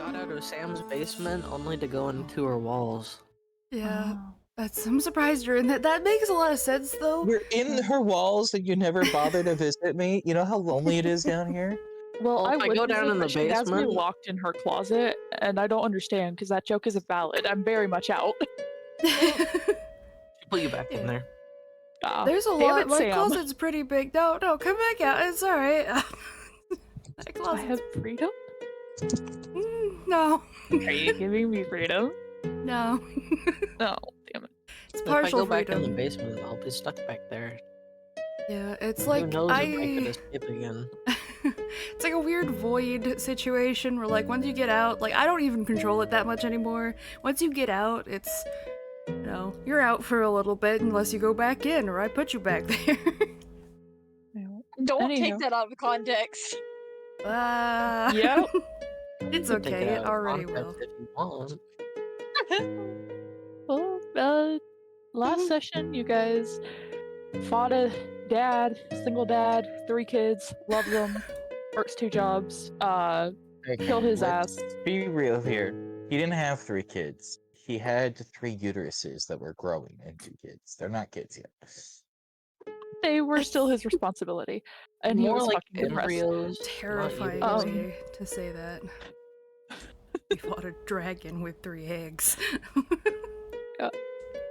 got out of Sam's basement only to go into her walls. Yeah, I'm surprised you're in that. That makes a lot of sense, though. You're in her walls and you never bother to visit me? You know how lonely it is down here? Well, Well, I if I would go down visit, in the but she has me basement, locked in her closet, and I don't understand because that joke isn't valid. I'm very much out. she'll put you back in Yeah. there. There's a Damn lot. it, My Sam. closet's pretty big. No, come back out. It's all right. My Do I closet's... have freedom? No. Are you giving me freedom? No. No, damn it. It's If I partial go back in the freedom. basement, I'll be stuck back there. Yeah, it's Who like knows if I could escape again. It's like a weird void situation where, like, once you get out, like, I don't even control it that much anymore. Once you get out, it's, you're out for a little bit unless you go back in or I put you back there. Don't Anywho. take that out of context. Yep. It's You can take okay, it it out of already context will. if you want. Well, last session, you guys fought a single dad, 3 kids, loves them, works 2 jobs, killed his Let's ass. be real here. He didn't have 3 kids. He had 3 uteruses that were growing into kids. They're not kids yet. They were still his responsibility, and he More was like fucking depressed. embryos. Terrifying not way to say that. We fought a dragon with 3 eggs.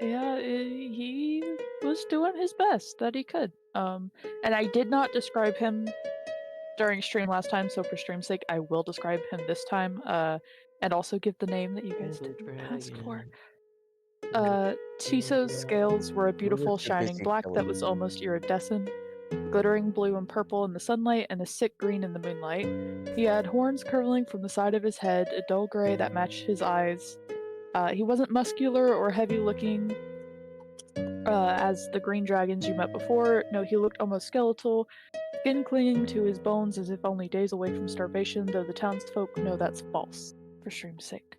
Yeah, he was doing his best that he could. And I did not describe him during stream last time, so for stream's sake, I will describe him this time, and also give the name that you guys didn't ask for. Tiso's scales were a beautiful shining black that was almost iridescent, glittering blue and purple in the sunlight, and a sick green in the moonlight. He had horns curling from the side of his head, a dull gray that matched his eyes. He wasn't muscular or heavy-looking as the green dragons you met before. No, he looked almost skeletal, skin clinging to his bones as if only days away from starvation, though the townsfolk know that's false, for stream's sake.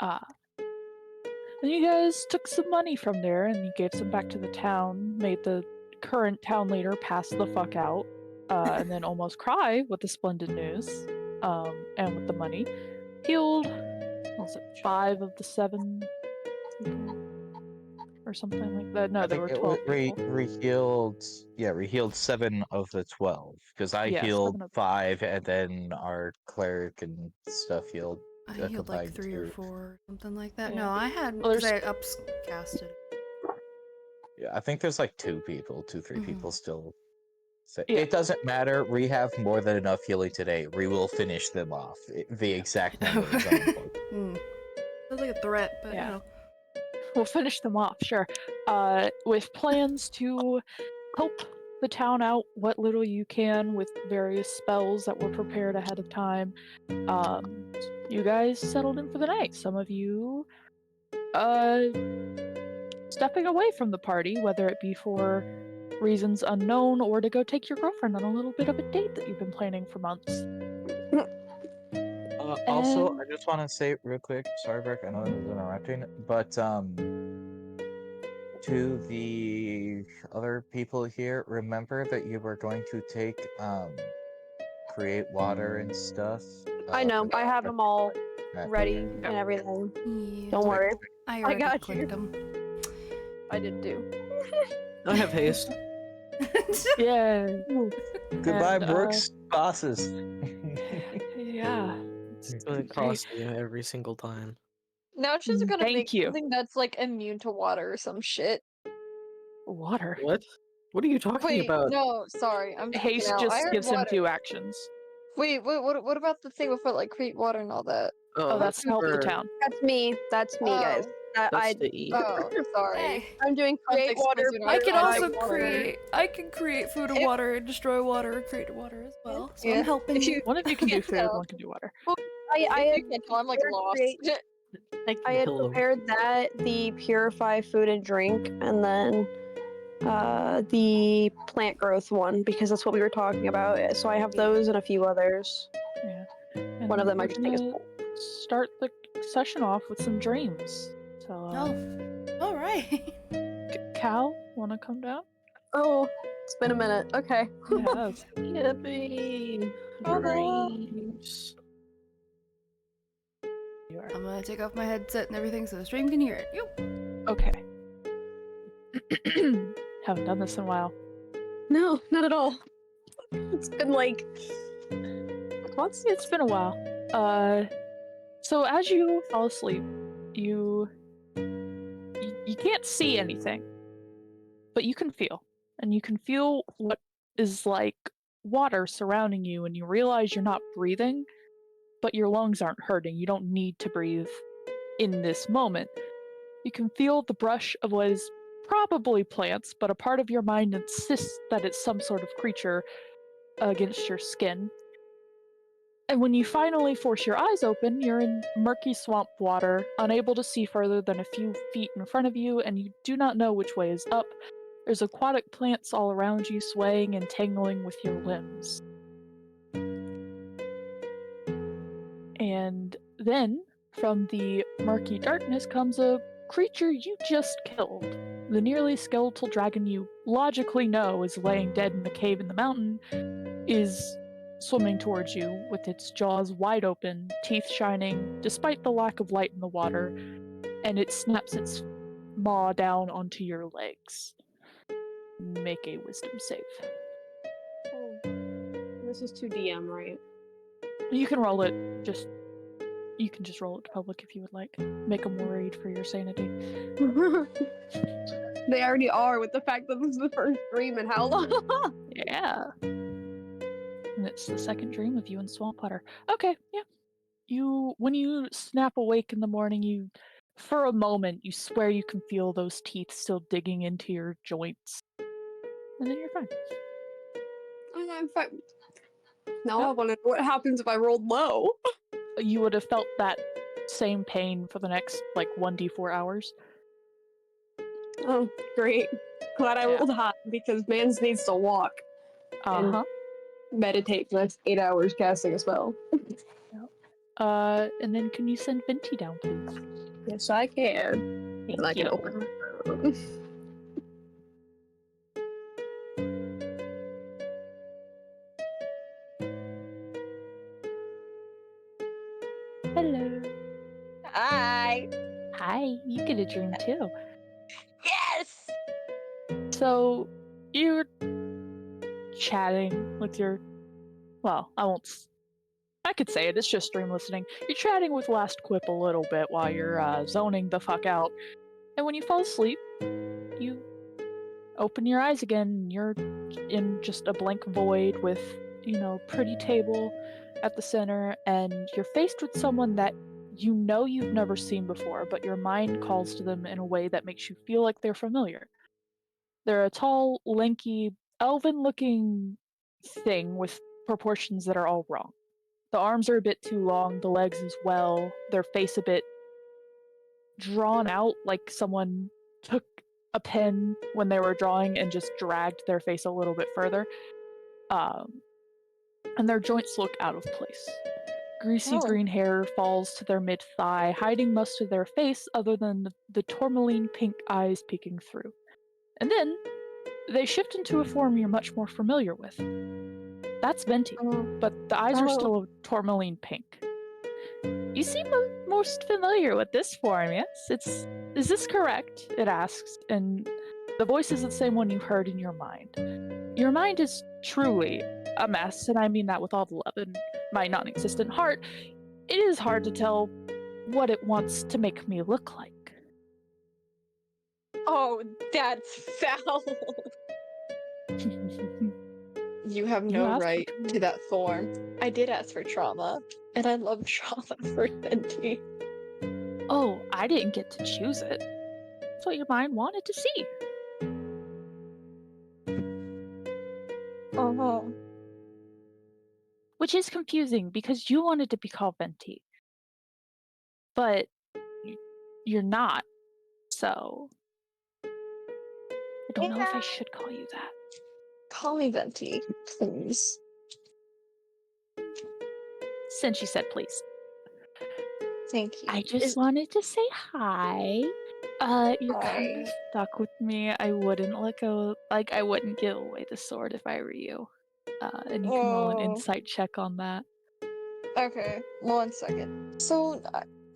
Then you guys took some money from there and you gave some back to the town, made the current town leader pass the fuck out, and then almost cry with the splendid news, and with the money. Healed, what was it, 5 of the 7 people? Or something like that. No, there were 12 people. Rehealed 7 of the 12. Because I Yeah, healed 7 of 5 and then our cleric and stuff healed. I healed like combined 3 or 2. 4, something like that. Yeah. No, I had, Well, because I upcasted. Yeah, I think there's like 2 people, 2-3 people still. Yeah. It doesn't matter. We have more than enough healing today. We will finish them off. The exact number is unimportant. Sounds like a threat, but Yeah. We'll finish them off, sure. With plans to help the town out what little you can with various spells that were prepared ahead of time. You guys settled in for the night. Some of you stepping away from the party, whether it be for reasons unknown or to go take your girlfriend on a little bit of a date that you've been planning for months. Also, I just want to say real quick, sorry, Brick, I know I was interrupting, but to the other people here, remember that you were going to take create water and stuff. I know, I have them all ready and everything. Yeah. Don't worry, I I got you. clicked them. I did too. I have haste. Yeah. Goodbye, And, Brooks. Bosses. Yeah. It's gonna cost you every single time. Now she's gonna Thank make you. something that's like immune to water or some shit. Water. What? What are you talking Wait, about? no, sorry, I'm freaking Haste out. I just heard gives him water. 2 actions. Wait, what about the thing with like create water and all that? Oh, that's to help the for- town. That's me, guys. That's to eat. Oh, sorry. I'm doing create Context water. clues are I not can provided. also create. I can create food and water and destroy water and create water as well. So Yeah. I'm helping If you. you One of you can do can't food, tell. one can do water. I you can't tell, I'm like lost. I had prepared that, the purify food and drink, and then the plant growth one, because that's what we were talking about. So I have those and a few others. Yeah. And One of them I we're just think is gonna start the session off with some dreams. So, All right. Cal, wanna come down? Oh, it's been a minute. Okay. Yeah. Yippee! Oh, Dreams. You are. I'm gonna take off my headset and everything so the stream can hear it. Yep. Okay. Haven't done this in a while. No, not at all. It's been like months. It's been a while. So as you fall asleep, you can't see anything, but you can feel. And you can feel what is like water surrounding you, and you realize you're not breathing, but your lungs aren't hurting. You don't need to breathe in this moment. You can feel the brush of what is probably plants, but a part of your mind insists that it's some sort of creature against your skin. And when you finally force your eyes open, you're in murky swamp water, unable to see further than a few feet in front of you, and you do not know which way is up. There's aquatic plants all around you, swaying and tangling with your limbs. And then, from the murky darkness comes a creature you just killed. The nearly skeletal dragon you logically know is laying dead in the cave in the mountain is swimming towards you with its jaws wide open, teeth shining despite the lack of light in the water, and it snaps its maw down onto your legs. Make a wisdom save. Oh. This is 2DM, right? You can roll it, you can just roll it to public if you would like. Make a more aid for your sanity. They already are with the fact that this is the first dream in how long? Yeah. And it's the second dream of you and Swampwater. Okay, yeah. When you snap awake in the morning, for a moment, you swear you can feel those teeth still digging into your joints. And then you're fine. I'm fine. Now I want to know what happens if I rolled low. You would have felt that same pain for the next, 1d4 hours. Oh, great. Glad I rolled high, because Mans needs to walk. Uh-huh. And meditate for the next 8 hours casting a spell. And then can you send Vinty down, please? Yes, I can. Thank and I you. can open my phone. Hello. Hi. Hi, you get a dream too. Yes. So, you're chatting with I could say it, it's just stream listening. You're chatting with Last Quip a little bit while you're zoning the fuck out. And when you fall asleep, you open your eyes again, and you're in just a blank void with, pretty table at the center, and you're faced with someone that you've never seen before, but your mind calls to them in a way that makes you feel like they're familiar. They're a tall, lanky, elven-looking thing with proportions that are all wrong. The arms are a bit too long, the legs as well, their face a bit drawn out, like someone took a pen when they were drawing and just dragged their face a little bit further. And their joints look out of place. Greasy green hair falls to their mid-thigh, hiding most of their face other than the tourmaline pink eyes peeking through. And then, they shift into a form you're much more familiar with. That's Venti, but the eyes are still a tourmaline pink. You seem most familiar with this form, yes? Is this correct? It asks, and the voice is the same one you heard in your mind. Your mind is truly a mess, and I mean that with all the love in my non-existent heart. It is hard to tell what it wants to make me look like. Oh, that's foul. You have no right to that form. I did ask for trauma, and I love trauma for Fenty. Oh, I didn't get to choose it. That's what your mind wanted to see. Oh. Which is confusing because you wanted to be called Venti. But you're not, so I don't know if I should call you that. Call me Venti, please. Since you said please. Thank you. I just wanted to say hi. You're kind of stuck with me. I wouldn't let go. I wouldn't give away the sword if I were you. And you can roll an insight check on that. Okay, 1 second. So,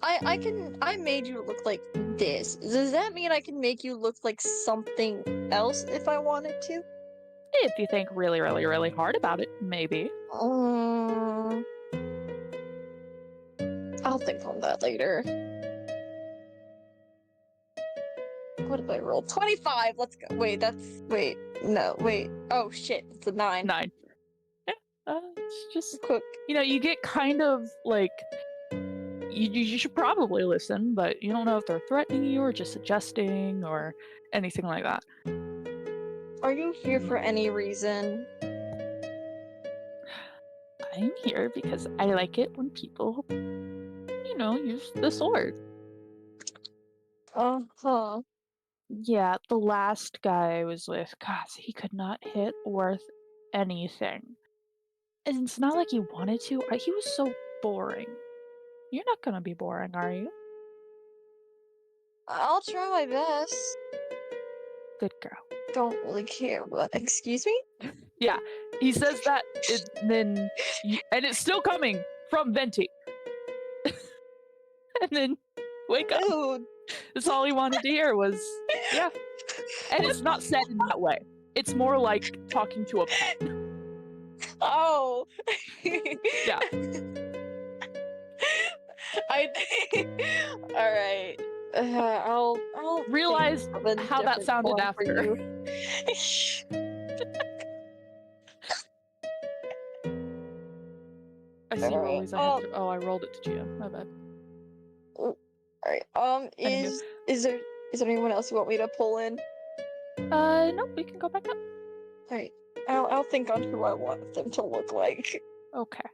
I made you look like this. Does that mean I can make you look like something else if I wanted to? If you think really, really, really hard about it, maybe. I'll think on that later. What did I roll? 25! Let's go. Wait, no, wait. Oh shit, it's a 9. 9. Yeah, it's just, Quick. you get kind of, like, you should probably listen, but you don't know if they're threatening you or just suggesting or anything like that. Are you here for any reason? I'm here because I like it when people, use the sword. Uh-huh. Yeah, the last guy I was with, God, he could not hit worth anything. And it's not like he wanted to. He was so boring. You're not gonna be boring, are you? I'll try my best. Good girl. Don't really care what. Excuse me? Yeah, he says that, and then, and it's still coming from Venti. And then, wake up. Dude. That's all he wanted to hear was, yeah. And it's not said in that way. It's more like talking to a pet. Oh. Yeah. All right. I'll realize how that sounded after. I see rollies. I rolled it to GM. My bad. All right. Is there anyone else you want me to pull in? No, we can go back up. All right. I'll think on who I want them to look like. Okay.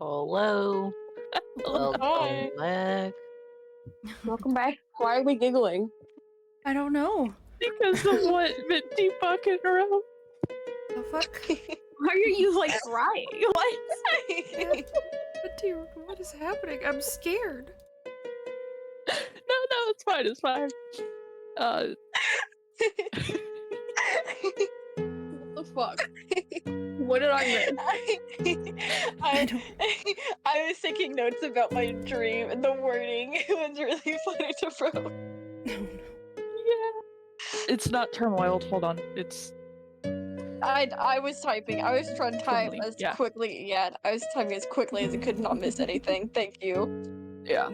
Hello. Welcome back. Welcome back. Why are we giggling? I don't know. Because of what Minty fucking wrote. The fuck? Why are you like crying? What? Minty, what is happening? I'm scared. No, it's fine. It's fine. What the fuck? What did I miss? I was taking notes about my dream and the wording. It was really funny to wrote. Yeah. It's not turmoiled. Hold on. It's. I was typing. I was trying to type as quickly. Yeah, I was typing as quickly as I could not miss anything. Thank you. Yeah.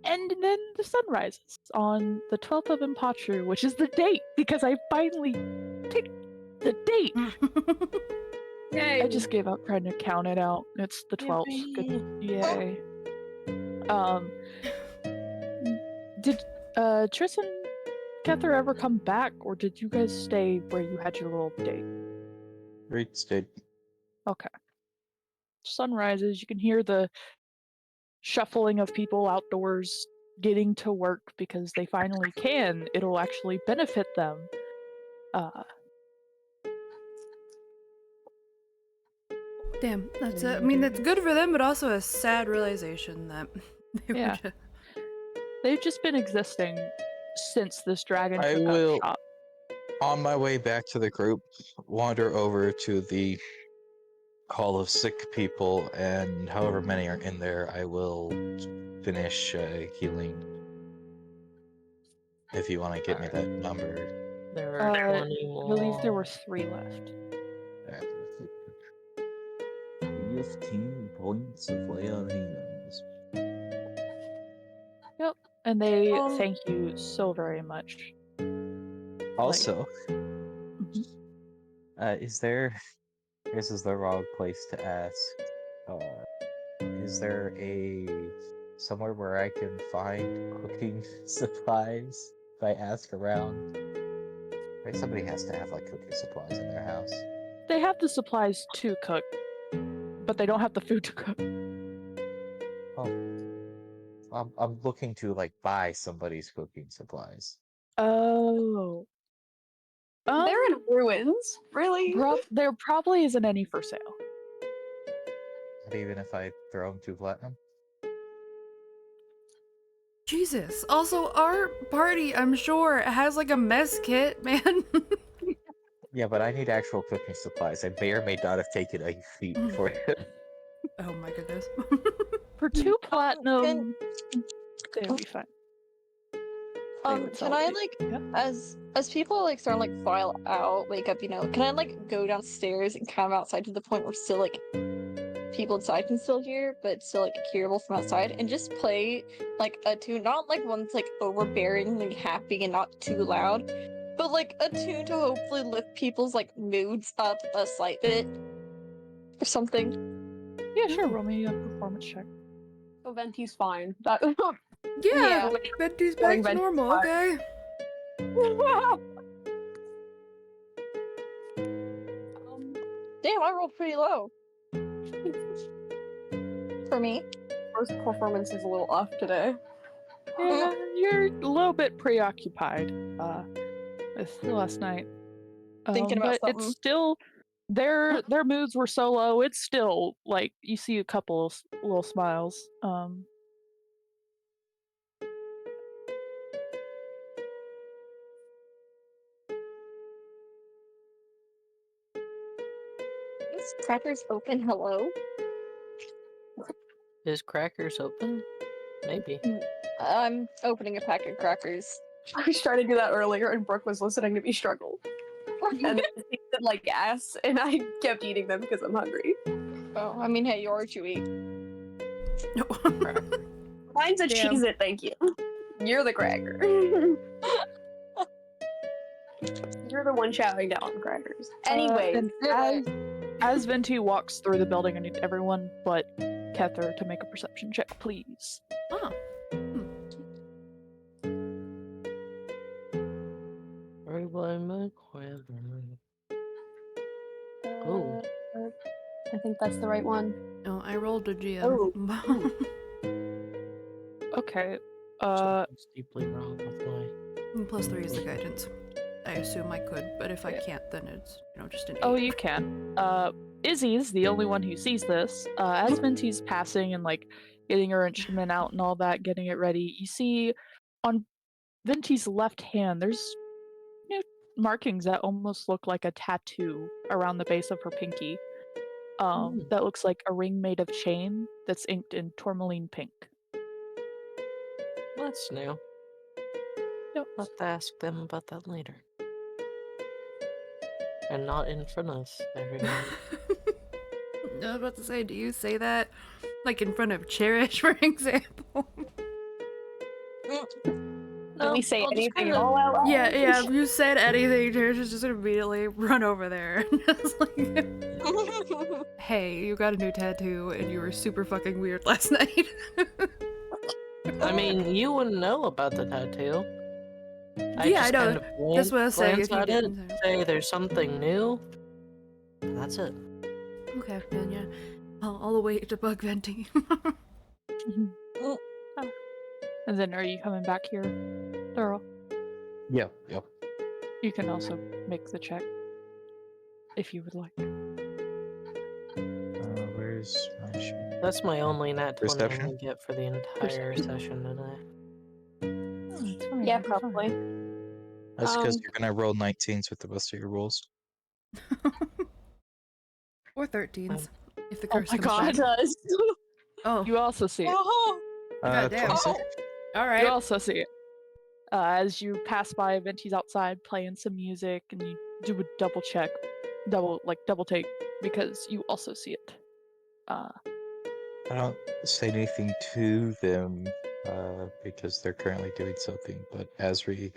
And then the sun rises on the 12th of Impatru, which is the date, because I finally picked the date. Yay. I just gave up trying to count it out. It's the 12th. Good. Yay. Did Tristan Kether ever come back, or did you guys stay where you had your little date? We stayed. Okay. Sun rises, you can hear the shuffling of people outdoors getting to work because they finally can. It'll actually benefit them. Damn, that's I mean, that's good for them, but also a sad realization that they've just been existing since this dragon I got will, shot. on my way back to the group, wander over to the Hall of Sick People, and however many are in there, I will finish healing. If you want to get me that number. There are 20 more. I believe there were 3 left. 15 points of flail healings. Yep, and they thank you so very much. Also, is there... This is the wrong place to ask. Is there somewhere where I can find cooking supplies if I ask around? Right, somebody has to have like cooking supplies in their house. They have the supplies to cook, but they don't have the food to cook. Oh, I'm looking to like buy somebody's cooking supplies. Oh. They're in ruins. Really? There probably isn't any for sale. Not even if I throw them 2 platinum? Jesus. Also, our party, I'm sure, has like a mess kit, man. Yeah, but I need actual cooking supplies. I may or may not have taken a feat for it. Oh my goodness. For 2 platinum, they would be fine. Can I as people like start like file out, wake up, can I like go downstairs and come outside to the point where still like people inside can still hear, but still like hearable from outside, and just play like a tune, not like one that's like overbearingly happy and not too loud, but like a tune to hopefully lift people's like moods up a slight bit or something. Yeah, sure. Roll me a performance check. So Venti's fine. That Yeah, Betty's back to normal, okay? Damn, I rolled pretty low. For me. First performance is a little off today. Yeah, you're a little bit preoccupied with last night. Thinking about but something. It's still their moods were so low. It's still like you see a couple of little smiles. Is Crackers open? Hello? Is Crackers open? Maybe. I'm opening a pack of crackers. I was trying to do that earlier, and Brooke was listening to me struggle. And then he said, like, ass, and I kept eating them because I'm hungry. Oh, I mean, hey, you're what you eat. No. Mine's a Damn. Cheez-It, thank you. You're the cracker. You're the one chowing down on crackers. Anyway, and as Venti walks through the building, I need everyone but Kether to make a perception check, please. Oh. Oh. I think that's the right one. No, I rolled a GM. Oh. Okay. Something's deeply wrong with my. +3 is the guidance. I assume I could, but if I can't, then it's just an 8. Oh, you can. Izzy's the only one who sees this. As Venti's passing and like getting her instrument out and all that, getting it ready, you see on Venti's left hand, there's markings that almost look like a tattoo around the base of her pinky. That looks like a ring made of chain that's inked in tourmaline pink. That's new. Yep. I'll have to ask them about that later. And not in front of us, everyone. I was about to say, do you say that like in front of Cherish, for example? Let me say anything at all out loud. Yeah, if you said anything, Cherish is just gonna immediately run over there and just like, hey, you got a new tattoo and you were super fucking weird last night. I mean, you wouldn't know about the tattoo. I know. Kind of That's what I was saying. glance If you at it, didn't say there's something new. That's it. Okay, then yeah. I'll await to bug Venti. And then are you coming back here, Daryl? Yep. You can also make the check if you would like. Where's my sheet? That's my only nat 20 I'm Perception? gonna get for the entire session today. Oh, it's fine. Yeah, it's fine. probably. That's because you're gonna roll 19s with the rest of your rolls. Or 13s, if the Oh curse my comes god, it down. does. Oh, You also see it. Goddamn. 26. all You right. also see it. As you pass by, Venti's outside playing some music, and you do a double check, double take, because you also see it. I don't say anything to them because they're currently doing something. But as we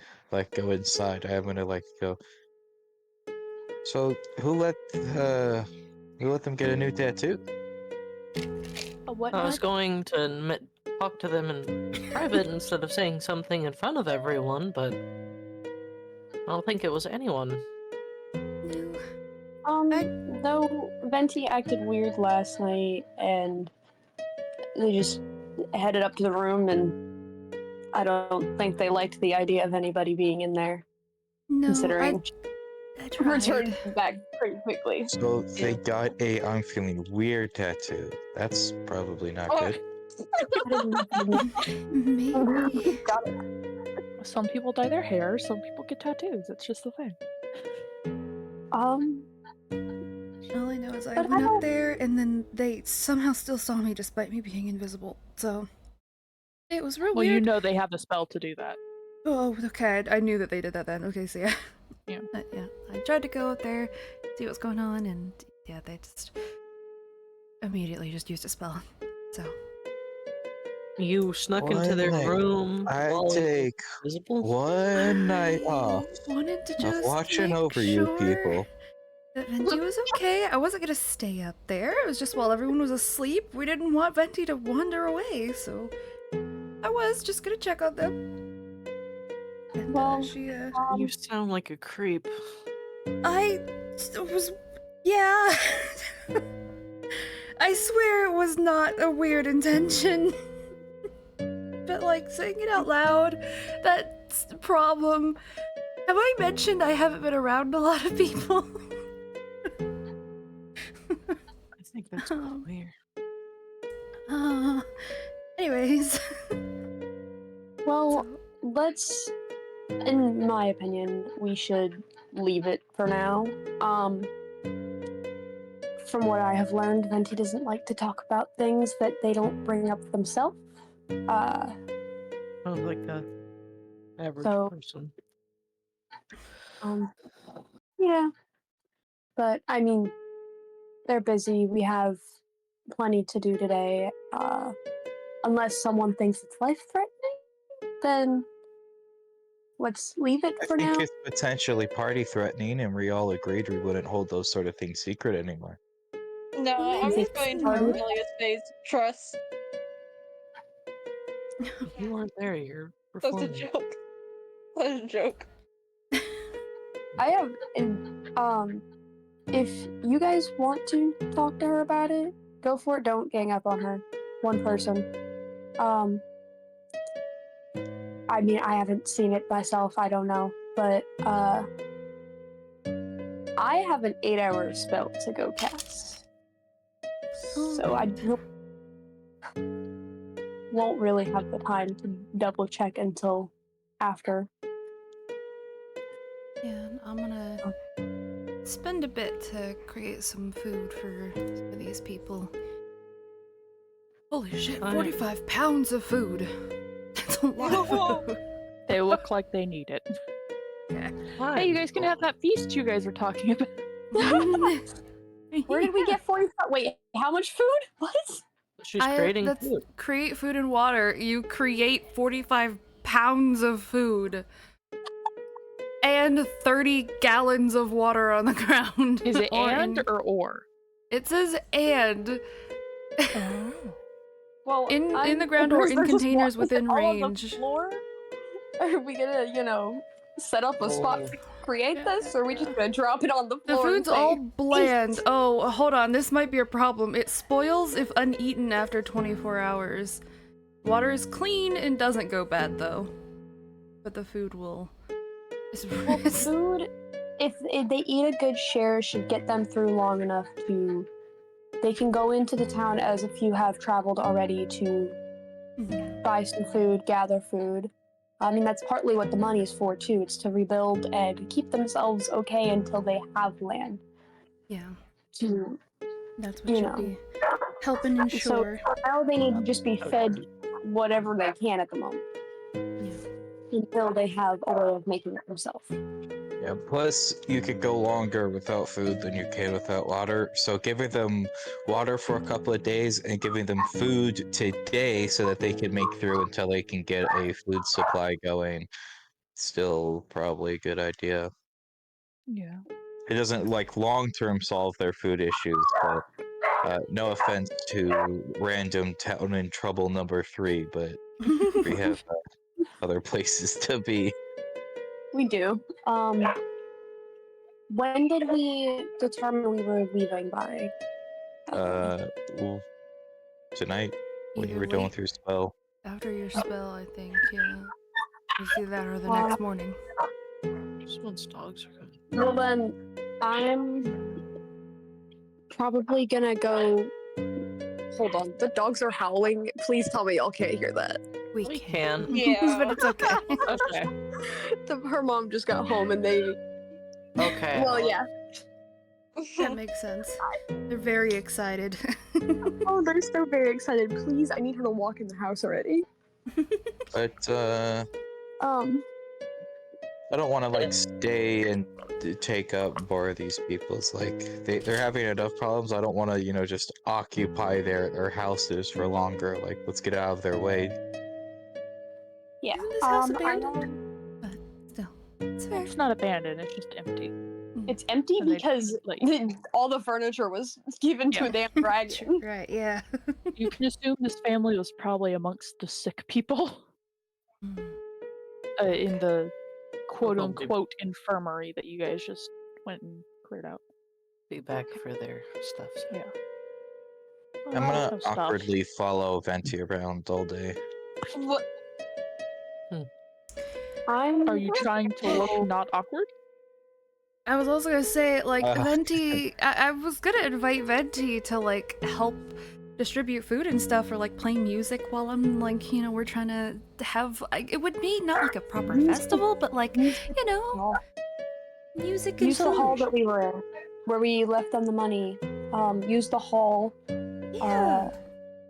go inside, I am gonna go. So who let them get a new tattoo? What? I was going to talk to them in private instead of saying something in front of everyone, but I don't think it was anyone. Though Venti acted weird last night, and they just headed up to the room, and I don't think they liked the idea of anybody being in there. No, Considering I tried. Returned back pretty quickly. So they got a I'm feeling weird tattoo. That's probably not Oh. good. Maybe. Got it. Some people dye their hair, some people get tattoos. It's just the thing. All I know is I But went I up don't- there and then they somehow still saw me despite me being invisible. So it was real Well, you weird. know they have a spell to do that. Oh, okay. I knew that they did that then. Okay, so yeah. Yeah. But yeah. I tried to go up there, see what's going on, and yeah, they just immediately just used a spell. So You snuck into One their night, room I while you were take invisible? one night I off wanted to of just watching make over sure you people. that Venti was okay. I wasn't gonna stay up there. It was just while everyone was asleep. We didn't want Venti to wander away, so I was just gonna check on them. And Well, she You sound like a creep. I was yeah. I swear it was not a weird intention. But like saying it out loud, that's the problem. Have I mentioned I haven't been around a lot of people? I think that's clear. Anyways. well, let's. In my opinion, we should leave it for now. From what I have learned, Venti doesn't like to talk about things that they don't bring up themselves. Sounds like a average So- person. Yeah. But I mean, they're busy. We have plenty to do today. Unless someone thinks it's life-threatening, then let's leave it I for think now. it's potentially party threatening, and we all agreed we wouldn't hold those sort of things secret anymore. No, I'm Maybe just going to it's not. Amelia's face. Trust. You weren't there, you're That's a performing. joke. That's a joke. I have, if you guys want to talk to her about it, go for it. Don't gang up on her. One person. I mean, I haven't seen it myself. I don't know, but I have an 8-hour spell to go cast, so I won't really have the time to double check until after. Yeah, and I'm gonna spend a bit to create some food for these people. Holy shit, I- 45 pounds of food. That's a lot of food. They look like they need it. Hey, you guys can have that feast you guys were talking about. Where did we get 45? Wait, how much food? What? She's creating that's food. create food and water. You create 45 pounds of food. And 30 gallons of water on the ground. Is it Or and in- or? It says and. Oh. Well, In the ground or in containers within all on the range. floor? Are we gonna, set up a spot Oh. to create this, or are we just gonna drop it on the The floor? food's and say, all bland. Oh, hold on. This might be a problem. It spoils if uneaten after 24 hours. Water is clean and doesn't go bad, though. But the food will... Well, food, if they eat a good share, should get them through long enough to. They can go into the town as if you have traveled already to buy some food, gather food. I mean, that's partly what the money is for, too. It's to rebuild and keep themselves okay until they have land Yeah, to. that's what You should know. be helping ensure. So now they need to just be fed whatever they can at the moment until they have a way of making it themselves. Yeah, plus you could go longer without food than you can without water. So giving them water for a couple of days and giving them food today so that they can make through until they can get a food supply going, still probably a good idea. Yeah. It doesn't like long term solve their food issues, but no offense to random town in trouble number 3, but we have other places to be. We do. When did we determine we were leaving by? Well, tonight when you Either were done late with your spell. after your spell, I think, yeah. You see that or the next morning. Just once dogs are coming. Well then, I'm probably gonna go. Hold on, the dogs are howling. Please tell me y'all can't hear that. We can. Yeah. But it's okay. Okay. Her mom just got home and they. Okay. Well, yeah. That makes sense. They're very excited. Oh, they're so very excited. Please, I need her to walk in the house already. But Um, I don't want to like stay and take up more of these people's like they're having enough problems. I don't want to just occupy their houses for longer. Like let's get out of their way. yeah. Isn't this house I abandoned? know But still, it's fair. It's not abandoned, it's just empty. it's empty And they because let you- all the furniture was given to Yeah. a damn dragon. Right, yeah. You can assume this family was probably amongst the sick people in the quote-unquote infirmary that you guys just went and cleared out. Be back for their stuff. So. Yeah. I'm gonna Also stuff. awkwardly follow Venti around all day. What? Are you trying to look not awkward? I was also gonna say, like, Uh. Venti. I was gonna invite Venti to, like, help distribute food and stuff, or, like, play music while I'm, like, we're trying to have. It would be not like a proper festival, but, like, music and Use the hall food. that we were in, where we left them the money. Use the hall. Yeah.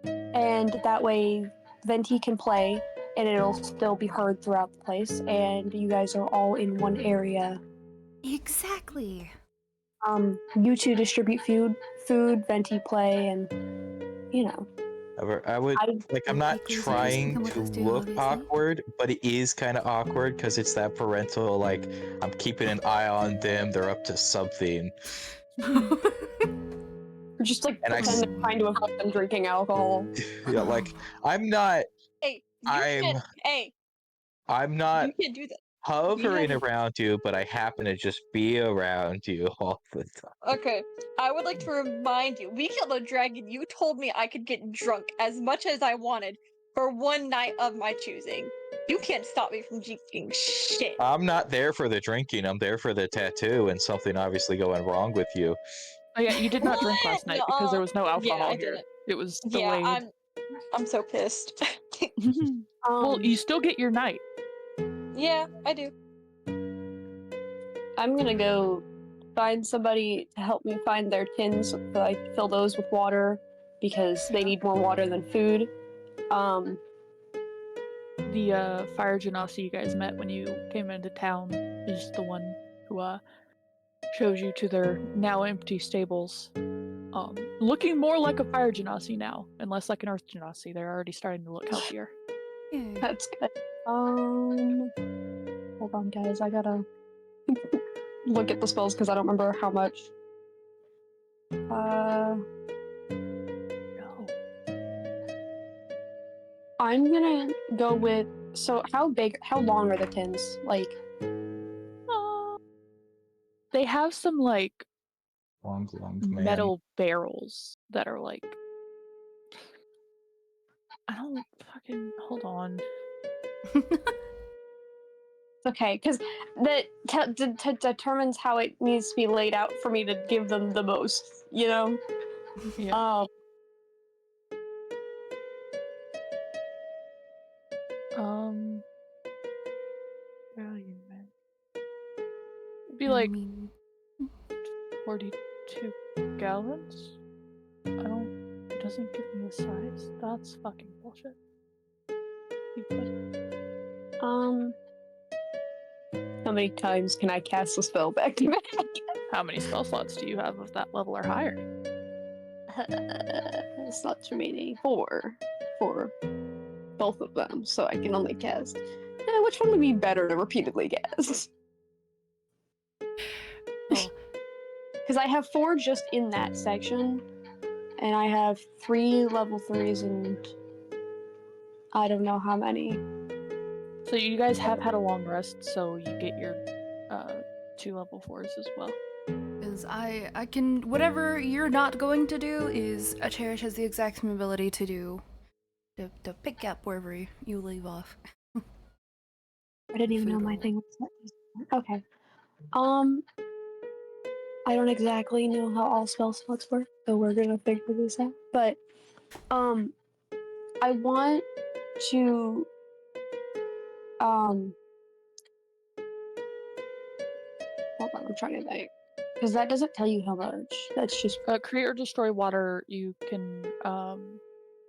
And that way Venti can play and it'll still be heard throughout the place and you guys are all in one area. Exactly. You two distribute food, Venti play, and I would I'm not Weekly Zeros can trying come with to us too, look obviously. awkward, but it is kind of awkward because it's that parental like I'm keeping an eye on them. They're up to something. or just like And pretend they're trying to avoid them drinking alcohol. Yeah, like I'm not. Hey, I'm not you can do that. hovering have- around you, but I happen to just be around you all the time. Okay, I would like to remind you, we killed a dragon. You told me I could get drunk as much as I wanted for one night of my choosing. You can't stop me from drinking shit. I'm not there for the drinking. I'm there for the tattoo and something obviously going wrong with you. Oh yeah, you did not drink last night because there was no alcohol I here. didn't. It was Yeah, delayed. I'm so pissed. Well, you still get your night. Yeah, I do. I'm gonna go find somebody to help me find their tins so that I fill those with water because they need more water than food. The fire genasi you guys met when you came into town is the one who shows you to their now empty stables. Looking more like a fire genasi now, and less like an earth genasi. They're already starting to look healthier. Yeah. That's good. Hold on, guys. I gotta look at the spells because I don't remember how much. No. I'm gonna go with. So, how long are the tins? Like, They have some like Long man. metal barrels that are like. I don't fucking hold on. okay, because that determines how it needs to be laid out for me to give them the most. Yeah. Value man. It'd be like 42 gallons. It doesn't give me a size. That's fucking bullshit. How many times can I cast a spell back to back? How many spell slots do you have of that level or higher? It's not too many. 4 for both of them, so I can only cast. Which one would be better to repeatedly cast? Because I have 4 just in that section, and I have 3 level 3s and I don't know how many. So you guys have had a long rest, so you get your 2 level 4s as well. Because I can. Whatever you're not going to do is a Cherish has the exact same ability to do. To pick up wherever you leave off. I didn't even know my thing was set. Okay. I don't exactly know how all spell slots work, so we're gonna figure this out. But I want to hold on, I'm trying to think. Because that doesn't tell you how much. That's just Create or destroy water. You can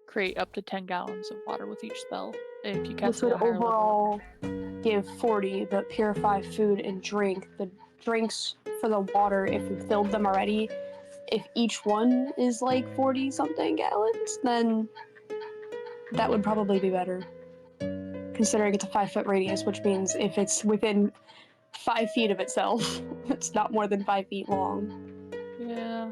create up to 10 gallons of water with each spell. If you cast this would it at a higher level. overall give 40, but purify food and drink. The drinks for the water, if we filled them already, if each one is like 40 something gallons, then that would probably be better. Considering it's a 5-foot radius, which means if it's within 5 feet of itself, it's not more than 5 feet long. Yeah.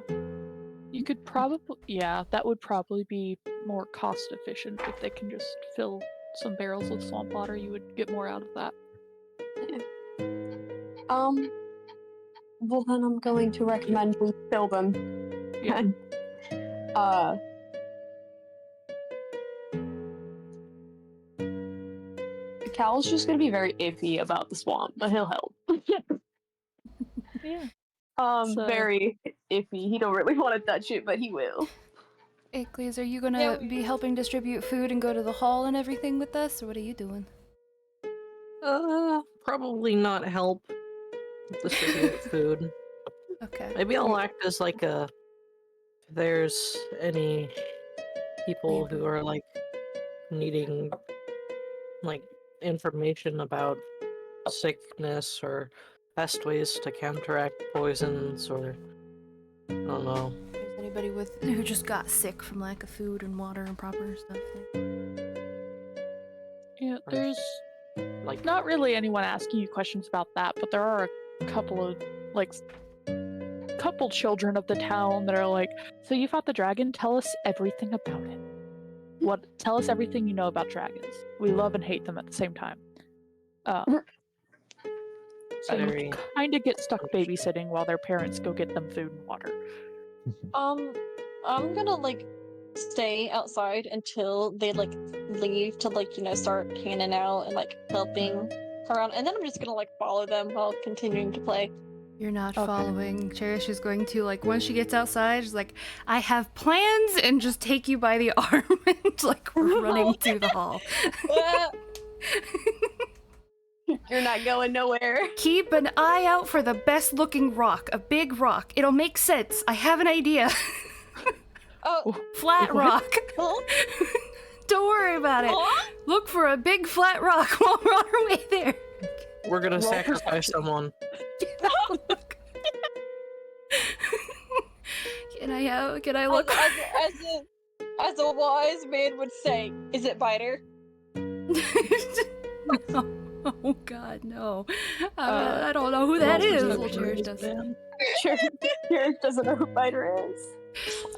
You could probably, yeah, that would probably be more cost efficient if they can just fill some barrels with swamp water. You would get more out of that. Well then I'm going to recommend we fill them. Yeah. Cal's just gonna be very iffy about the swamp, but he'll help. Yeah. Very iffy. He don't really want to touch it, but he will. Ickles, are you gonna be helping distribute food and go to the hall and everything with us, or what are you doing? Probably not help distribute food. Okay. Maybe I'll act as like a... If there's any people who are like needing like information about sickness or best ways to counteract poisons, or I don't know. Is anybody who just got sick from lack of food and water and proper stuff? Yeah, there's like not really anyone asking you questions about that, but there are a couple of couple children of the town that are like, so you fought the dragon? Tell us everything about it. Tell us everything you know about dragons. We love and hate them at the same time. So you kind of get stuck babysitting while their parents go get them food and water. I'm gonna stay outside until they leave to start handing out and helping around, and then I'm just gonna follow them while continuing to play. You're not following. Cherish is going to once she gets outside, she's like, I have plans, and just take you by the arm and running through the hall. You're not going nowhere. Keep an eye out for the best looking rock, a big rock. It'll make sense. I have an idea. Oh, flat rock. Don't worry about it. Look for a big flat rock while we're on our way there. We're gonna sacrifice someone. Can I look? As a wise man would say, is it Biter? Oh God, no. I don't know who that is. Cherish doesn't. Cherish doesn't know who Biter is.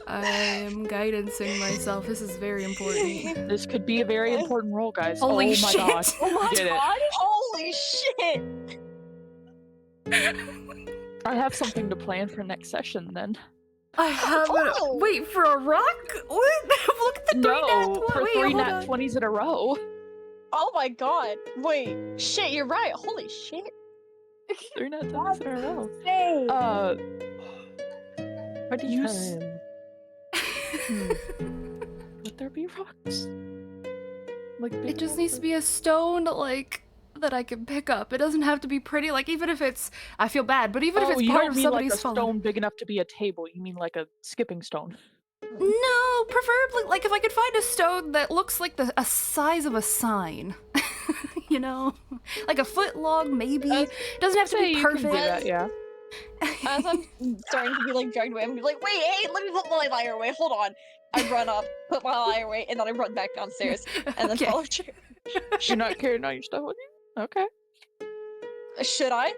I am guidancing myself. This is very important. This could be a very important role, guys. Holy shit. My God. Oh my Get God! Holy shit! I have something to plan for next session then. I have wait for a rock? What? Look at the three nat 20s in a row. Oh my God! Wait, shit! You're right. Holy shit! 3 nat 20s in a row. Hey. What do you Would there be rocks? It just needs to be a stone that I can pick up. It doesn't have to be pretty. Even if it's, I feel bad, but even if it's part of somebody's a stone big enough to be a table, you mean like a skipping stone? No, preferably if I could find a stone that looks like a size of a sign. You know, like a foot long, maybe. It doesn't have to be perfect. You can do that, yeah. As I'm starting to be dragged away, I'm gonna be like, wait, hey, let me put my lyre away. Hold on. I run up, put my lyre away, and then I run back downstairs, and then follow you. You're not carrying all your stuff with you? Okay. Should I?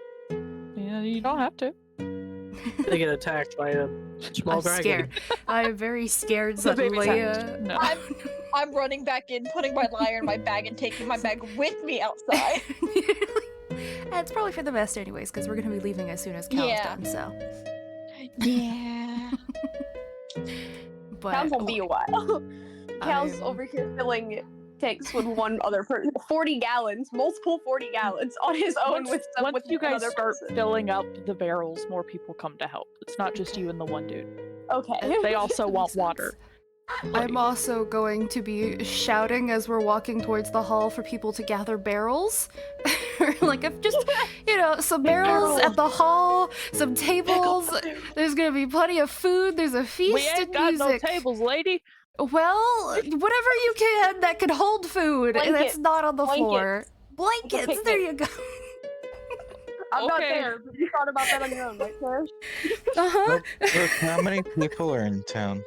Yeah, you don't have to. They get attacked by a small dragon. Scared. I'm very scared suddenly. No. I'm running back in, putting my lyre in my bag, and taking my bag with me outside. It's probably for the best anyways, because we're going to be leaving as soon as Cal's done, so. Yeah. Cal's will be a while. Cal's over here filling tanks with one other person. 40 gallons, multiple 40 gallons on his own Once, with once you guys another start person. filling up the barrels, more people come to help. It's not just you and the one dude. Okay. They also That want makes sense. water. I'm also going to be shouting as we're walking towards the hall for people to gather barrels. Like, if just, some barrels at the hall, some tables. There's gonna be plenty of food. There's a feast We ain't and got no music. tables, lady. Well, whatever you can that can hold food that's Blankets. not on the Blankets. floor. Blankets. picnic. There you go. I'm not Okay. there, but you thought about that on your own, right, Cherish? Uh-huh. Look, how many people are in town?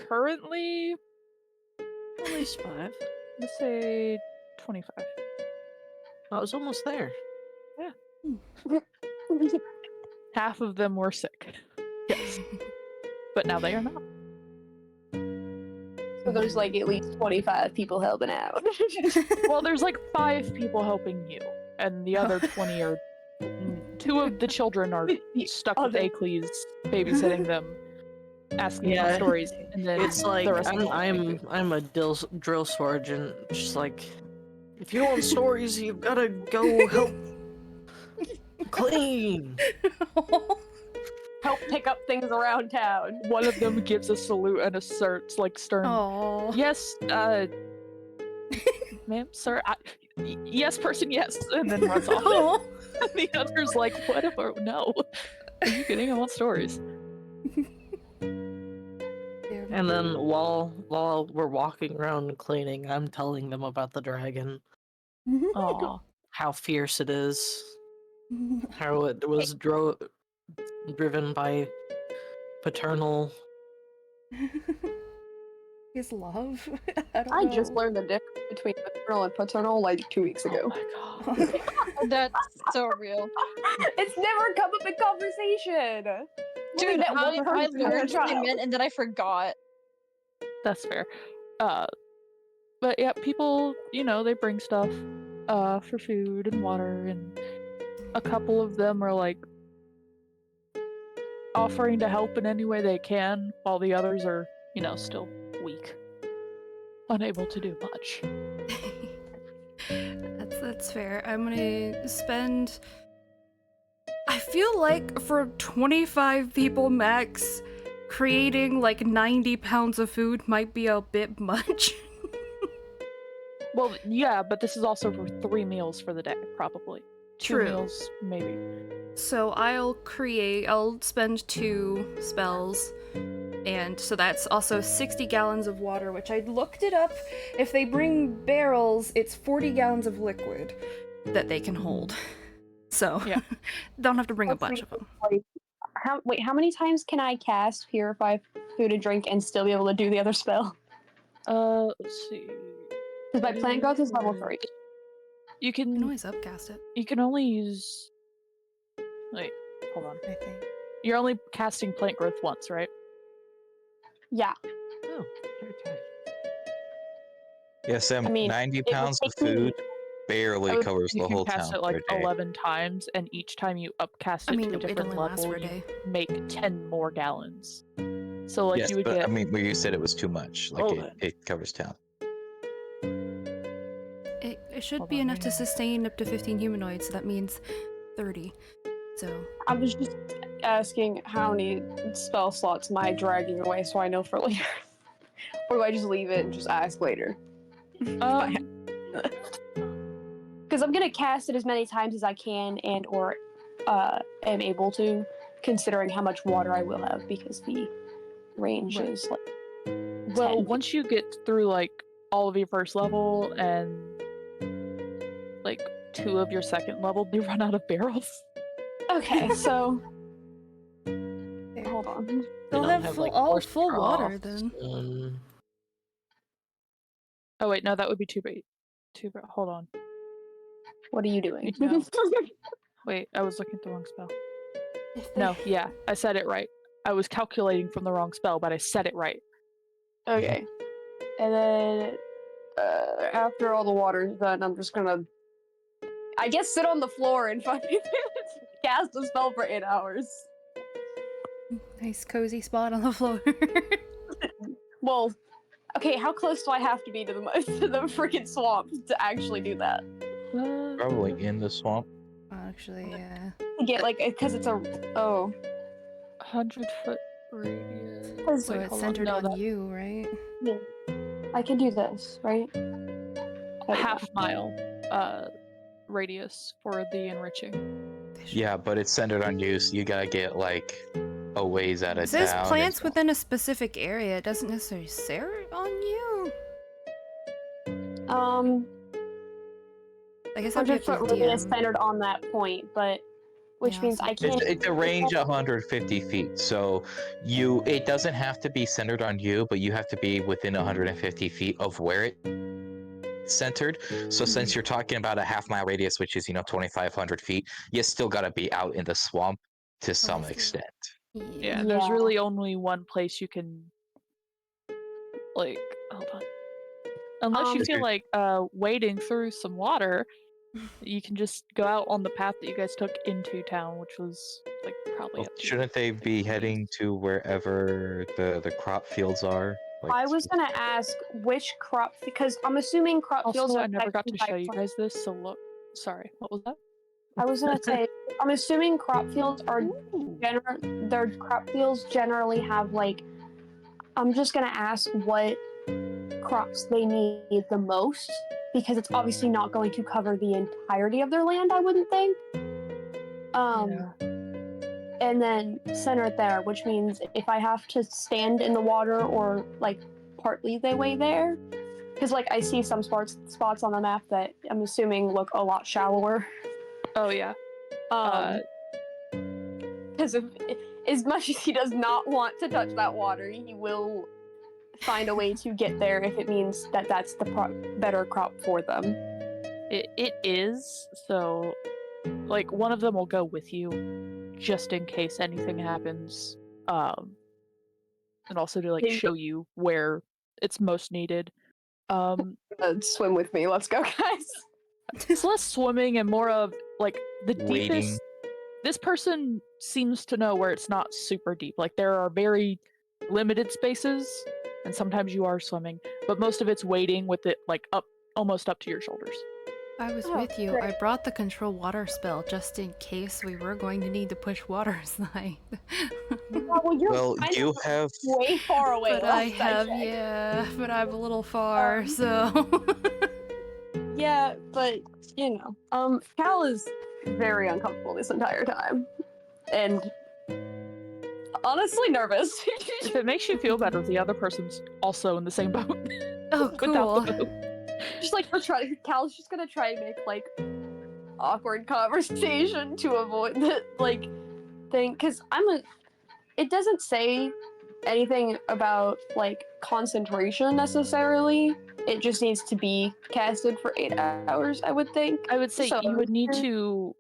Currently, At least 5. let's say 25. I was almost there. Half of them were sick. Yes. But now they are not. So there's like at least 25 people helping out. Well, there's like 5 people helping you, and the other 20 are. 2 of the children are stuck with other- Acles, babysitting them, asking them Yeah, stories, and then It's like the rest of them helping you. I'm a drill sergeant. Just like, if you want stories, you've gotta go help clean. Help pick up things around town. One of them gives a salute and asserts, like, stern. Aww. Yes, ma'am, sir, yes, person, yes, and then runs off. Aw. The other's like, whatever, no. Are you kidding? I want stories. And then while we're walking around cleaning, I'm telling them about the dragon, Aw. how fierce it is, how it was driven by paternal. His love? I don't I know. just learned the difference between maternal and paternal like 2 weeks Oh ago. my god. That's so real. It's never come up in conversation. Dude, that I wasn't her learned what I child. meant and then I forgot. That's fair. But yeah, people, they bring stuff for food and water, and a couple of them are like offering to help in any way they can, while the others are, still weak, unable to do much. That's fair. I'm gonna spend. I feel like for 25 people max, creating like 90 pounds of food might be a bit much. Well, yeah, but this is also for 3 meals for the day, probably. 2 True. meals, maybe. So I'll spend 2 spells, and so that's also 60 gallons of water, which I looked it up. If they bring barrels, it's 40 gallons of liquid that they can hold. So, Yeah. don't have to bring a Let's bunch see. of them. How many times can I cast Purify Food and Drink and still be able to do the other spell? Let's see. Because my plant growth is level 3. You You can can always upcast it, you can only use. Wait, hold on. I think. You're only casting plant growth once, right? Yeah. Oh, okay. Yeah, Sam, I mean, 90 it would pounds of take me- food barely covers You the can whole cast town it like for a day. 11 times, and each time you upcast it I mean, to a it different only lasts level, for a you day. make 10 more gallons. So like Yes, you would but get. I mean, where you said it was too much, like Oh, it covers town. It should Hold be on, enough hang to on. sustain up to 15 humanoids, so that means 30. So, I was just asking how many spell slots am I dragging away so I know for later. Or do I just leave it and just ask later? Because I'm gonna cast it as many times as I can and or am able to, considering how much water I will have, because the range Right. is like Well, 10. once you get through like all of your first level and like 2 of your second level, they run out of barrels. Okay, so there. hold on. They'll don't have like, all horse full water troughs then. and- Oh wait, no, that would be too big. Hold on. What are you doing? No. Wait, I was looking at the wrong spell. No, yeah, I said it right. I was calculating from the wrong spell, but I said it right. Okay. And then after all the water's done, I'm just gonna, I guess, sit on the floor and fucking cast a spell for 8 hours. Nice cozy spot on the floor. Well, Okay, how close do I have to be to the to the freaking swamp to actually do that? Probably in the swamp. Actually, yeah. To get like, because it's a 100-foot radius. So Wait, it's hold centered on. No, on you, right? yeah. I can do this, right? half-mile radius for the enriching. Yeah, but it's centered on you, so you gotta get like a ways out of It says town. and plants stuff. within a specific area. It doesn't necessarily say it on you. I guess I'll get 100-foot the radius DM. centered on that point, but which Yeah, means so- I can't. It's a range 150 feet, so it doesn't have to be centered on you, but you have to be within 150 feet of where it's centered. So since you're talking about a half-mile radius, which is 2,500 feet, you still gotta be out in the swamp to some Okay. extent. Yeah, there's really only one place you can, like, hold on. Unless you feel like wading through some water, you can just go out on the path that you guys took into town, which was like probably Well, up to shouldn't they like, be 20. heading to wherever the crop fields are? Like, I was gonna ask which crop, because I'm assuming crop fields Also, are I never got to affected by show you plant- guys this, so look. Sorry, what was that? I was gonna say, I'm assuming crop fields are their crop fields generally have like. I'm just gonna ask what crops they need the most, because it's obviously not going to cover the entirety of their land, I wouldn't think. Yeah. And then center it there, which means if I have to stand in the water or like partly the way there, because like I see some spots on the map that I'm assuming look a lot shallower. Oh yeah. Because as much as he does not want to touch that water, he will find a way to get there if it means that that's the better crop for them. It is, so like one of them will go with you just in case anything happens, and also to like show you where it's most needed. Swim with me, let's go, guys. It's less swimming and more of like the Wading. deepest. This person seems to know where it's not super deep. Like there are very limited spaces, and sometimes you are swimming, but most of it's wading with it like up, almost up to your shoulders. I was with you. Great. I brought the control water spell just in case we were going to need to push water slide. Well, you have way far away. But I have, but I'm a little far, so. Yeah, but Cal is very uncomfortable this entire time, and honestly nervous. If it makes you feel better, the other person's also in the same boat. Oh, cool. Without the boat. Just like Cal's just gonna try and make like awkward conversation to avoid the like thing, because it doesn't say anything about like concentration necessarily. It just needs to be casted for 8 hours, I would think. I would say So- you would need to,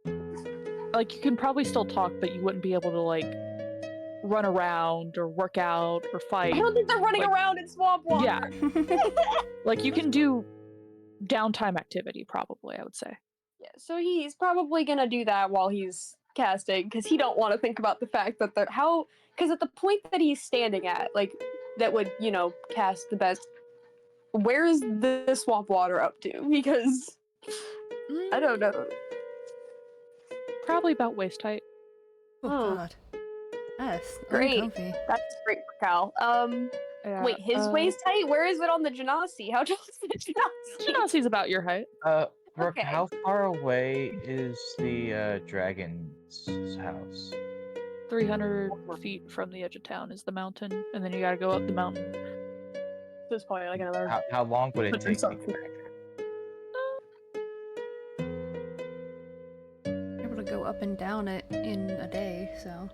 like, you can probably still talk, but you wouldn't be able to like run around or work out or fight. I don't think they're running around in swamp water. Yeah. Like you can do downtime activity, probably, I would say. Yeah, so he's probably gonna do that while he's casting, because he don't want to think about the fact that because at the point that he's standing at, like, that would, cast the best, where is the swamp water up to? Because, I don't know. Probably about waist height. Oh, God. That's Great. uncomfy. That's great for Cal. Yeah, Wait, his waist height? Where is it on the Genasi? How tall is the Genasi? Genasi's about your height. Brooke, Okay. how far away is the dragon's house? 300 feet from the edge of town is the mountain, and then you gotta go up the mountain. This is probably like another. How long would it take to get something. back there? Able to go up and down it in a day, so.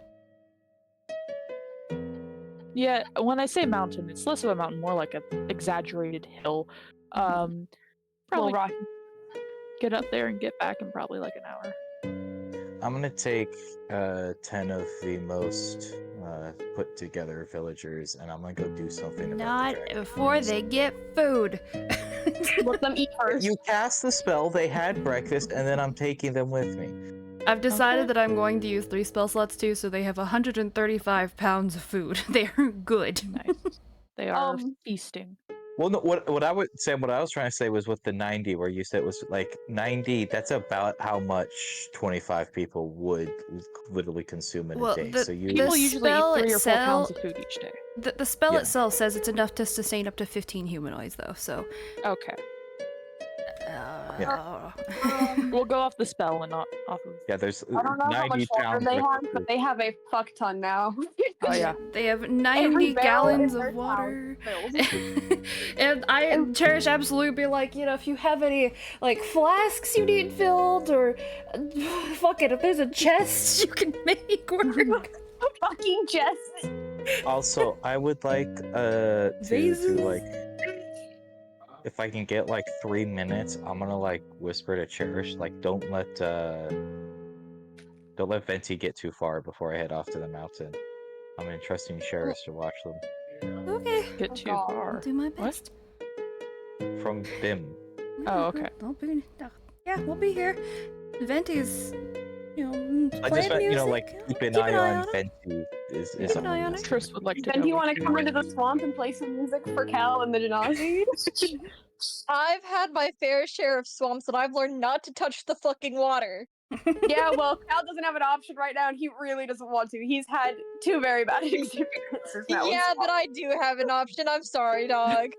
Yeah, when I say mountain, it's less of a mountain, more like an exaggerated hill. Probably rocky. get up there and get back in probably like an hour. I'm gonna take 10 of the most put together villagers, and I'm gonna go do something about Not the dragon. before they get food. Let them eat first. You cast the spell, they had breakfast, and then I'm taking them with me. I've decided Okay. that I'm going to use 3 spell slots too, so they have 135 pounds of food. They are good. Nice. They are Um, feasting. Well, no, what I would say, what I was trying to say was with the 90, where you said it was like 90. That's about how much 25 people would literally consume in a Well, day. the So you, People usually eat spell 3 or 4 pounds itself, of food each day. the spell Yeah. itself says it's enough to sustain up to 15 humanoids, though. So, Okay. Yeah. We'll go off the spell and not off of. yeah, there's I don't know how 90 much water pounds they worth have, of but food. they have a fuck ton now. Oh yeah. they have Every 90 barrel in gallons their of water. town And I Cherish absolutely be like, you know, if you have any like flasks you need filled, or fuck it, if there's a chest you can make work. fucking Jess. Also, I would like to Vases? like, if I can get like 3 minutes, I'm gonna like whisper to Cherish, like, don't let Venti get too far before I head off to the mountain. I'm entrusting Cherish to watch them Okay, Get Oh, too God. I'll far. do my What? best. from Bim. Oh, okay. I'll be, yeah, we'll be here. Venti's, you know, I playing just meant, music. like, keep an eye on him. Venti is Keep an all eye I'm on asking. Chris would like to Then go. you want to with come you. into the swamp and play some music for Cal and the Genasi? I've had my fair share of swamps, and I've learned not to touch the fucking water. Yeah, well, Cal doesn't have an option right now, and he really doesn't want to. He's had 2 very bad experiences now. Yeah, but I do have an option. I'm sorry, dog.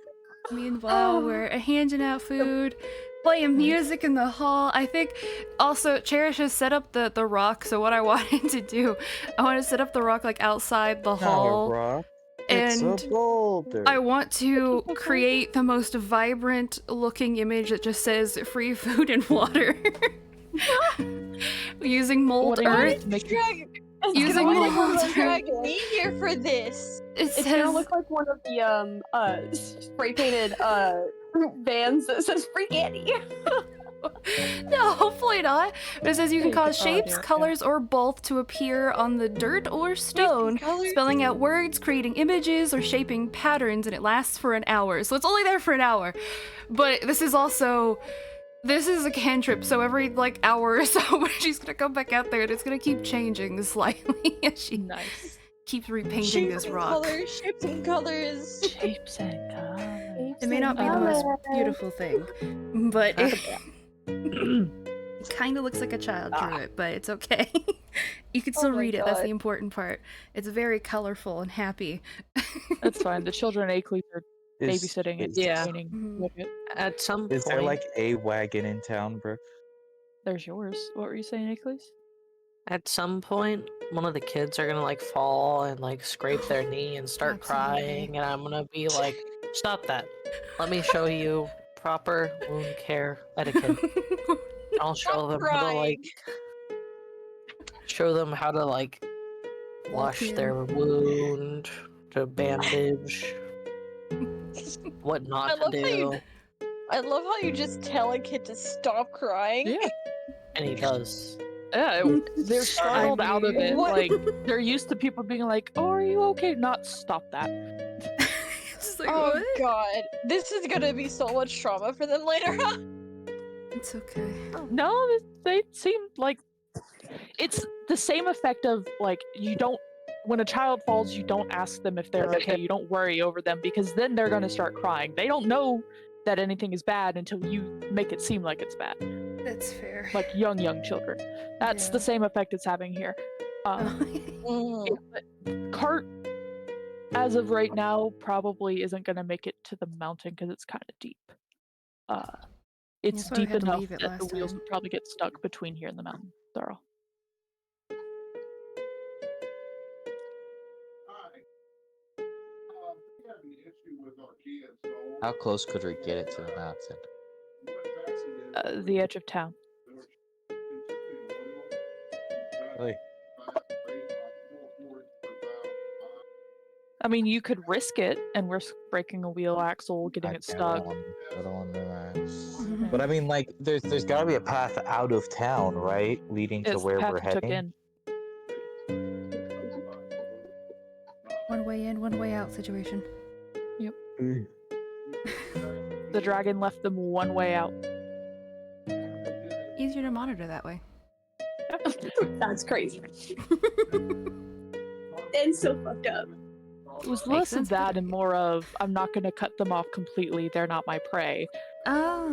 Meanwhile, we're handing out food, playing music in the hall. I think also Cherish has set up the rock. So what I wanted to do, I want to set up the rock like outside the hall, Rock. It's and a boulder. I want to create the most vibrant looking image that just says free food and water. Using mold What do you earth. make it- Drag- Using Why mold did you earth. drag me here for this? It It's gonna says look like one of the spray painted vans that says free candy. no, hopefully not. But it says you can cause Oh, shapes, dear, yeah. colors, or both to appear on the dirt or stone, colors? spelling out words, creating images, or shaping patterns, and it lasts for an hour. So it's only there for an hour. But this is a cantrip, so every like hour or so she's gonna come back out there and it's gonna keep changing slightly as she Nice. keeps repainting Shapes this and rock. colors, shapes and colors. Shapes and colors. It may not be the most beautiful thing, but it kind of looks like a child drew it, but it's okay. You can still my read it. That's the God. important part. It's very colorful and happy. That's fine. The children at Akeley are babysitting and Yeah. training. Mhm. With it. At some Is there point, like a wagon in town, Brooke? There's yours. What were you saying, Akeley? one of the kids are gonna like fall and like scrape their knee and start Absolutely. crying, and I'm gonna be like, "Stop that! Let me show you proper wound care etiquette." I'll show them how to like wash Walk their wound, to bandage, what not I to love how do, you- I love how you just tell a kid to stop crying. Yeah. and he does. Yeah, they're startled out of it. What? Like they're used to people being like, "Oh, are you okay?" Not stop that. It's like, Oh what? god, this is gonna be so much trauma for them later on. It's okay. No, they seem like it's the same effect of like you don't. When a child falls, you don't ask them if they're okay. You don't worry over them because then they're gonna start crying. They don't know that anything is bad until you make it seem like it's bad. That's fair. Like young children. That's Yeah. the same effect it's having here. Cart, as of right now, probably isn't going to make it to the mountain because it's kind of deep. It's That's why we deep had to enough leave it that the last wheels time. would probably get stuck between here and the mountain. Thorough. How close could we get it to the mountain? The edge of town. Really? I mean, you could risk it and risk breaking a wheel axle, getting it stuck. I don't want to do that. But I mean, like, there's got to be a path out of town, right, leading to It's the where path we're we took heading. in. One way in, one way out situation. The dragon left them one way out. Easier to monitor that way. That's crazy. And so fucked up. It was Makes less sense, of but that and more of I'm not going to cut them off completely. They're not my prey. Oh.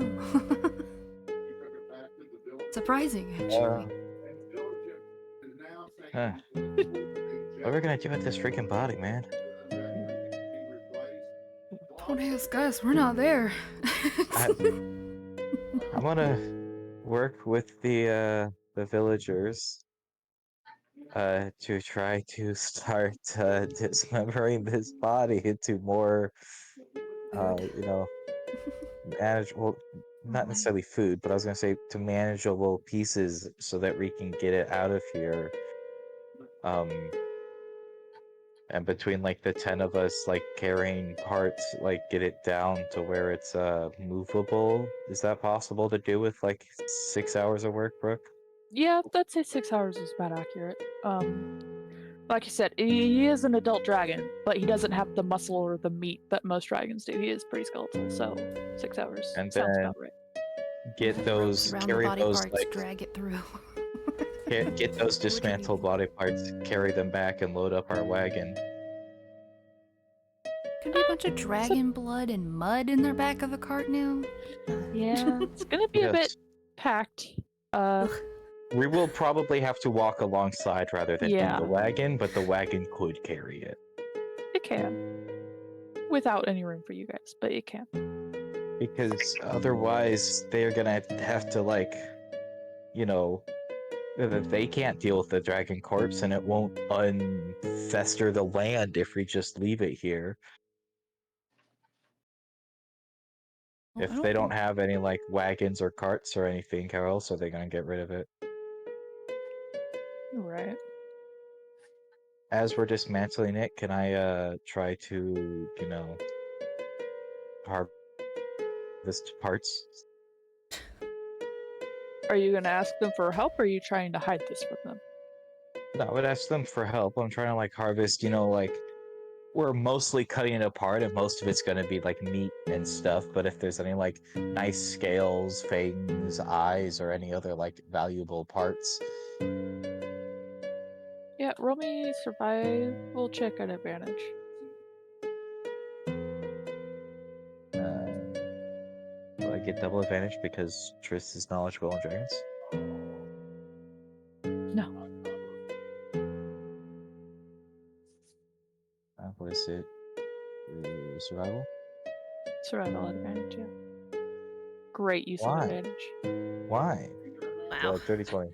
Surprising, actually. What are we gonna do with this freaking body, man? Don't ask us, we're not there. I'm gonna work with the villagers to try to start dismembering this body into more you know, manageable, not necessarily food, but I was gonna say to manageable pieces so that we can get it out of here. And between like the 10 of us like carrying parts, like get it down to where it's movable. Is that possible to do with like 6 hours of work, Brooke? Yeah, I'd say 6 hours is about accurate. Like I said, he is an adult dragon, but he doesn't have the muscle or the meat that most dragons do. He is pretty skeletal, so 6 hours And sounds then about right. get Ropes those, around the carry body those parts, like drag it through. get those What are we dismantled doing? body parts, carry them back, and load up our wagon. Gonna be a bunch of dragon blood and mud in their back of the cart now. Yeah, it's gonna be a bit Yes, packed. we will probably have to walk alongside rather than in Yeah, the wagon, but the wagon could carry it. it can. Without any room for you guys, but it can. Because otherwise they're gonna have to like, you know, they can't deal with the dragon corpse and it won't unfester the land if we just leave it here. Well, If they don't have any like wagons or carts or anything, how else are they gonna get rid of it? Right. As we're dismantling it, can I try to, you know, harvest parts? Are you gonna ask them for help, or are you trying to hide this from them? No, I would ask them for help. I'm trying to like harvest, you know, like we're mostly cutting it apart and most of it's going to be like meat and stuff, but if there's any like nice scales, fangs, eyes, or any other like valuable parts. Yeah, roll me survival check at advantage. Will I get double advantage because Triss is knowledgeable in dragons? No. What is it? Survival? Survival at advantage, yeah. Great use of Why? advantage. Why? Wow. 30-20.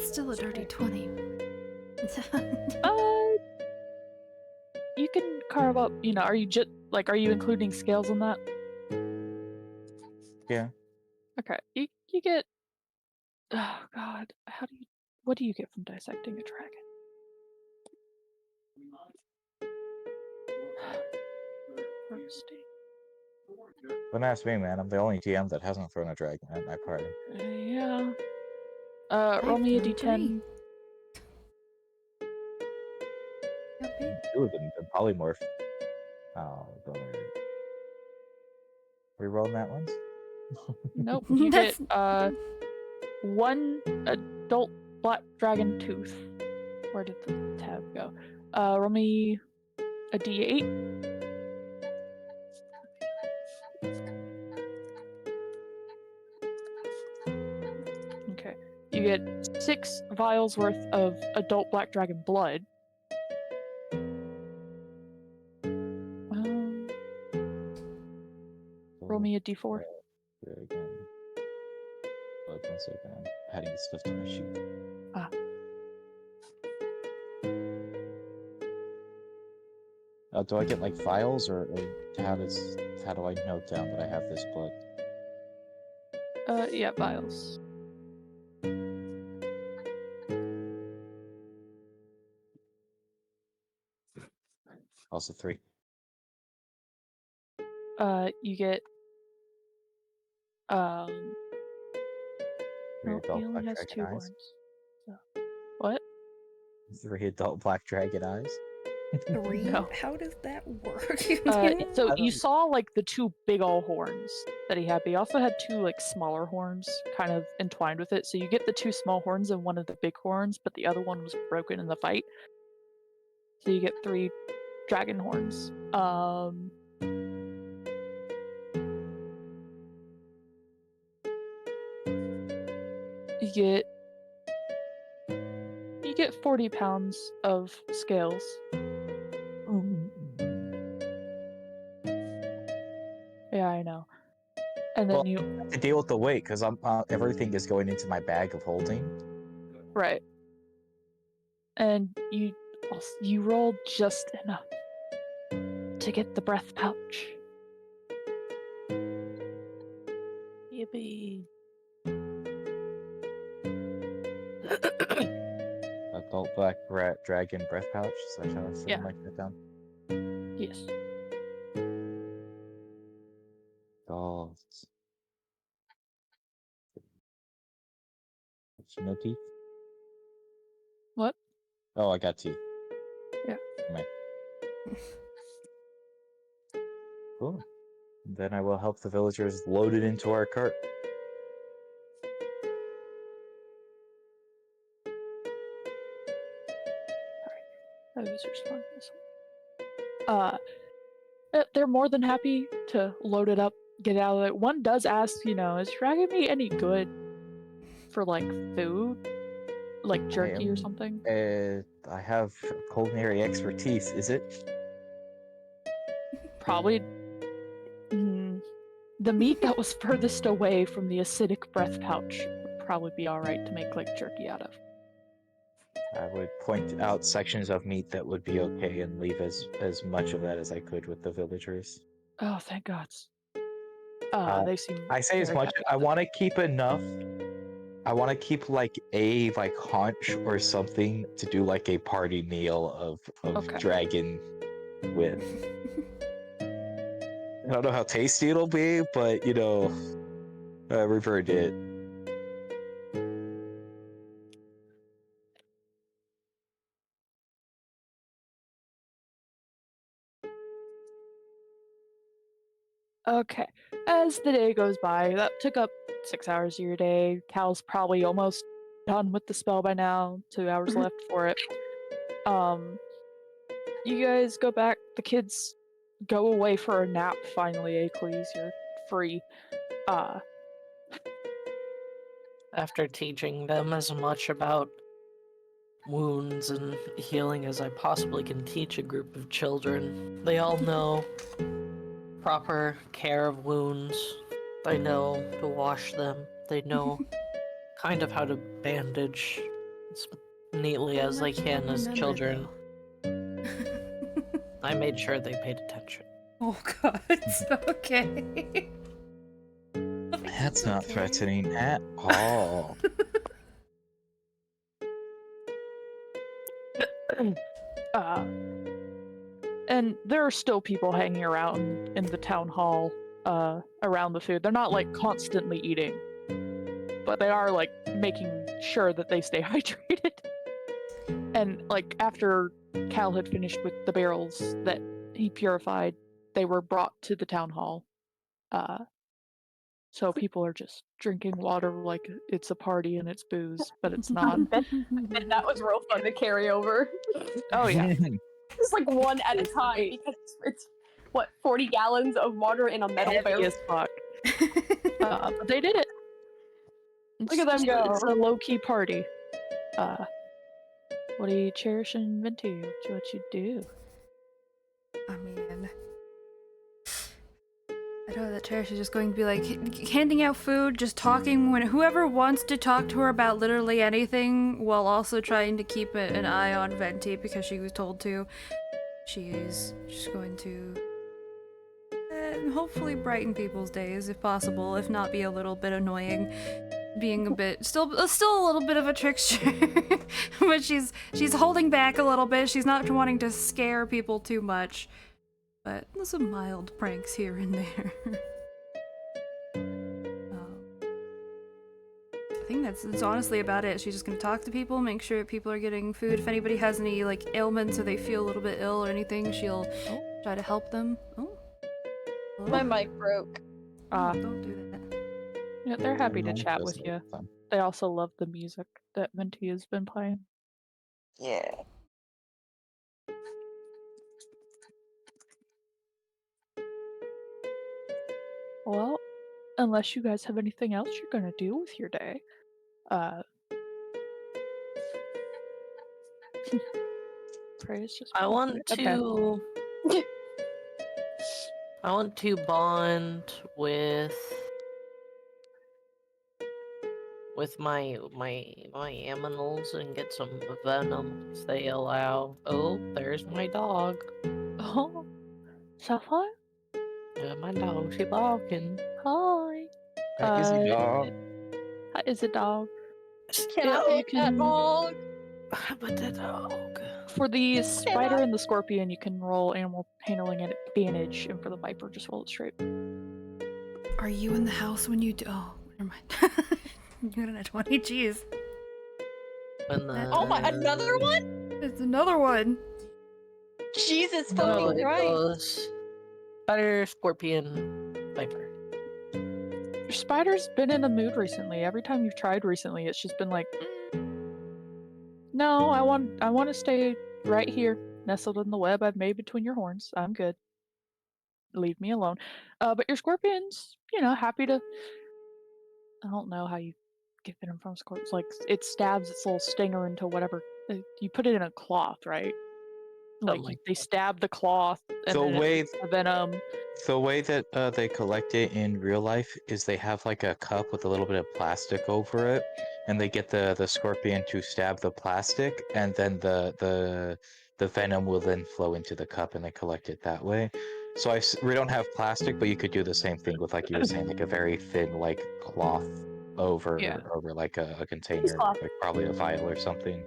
Still a dirty 20. You can carve up, you know, are you including scales in that? Yeah. Okay. You get, oh god, what do you get from dissecting a dragon? Harvesting. Don't ask me, man. I'm the only GM that hasn't thrown a dragon at my party. Yeah. Roll me a I've thrown d10. 3. Two of them, the polymorph. Oh, brother. Rerolling that once? Nope. You That's get one adult black dragon tooth. Where did the tab go? Roll me a d8. Okay. You get 6 vials worth of adult black dragon blood. Roll me a d4. There again. Wait 1 second. I'm adding this stuff to my sheet. Ah. Do I get like vials or how do I note down that I have this blood? Yeah, vials. Also 3. You get Three no, he adult only black has dragon 2 eyes. horns. So. What? 3 adult black dragon eyes. 3? No. How does that work? So you saw like the 2 big ol' horns that he had, but he also had 2 like smaller horns kind of entwined with it. So you get the 2 small horns and one of the big horns, but the other one was broken in the fight. So you get 3 dragon horns. You get 40 pounds of scales. Yeah, I know. And then Well, to deal with the weight, because I'm everything is going into my bag of holding. right. And you rolled just enough to get the breath pouch. Yippee. Adult black rat dragon breath pouch. So I should Yeah. write that down. Yes. Dolls. No teeth. What? Oh, I got teeth. Yeah. Cool. Then I will help the villagers load it into our cart. That was responding to they're more than happy to load it up, get it out of it. One does ask, is dragon meat any good for like food, like jerky or something? I have culinary expertise. Is it? Probably. The meat that was furthest away from the acidic breath pouch would probably be all right to make like jerky out of. I would point out sections of meat that would be okay and leave as much of that as I could with the villagers. Oh, thank God. They seem. I say as very much. happy I with it. want to keep enough. I want to keep like a haunch or something to do like a party meal of Okay. dragon with. I don't know how tasty it'll be, but revert it. Okay. As the day goes by, that took up 6 hours of your day. Cal's probably almost done with the spell by now. 2 hours left for it. You guys go back. The kids go away for a nap finally, Acles. You're free. After teaching them as much about wounds and healing as I possibly can teach a group of children, they all know proper care of wounds. They know to wash them. They know kind of how to bandage as neatly as they can as children. I made sure they paid attention. Oh God. Okay. That's not threatening at all. And there are still people hanging around in the town hall around the food. They're not like constantly eating, but they are like making sure that they stay hydrated. And like after Cal had finished with the barrels that he purified, they were brought to the town hall. So people are just drinking water like it's a party and it's booze, but it's not. And that was real fun to carry over. Oh yeah. It's like one at a time because it's what 40 gallons of water in a metal Heavy barrel. as fuck. But they did it. Look at them go. It's a low-key party. What do you cherish in Venti? What you do? I mean, I know that Cherish is just going to be like handing out food, just talking when whoever wants to talk to her about literally anything, while also trying to keep an eye on Venti because she was told to. She's just going to hopefully brighten people's days if possible, if not be a little bit annoying. Being a bit still a little bit of a trickster, but she's holding back a little bit. She's not wanting to scare people too much, but there's some mild pranks here and there. I think that's honestly about it. She's just gonna talk to people, make sure people are getting food. If anybody has any like ailments or they feel a little bit ill or anything, she'll try to help them. Oh, My mic broke. don't do that. Yeah, they're happy to chat with you. They also love the music that Venti has been playing. Yeah. Well, unless you guys have anything else you're gonna do with your day, uh, Freya's just I gonna put want it to bed. bond with my aminals and get some venom if they allow. Oh, there's my dog. Oh, Sapphire? My dog, she barking. Hi. Is he dog? Hi, is a dog. Can I Yeah, pick that dog? but the dog. For the Can spider I? and the scorpion, you can roll animal handling at advantage, and for the viper, just roll it straight. Are you in the house when you do? Oh, never mind. You got a 20. Jeez. When the Oh my, another one? It's another one. Jesus So fucking it Christ. goes spider, scorpion, viper. Your spider's been in a mood recently. Every time you've tried recently, it's just been like, no, I want to stay right here, nestled in the web I've made between your horns. I'm good. Leave me alone. But your scorpion's, happy to. I don't know how you get venom from scorpions. Like it stabs its little stinger into whatever. You put it in a cloth, right? Something like They stab the cloth and The then it way leaks the venom. the way that they collect it in real life is they have like a cup with a little bit of plastic over it, and they get the scorpion to stab the plastic, and then the venom will then flow into the cup, and they collect it that way. So we don't have plastic, but you could do the same thing with, like you were saying, like a very thin like cloth Yeah. over like a container, Cloth. like probably a vial or something.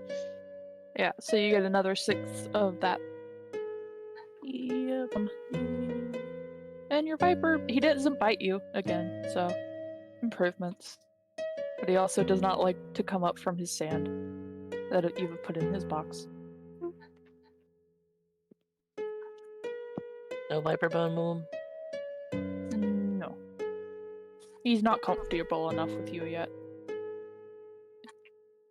Yeah, so you get another 6 of that. Yep. And your viper, he doesn't bite you again, so improvements. But he also does not like to come up from his sand that you've put in his box. no viper bone boom. No. He's not comfortable enough with you yet.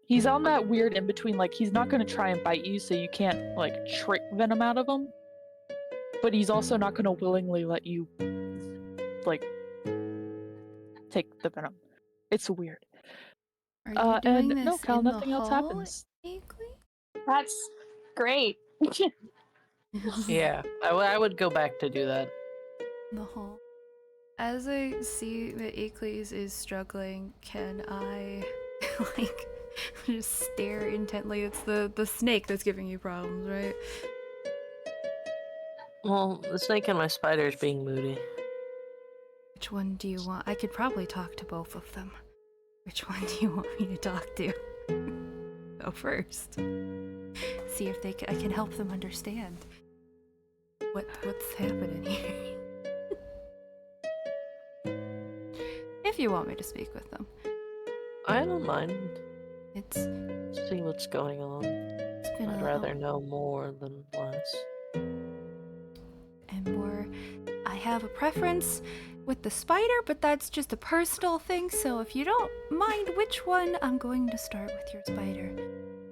He's on that weird in between, like, he's not going to try and bite you, so you can't, like, trick venom out of him. But he's also not going to willingly let you, like, take the venom. It's weird. Are you doing and this no, Cal, in the nothing else hall, happens. Akeley? That's great. Yeah, I would go back to do that. The hall. As I see that Akeley is struggling, can I like just stare intently? It's the snake that's giving you problems, right? Well, the snake and my spider is being moody. Which one do you want? I could probably talk to both of them. Which one do you want me to talk to? Go first. See if I can help them understand what's happening here. If you want me to speak with them. I don't mind. It's See what's going on. been I'd rather know more than less. and more. I have a preference with the spider, but that's just a personal thing, so if you don't mind which one, I'm going to start with your spider.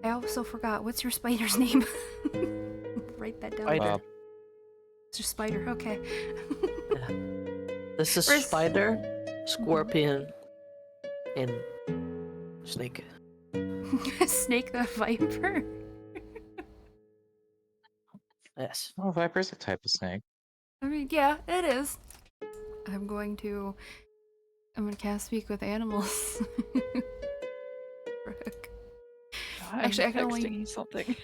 I also forgot, what's your spider's name? Write that down. Spider. It's your spider, okay. This is Where's- spider, scorpion, and snake. Snake the viper? Yes. Oh, viper's a type of snake. I mean, yeah, it is. I'm gonna cast Speak with Animals. Frick. I'm Actually, I can texting only- you something.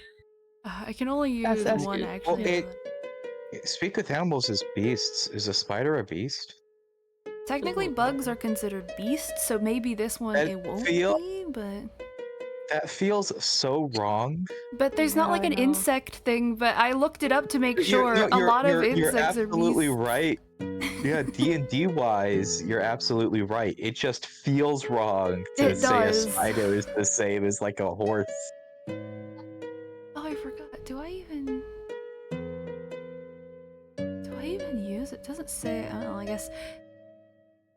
I can only use That's one, good. actually. Speak with animals is beasts. Is a spider a beast? Technically, bugs are considered beasts, so maybe this one That it won't feel- be, but That feels so wrong. there's not Yeah, like I an know. insect thing. But I looked it up to make sure. You're- A lot of you're insects are absolutely beasts. right. Yeah, D&D wise, you're absolutely right. It just feels wrong to It say does. a spider is the same as like a horse. Oh, I forgot. Do I even use it? Doesn't say. I don't know. I guess.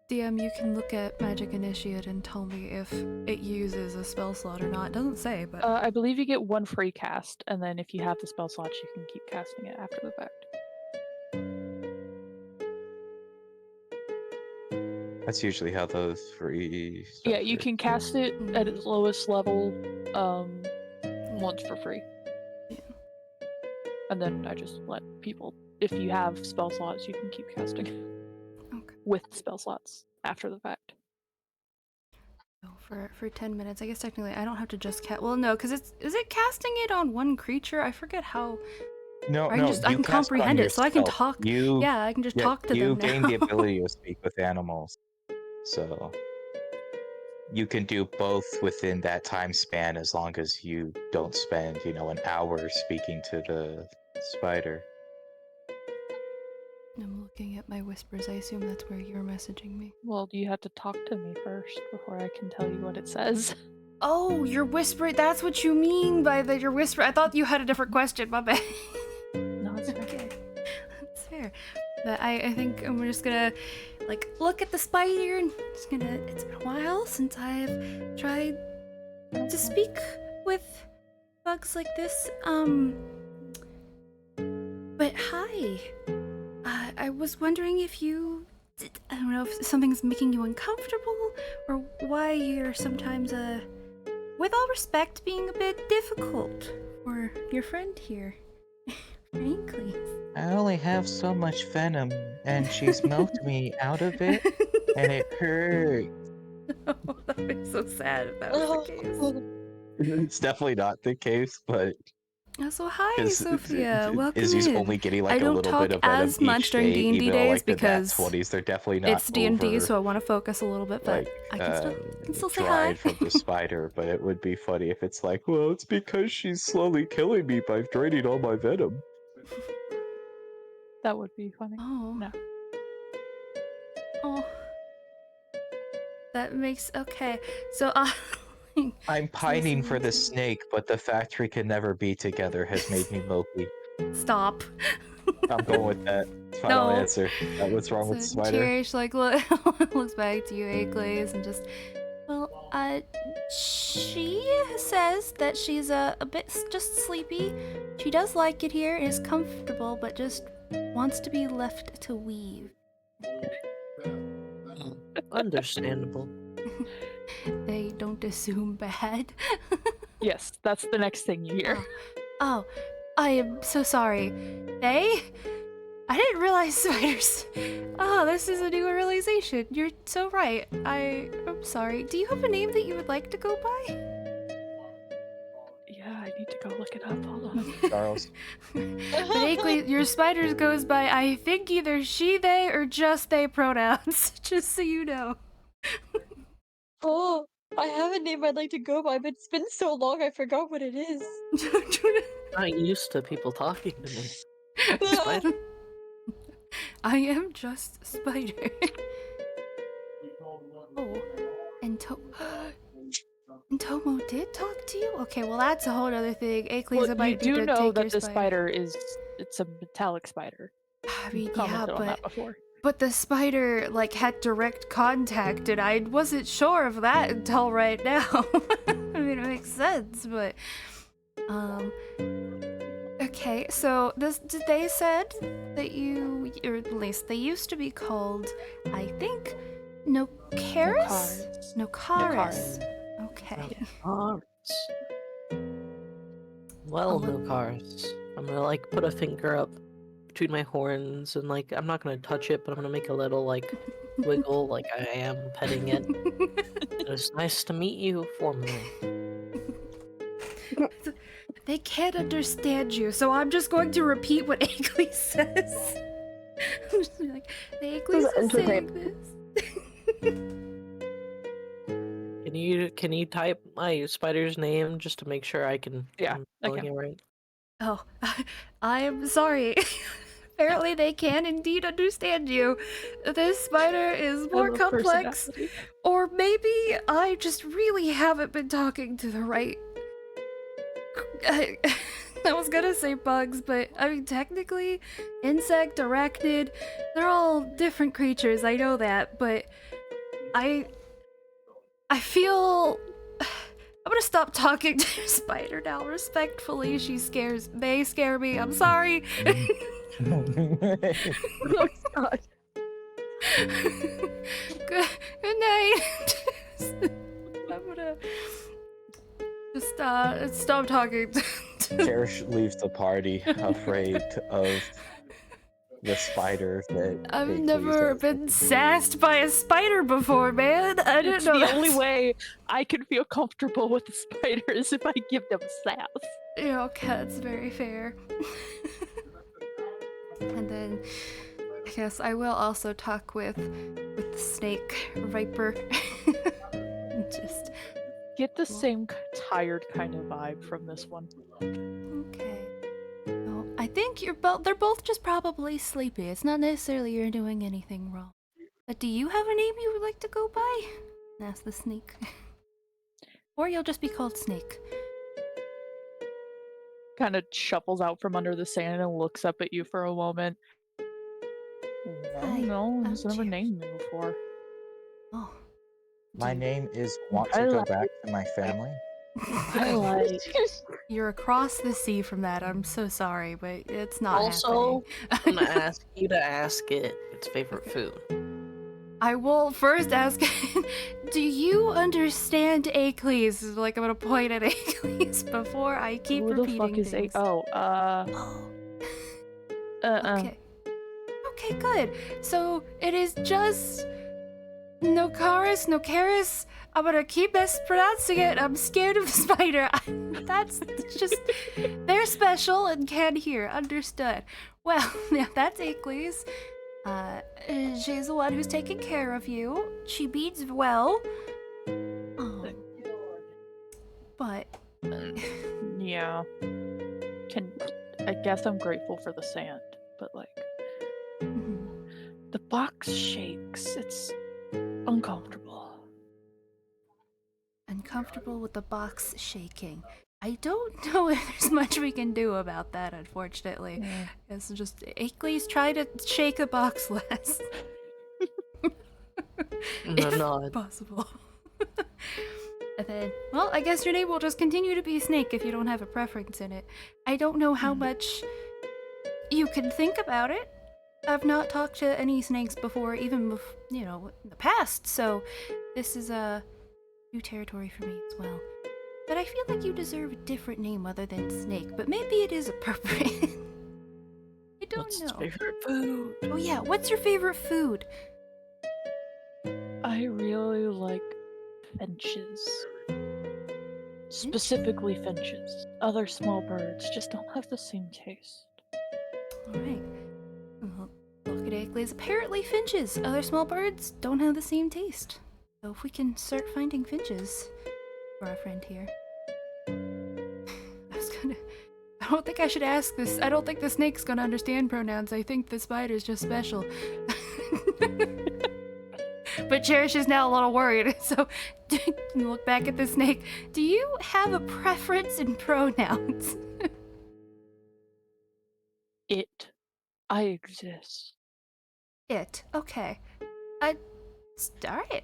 DM, you can look at Magic Initiate and tell me if it uses a spell slot or not. It doesn't say, but I believe you get one free cast, and then if you have the spell slots, you can keep casting it after the fact. That's usually how those free stuff Yeah, you can cast it at its lowest level once for free. Yeah. And then I just let people, if you have spell slots, you can keep casting Okay. with spell slots after the fact. Oh, for 10 minutes. I guess technically I don't have to just cast. Well, no, because is it casting it on one creature? I forget how. No, I no, can you comprehend cast it on it, so I can yourself. talk. Yeah, I can just talk to you them gain now. the ability to speak with animals, so you can do both within that time span as long as you don't spend, an hour speaking to the spider. I'm looking at my whispers. I assume that's where you're messaging me. Well, you have to talk to me first before I can tell you what it says. Oh, you're whispering. That's what you mean by that. You're whispering. I thought you had a different question. My bad. No, it's okay. Okay, that's fair. But I think I'm just gonna look at the spider and it's been a while since I've tried to speak with bugs like this. But hi. I was wondering if I don't know if something's making you uncomfortable or why you're sometimes with all respect, being a bit difficult for your friend here. Frankly. I only have so much venom, and she's milked me out of it, and it hurts. Oh, that would be so sad if that was the case. It's definitely not the case, but So hi, because Sophia. Welcome Izzy's in. only getting I a don't little talk bit of venom as much each during day, D&D even though days the nat because 20s, they're definitely not it's D&D, over, so I want to focus a little bit, but I can still say hi. dried from the spider. But it would be funny if it's like, well, it's because she's slowly killing me by draining all my venom. That would be funny. Oh. No. Oh. That makes okay. So I'm pining for the amazing. snake, but the factory can never be together has made me mopey. Stop. I'm going with that. Final No. answer. What's wrong with the So spider? Cherish looks back to you, Aglaze, and just she says that she's a bit just sleepy. She does like it here, is comfortable, but just wants to be left to weave. Understandable. They don't assume bad. Yes, that's the next thing you hear. Oh, I am so sorry. They? I didn't realize spiders. Oh, this is a new realization. You're so right. I'm sorry. Do you have a name that you would like to go by? Yeah, I need to go look it up. Hold on. Charles. Vaguely, your spiders goes by, I think, either she, they, or just they pronouns. Just so you know. Oh, I have a name I'd like to go by, but it's been so long I forgot what it is. I'm not used to people talking to me. Spider. I am just Spider. Oh, and Tomo did talk to you? Okay, well that's a whole other thing. Aclesia Well, might you need do to know take that your the spider it's a metallic spider. I mean, You yeah, commented on that before. but the spider had direct contact, and I wasn't sure of that until right now. I mean, it makes sense, but okay. So they said that you, or at least they used to be called, I think, Nocaris. Nocaris. Okay. Cars. Well, no cars. I'm gonna put a finger up between my horns and I'm not gonna touch it, but I'm gonna make a little wiggle like I am petting it. It's nice to meet you formally. They can't understand you, so I'm just going to repeat what Agley says. I'm just gonna be like, Agley is saying this. Can you type my spider's name just to make sure I'm I spelling can. it right? Oh, I am sorry. Apparently they can indeed understand you. This spider is more complex, or maybe I just really haven't been talking to the right... I was gonna say bugs, but I mean technically, insect, arachnid, they're all different creatures, I know that, but I feel... I'm gonna stop talking to your spider now, respectfully. They scare me, I'm sorry. Oh, God. night. I'm gonna just stop talking. Cherish leaves the party, afraid of the spider that I've Bakley's never has been looking for. sassed by a spider before, man. I didn't It's know the that. only way I can feel comfortable with the spiders if I give them sass. Yeah, okay, that's very fair. And then I guess I will also talk with the snake viper. Just Get the same tired kind of vibe from this one. okay. Well, I think they're both just probably sleepy. It's not necessarily you're doing anything wrong. But do you have a name you would like to go by? Ask the snake. Or you'll just be called Snake. Kind of shuffles out from under the sand and looks up at you for a moment. I Hi, don't know. I'm He's never Cherish. named me before. Oh. My name is Want I to Go like- Back to My Family. I like. You're across the sea from that. I'm so sorry, but it's not Also, happening. I'm gonna ask you to ask it its favorite food. I will first ask, do you understand Acles? Like, I'm gonna point at Acles before I keep Who the repeating fuck is things. Oh, Okay. Okay, good. So, it is just Nocaris. I'm gonna keep mispronouncing it. I'm scared of the spider. That's just, they're special and can hear. Understood. Well, yeah, that's Acles. She's the one who's taking care of you. She beats well. But Yeah. I guess I'm grateful for the sand, but like the box shakes. It's uncomfortable. uncomfortable with the box shaking. I don't know if there's much we can do about that, unfortunately. Yeah. It's just Acles try to shake the box less. If Nod. possible. And then, well, I guess your name will just continue to be Snake if you don't have a preference in it. I don't know how much you can think about it. I've not talked to any snakes before, even in the past, so this is a new territory for me as well. But I feel like you deserve a different name other than Snake, but maybe it is appropriate. I don't What's know. its favorite food? Oh yeah, what's your favorite food? I really like finches. Specifically finches. Other small birds just don't have the same taste. Alright. Well, look at Acles. Apparently finches, other small birds, don't have the same taste. So if we can start finding finches for our friend here. I don't think I should ask this. I don't think the snake's gonna understand pronouns. I think the spider's just special. But Cherish is now a little worried, so look back at the snake. Do you have a preference in pronouns? I exist. It. Okay. Alright.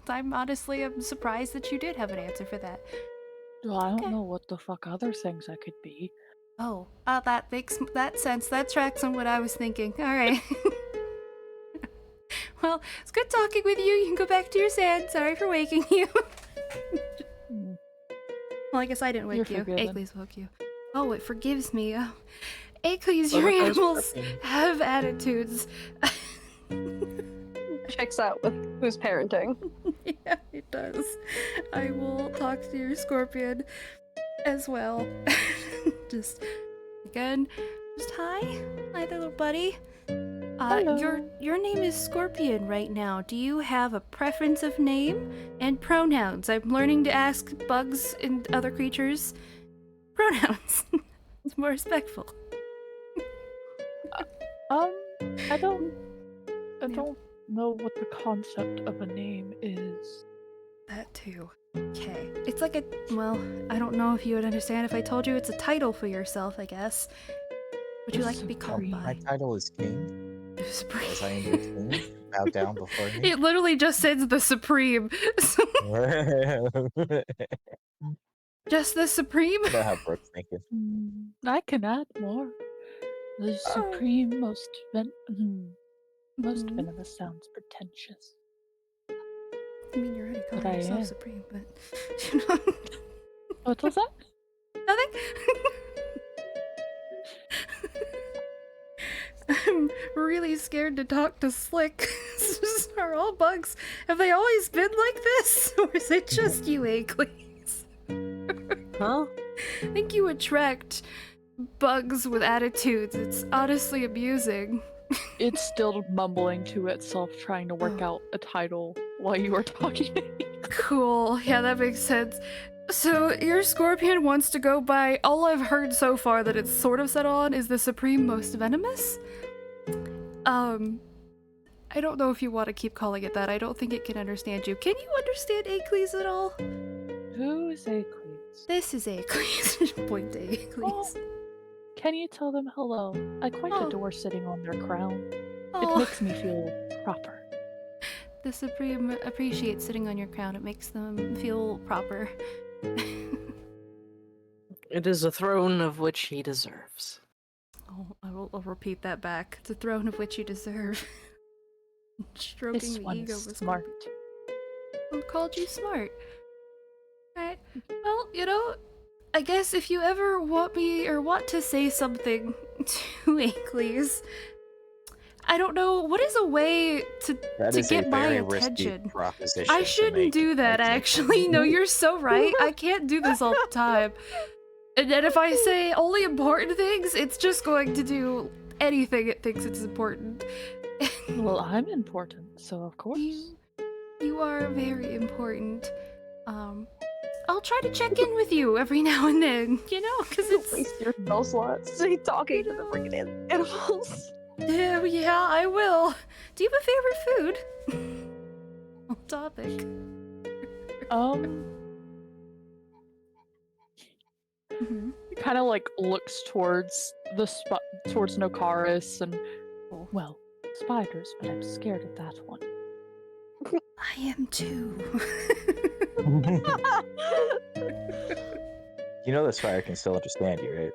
I'm surprised that you did have an answer for that. Well, I don't Okay. know what the fuck other things I could be. Oh, that makes that sense. That tracks on what I was thinking. Alright. Well, it's good talking with you. You can go back to your sand. Sorry for waking you. Mm. Well, I guess I didn't wake You're you. forgiven. Acles woke you. Oh, it forgives me. Oh. Acles, Well, your that was animals perfect. have attitudes. Checks out with who's parenting. Yeah, it does. I will talk to your scorpion as well. Just hi there, little buddy. Hello. Your name is Scorpion right now. Do you have a preference of name and pronouns? I'm learning to ask bugs and other creatures pronouns. It's more respectful. I don't know what the concept of a name is. That too. Okay. It's like I don't know if you would understand if I told you it's a title for yourself, I guess. Would you like to be called Supreme. My by? title is King, Supreme. as I am your king. Bow down before me. It literally just says the Supreme. Just the Supreme? I know how Brooke's thinking. I can add more. The supreme, most Mhm. venomous sounds pretentious. I mean, you're already But calling I yourself am. supreme, but you know, What was that? nothing. I'm really scared to talk to Slick. Are all bugs? Have they always been like this, or is it just you, Akelys? Huh? I think you attract bugs with attitudes. It's honestly amusing. It's still mumbling to itself, trying to work out a title while you were talking. Cool. Yeah, that makes sense. So, your scorpion wants to go by, all I've heard so far that it's sort of set on is the Supreme Most Venomous. I don't know if you want to keep calling it that. I don't think it can understand you. Can you understand Akelys at all? Who is Akelys? This is Akelys. Point to Akelys. Oh, can you tell them hello? I quite Oh. adore sitting on their crown. Oh. It makes me feel proper. The Supreme appreciates sitting on your crown. It makes them feel proper. It is a throne of which he deserves. Oh, I'll repeat that back. It's a throne of which you deserve. Stroking This the one ego is of a smart. scorpion. Who called you smart? Right. Well, you know, I guess if you ever want me or want to say something to Akelys, I don't know, what is a way to get my attention? Proposition I to shouldn't make, do that, I think. actually. No, you're so right. I can't do this all the time. And then if I say only important things, it's just going to do anything it thinks it's important. Well, I'm important, so of course. You are very important. I'll try to check in with you every now and then, you know, because it's... Waste your spell slots. Talking to the freaking animals. Yeah, I will. Do you have a favorite food? Off topic. Kind of like looks towards the towards Nokaris and, well, spiders, but I'm scared of that one. I am too. You know this fire can still understand you, right?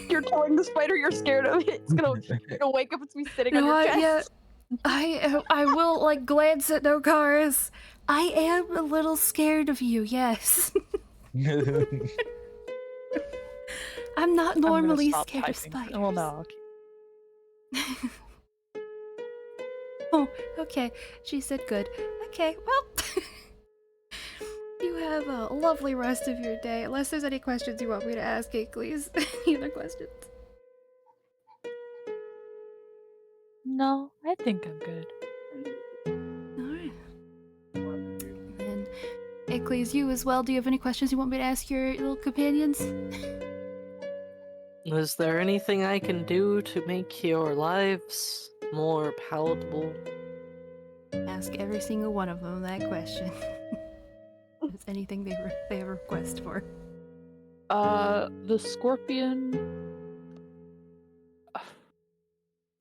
You're telling the spider you're scared of it. It's gonna wake up. It's me sitting on your chest. I will like glance at Nokaris. I am a little scared of you. Yes. I'm not normally scared of spiders. Oh no. Oh, okay. She said good. Okay, well, you have a lovely rest of your day. Unless there's any questions you want me to ask, Akelys. Any other questions? No, I think I'm good. Alright. And Akelys, you as well. Do you have any questions you want me to ask your little companions? Is there anything I can do to make your lives more palatable? Ask every single one of them that question. Is anything they have a request for? The scorpion.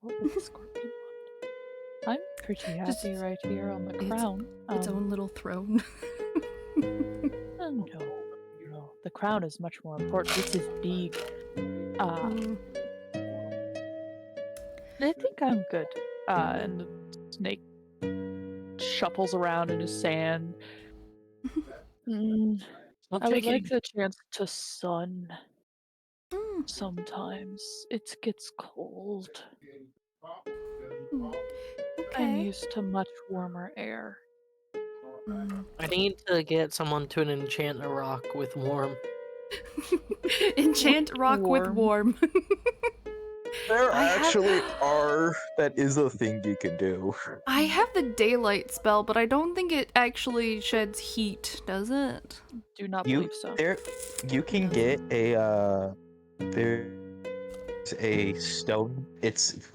What was the scorpion one? I'm pretty happy right here on the crown. Its own little throne. No, the crown is much more important. This is big. I think I'm good. And the snake shuffles around in his sand. I would like the chance to sun. Sometimes it gets cold. I'm Okay. used to much warmer air. I need to get someone to enchant a rock with warm. Enchant rock with warm. There actually are. That is a thing you can do. I have the daylight spell, but I don't think it actually sheds heat, does it? Do not believe so. You can get a there's a stone.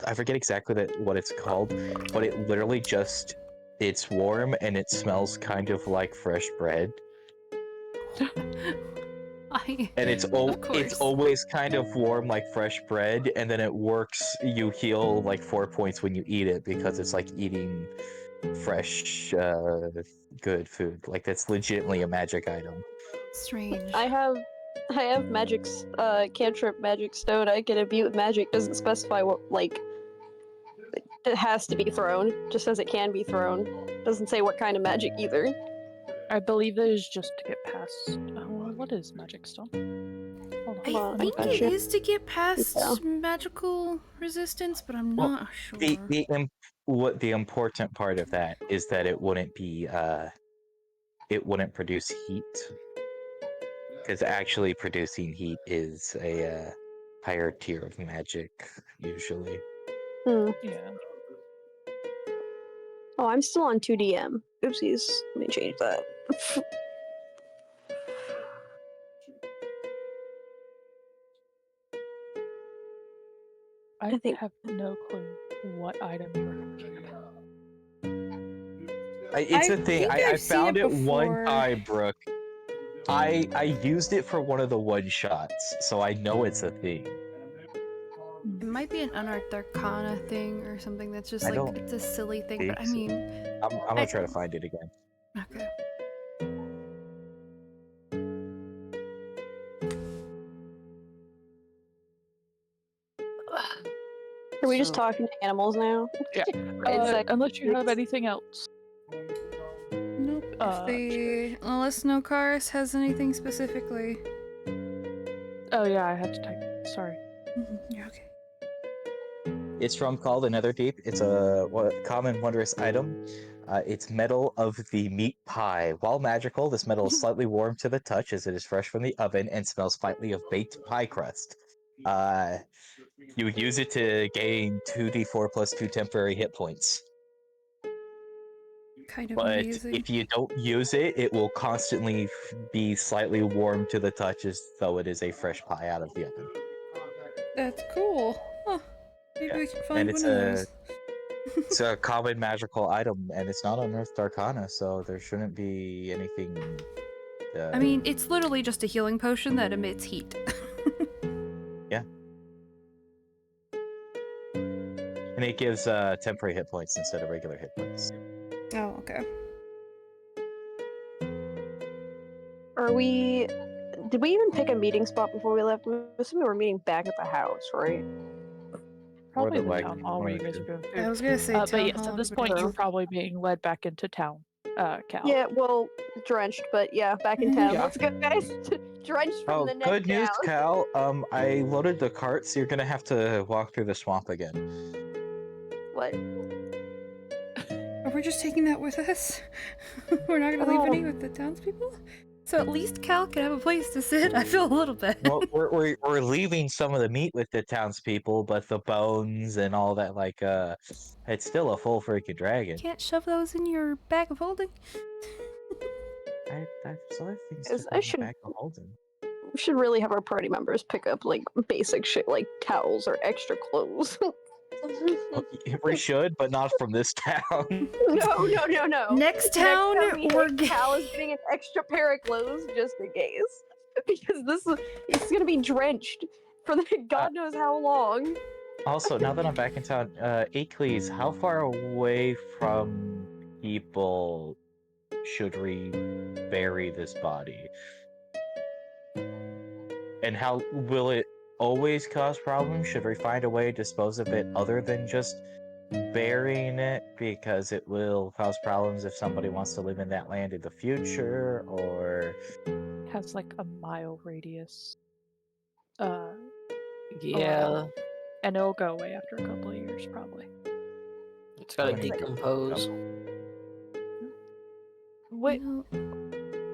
I forget exactly what it's called, but it literally just it's warm and it smells kind of like fresh bread. And it's always kind of warm like fresh bread, and then it works. You heal like 4 points when you eat it because it's like eating fresh, good food. Like that's legitimately a magic item. Strange. I have magic's cantrip magic stone. I can imbue with magic. Doesn't specify what like It has to be thrown. Just says it can be thrown. Doesn't say what kind of magic either. I believe it is just to get past. What is magic stone? Hold on. I Well, think I'm it sure- is to get past Yeah. magical resistance, but I'm Well, not sure. What the important part of that is that it wouldn't produce heat, because actually producing heat is a higher tier of magic usually. Yeah. Oh, I'm still on 2DM. Oopsies. Let me change that. I think- have no clue what item you're talking about. It's a thing. think I I've seen found it it one before. time, Brooke. I used it for one of the one shots, so I know it's a thing. It might be an unearthed arcana thing or something that's just I like, don't it's a silly thing, think but I so. mean, I'm gonna try to find it again. okay. Are we just So- talking to animals now? Yeah. It's like- Unless you have anything else. Nope. Unless Nokaris has anything specifically. Oh yeah, I had to type. Sorry. Yeah, okay. It's from called Another Deep. It's a common wondrous item. It's metal of the meat pie. While magical, this metal is slightly warm to the touch as it is fresh from the oven and smells slightly of baked pie crust. You would use it to gain 2d4 plus 2 temporary hit points. Kind of But amazing. if you don't use it, it will constantly be slightly warm to the touch as though it is a fresh pie out of the oven. That's cool. Huh. Maybe Yeah. we can find And it's one of those. It's a common magical item, and it's not unearthed arcana, so there shouldn't be anything. I mean, it's literally just a healing potion that emits heat. Yeah. And it gives temporary hit points instead of regular hit points. Oh, okay. Did we even pick a meeting spot before we left? I'm assuming we're meeting back at the house, right? Probably the, the like, town hall where you guys are furniture. doing food. I was gonna say But town yes, hall at this would point be you're cool. probably being led back into town, Cal. Yeah, well, drenched, but yeah, back in town. Yeah. Let's go, guys. Drenched from Oh, the neck good news, down. Cal. I loaded the cart, so you're gonna have to walk through the swamp again. What? Are we just taking that with us? We're not gonna leave Oh. any with the townspeople? So at least Cal can have a place to sit. I feel a little bit. Well, we're leaving some of the meat with the townspeople, but the bones and all that, it's still a full freaking dragon. Can't shove those in your bag of holding. There's other things Is- to I put in should- the bag of holding. We should really have our party members pick up like basic shit like towels or extra clothes. Well, we should, but not from this town. No. Next town, we're Cal is getting an extra pair of clothes just in case. Because it's gonna be drenched for God knows how long. Also, now that I'm back in town, Acles, how far away from people should we bury this body? And how will it always cause problems? Should we find a way to dispose of it other than just burying it, because it will cause problems if somebody wants to live in that land in the future, or Has like a mile radius. Yeah, And it'll go away after a couple of years, probably. it's gotta How many- decompose. Wait, You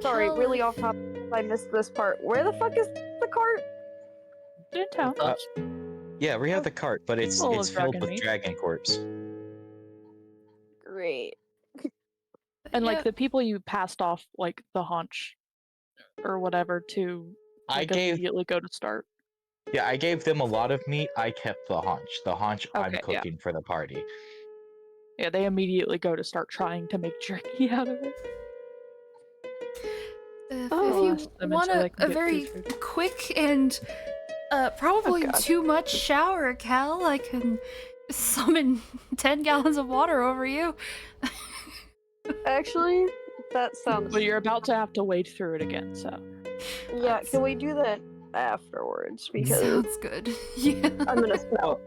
sorry, Cal- really off topic. I missed this part. Where the fuck is the cart? In town. Thoughts? yeah, we have the cart, but it's Full of filled dragon with meat. dragon corpse. Great. And like Yeah, the people you passed off like the haunch or whatever to I like, gave immediately go to start. I gave them a lot of meat. I kept the haunch. The haunch I'm Okay, yeah. cooking for the party. Yeah, they immediately go to start trying to make jerky out of it. if Oh, you blast them want until a, they can a get very food. quick and probably God. too much shower, Cal, I can summon 10 gallons of water over you. Actually, that sounds. But you're about to have to wade through it again, so Yeah, can we do that afterwards because Sounds good. Yeah. I'm gonna smell.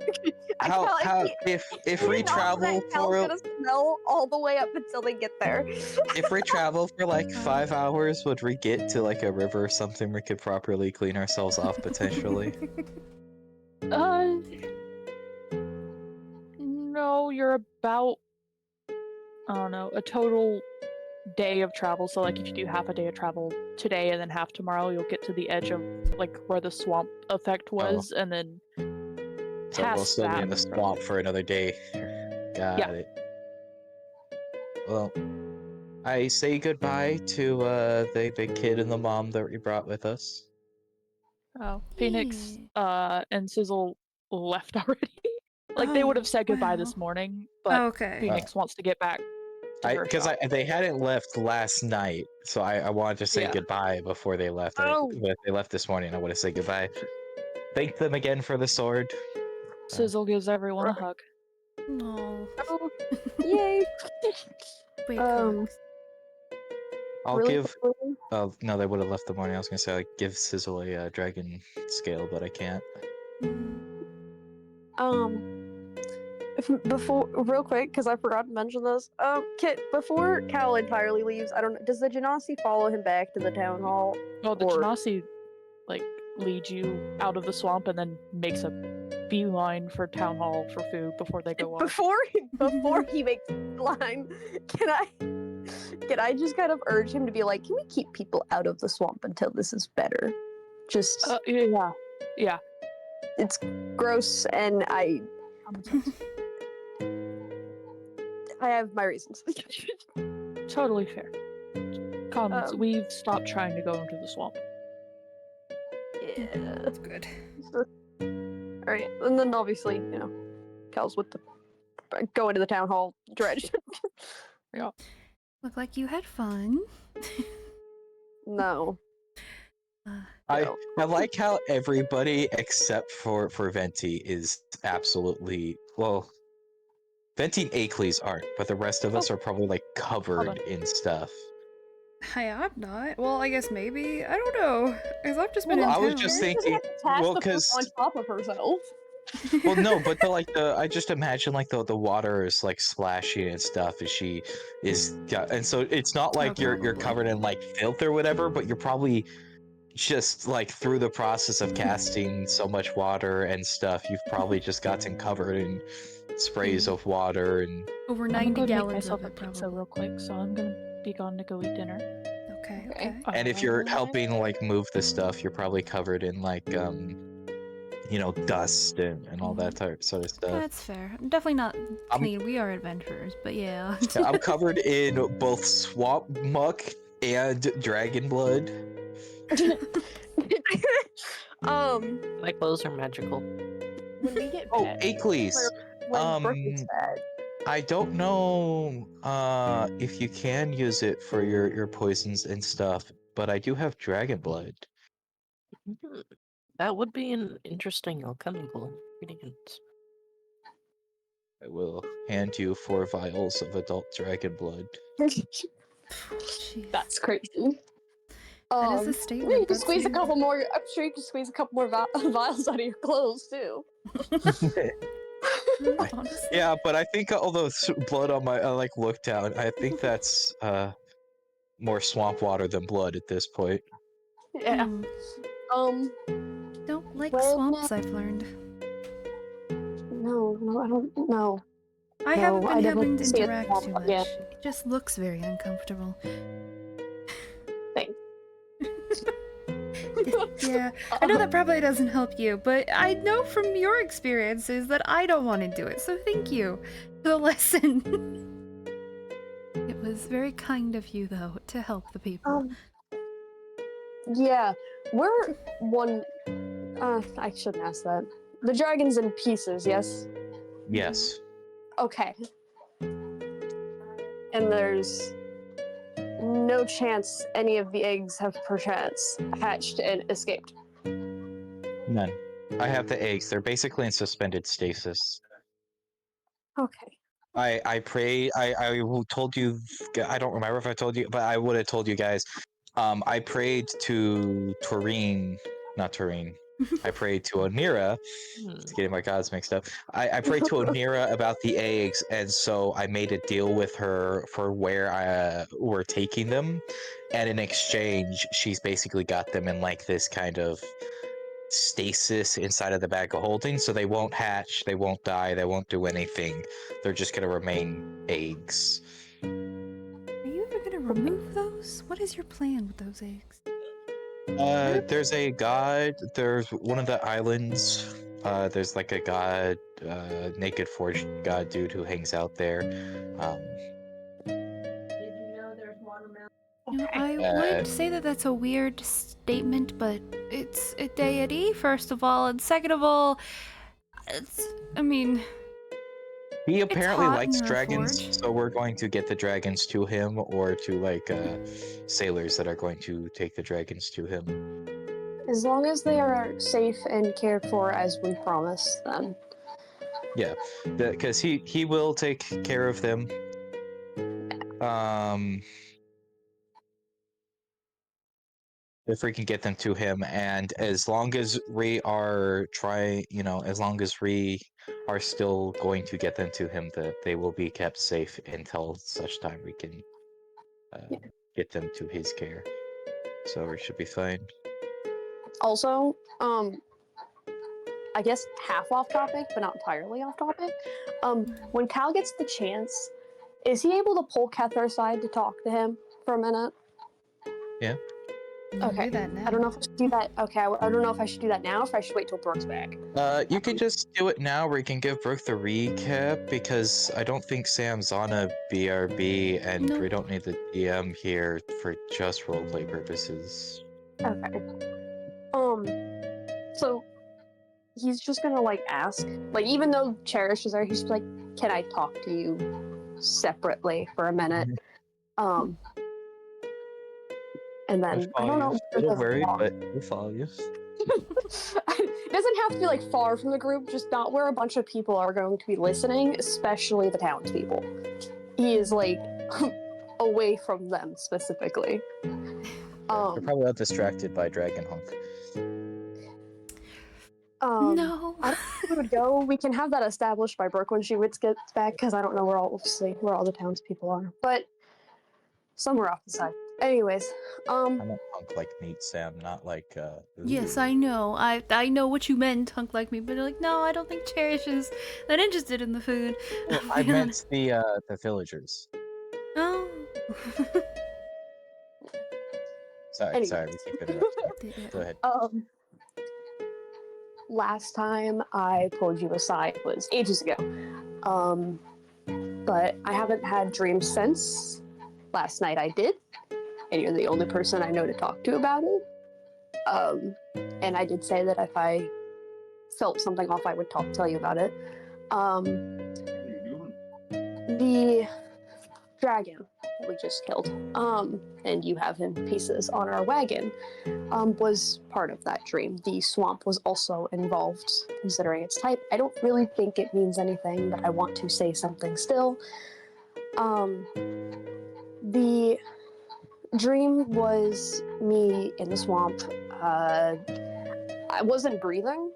I How can't. I how can't. if we Not that travel Cal's for gonna smell all the way up until they get there. if we travel for like 5 hours, would we get to like a river or something we could properly clean ourselves off potentially? No, you're about, I don't know, a total day of travel. So like if you do half a day of travel today and then half tomorrow, you'll get to the edge of like where the swamp effect was, and then So we'll past still be that. in the swamp for another day. Got Yeah. it. Well, I say goodbye to the kid and the mom that we brought with us. Oh, Phoenix and Sizzle left already. Like they Oh, would have said goodbye wow. this morning, but Okay. Phoenix wants to get back to her shop. They hadn't left last night, so I wanted to say Yeah. goodbye before they left. Oh. But if they left this morning, I would have said goodbye. Thank them again for the sword. Sizzle gives everyone a hug. No. Oh, yay! Wait, I'll really give. quickly, Oh no, they would have left the morning. I was gonna say like give Sizzle a dragon scale, but I can't. before real quick because I forgot to mention this. Kit, before Cal entirely leaves, I don't know. Does the Genasi follow him back to the town hall? Oh, the Or- Genasi like leads you out of the swamp and then makes a beeline for town hall for food before they go off. Before he makes the line, can I just kind of urge him to be like, can we keep people out of the swamp until this is better? Just Yeah. it's gross, and I have my reasons. Totally fair. Comments. Um, We've stopped trying to go into the swamp. Yeah. That's good. Alright, and then obviously, Cal's with the going to the town hall dredge. Yeah. Look like you had fun. No. I like how everybody except for Venti is absolutely Venti and Acles aren't, but the rest of us are probably like covered in stuff. I'm not. Well, I guess maybe. I don't know. Because I've just been in I town. was just thinking, well, because on top of herself. well, no, but I just imagine like the water is like splashing and stuff as she is, and so it's not like you're probably. covered in like filth or whatever, but you're probably just like through the process of casting so much water and stuff, you've probably just gotten covered in sprays of water and Over I'm 90 gonna go make gallons myself of a it, pizza probably. real quick, so I'm gonna be gone to go eat dinner. Okay. and if you're helping like move the stuff, you're probably covered in like dust and all that sort of stuff. That's fair. I'm definitely not clean. We are adventurers, but yeah. I'm covered in both swamp muck and dragon blood. My clothes are magical. When we get Oh, back, Acles. when Brooke gets back, I don't know if you can use it for your poisons and stuff, but I do have dragon blood. That would be an interesting alchemical ingredient. I will hand you 4 vials of adult dragon blood. Jeez. that's crazy. That is a You statement. can That's squeeze a huge. couple more. I'm sure you can squeeze a couple more vials out of your clothes too. Honestly. Yeah, but I think all the blood on my I looked down. I think that's more swamp water than blood at this point. Yeah. Don't like well, swamps, I've learned. No, I don't know. I haven't been I having to see a interact swamp too much. again. It just looks very uncomfortable. Thanks. Yeah, I know that probably doesn't help you, but I know from your experiences that I don't want to do it, so thank you for the lesson. It was very kind of you, though, to help the people. Yeah, we're one. I shouldn't ask that. The dragon's in pieces, yes? Yes. Okay. And there's no chance any of the eggs have perchance hatched and escaped. None. I have the eggs. They're basically in suspended stasis. Okay. I pray. I told you. I don't remember if I told you, but I would have told you guys. I prayed to Taurine not Tureen. I prayed to Onira. Hmm. It's getting my gods mixed up. I prayed to Onira about the eggs, and so I made a deal with her for where we're taking them, and in exchange, she's basically got them in like this kind of stasis inside of the bag of holding, so they won't hatch, they won't die, they won't do anything. They're just gonna remain eggs. Are you ever gonna remove those? What is your plan with those eggs? There's a god. There's one of the islands. There's like a god, naked forged god dude who hangs out there. You know, I Uh, would say that that's a weird statement, but it's a deity, first of all, and second of all, I mean, he it's apparently hot likes in the dragons, forge. so we're going to get the dragons to him, or to like sailors that are going to take the dragons to him. As long as they are safe and cared for as we promised, then Yeah, because he will take care of them. If we can get them to him, and as long as we are as long as we are still going to get them to him, that they will be kept safe until such time we can Yeah. get them to his care. So we should be fine. also, I guess half off topic, but not entirely off topic. When Cal gets the chance, is he able to pull Kether aside to talk to him for a minute? Yeah. You can Okay. do that now. I don't know if I should do that. Okay, I don't know if I should do that now or if I should wait till Brooke's back. You can just do it now, where you can give Brooke the recap, because I don't think Sam's on a BRB, and Nope. we don't need the DM here for just roleplay purposes. Okay. So he's just gonna like ask, like even though Cherish is there, he's like, "Can I talk to you separately for a minute?" And then I don't know. Don't worry, but we'll follow you. It doesn't have to be like far from the group, just not where a bunch of people are going to be listening, especially the townspeople. He is like away from them specifically. They're probably not distracted by Dragon Hunk. No. I don't know where we would go. We can have that established by Brooke when she gets back, because I don't know where all the townspeople are, but somewhere off the side. Anyways, I meant Hunk like Meat Sam, not like Yes, I know. I know what you meant, Hunk like me, but like, no, I don't think Cherish is that interested in the food. Well, I meant the villagers. Oh. Sorry, Anyways. we keep interrupting. Go ahead. Last time I pulled you aside was ages ago. But I haven't had dreams since. Last night I did, and you're the only person I know to talk to about it. And I did say that if I felt something off, I would tell you about it. The dragon that we just killed, and you have in pieces on our wagon, was part of that dream. The swamp was also involved, considering its type. I don't really think it means anything, but I want to say something still. The dream was me in the swamp. I wasn't breathing.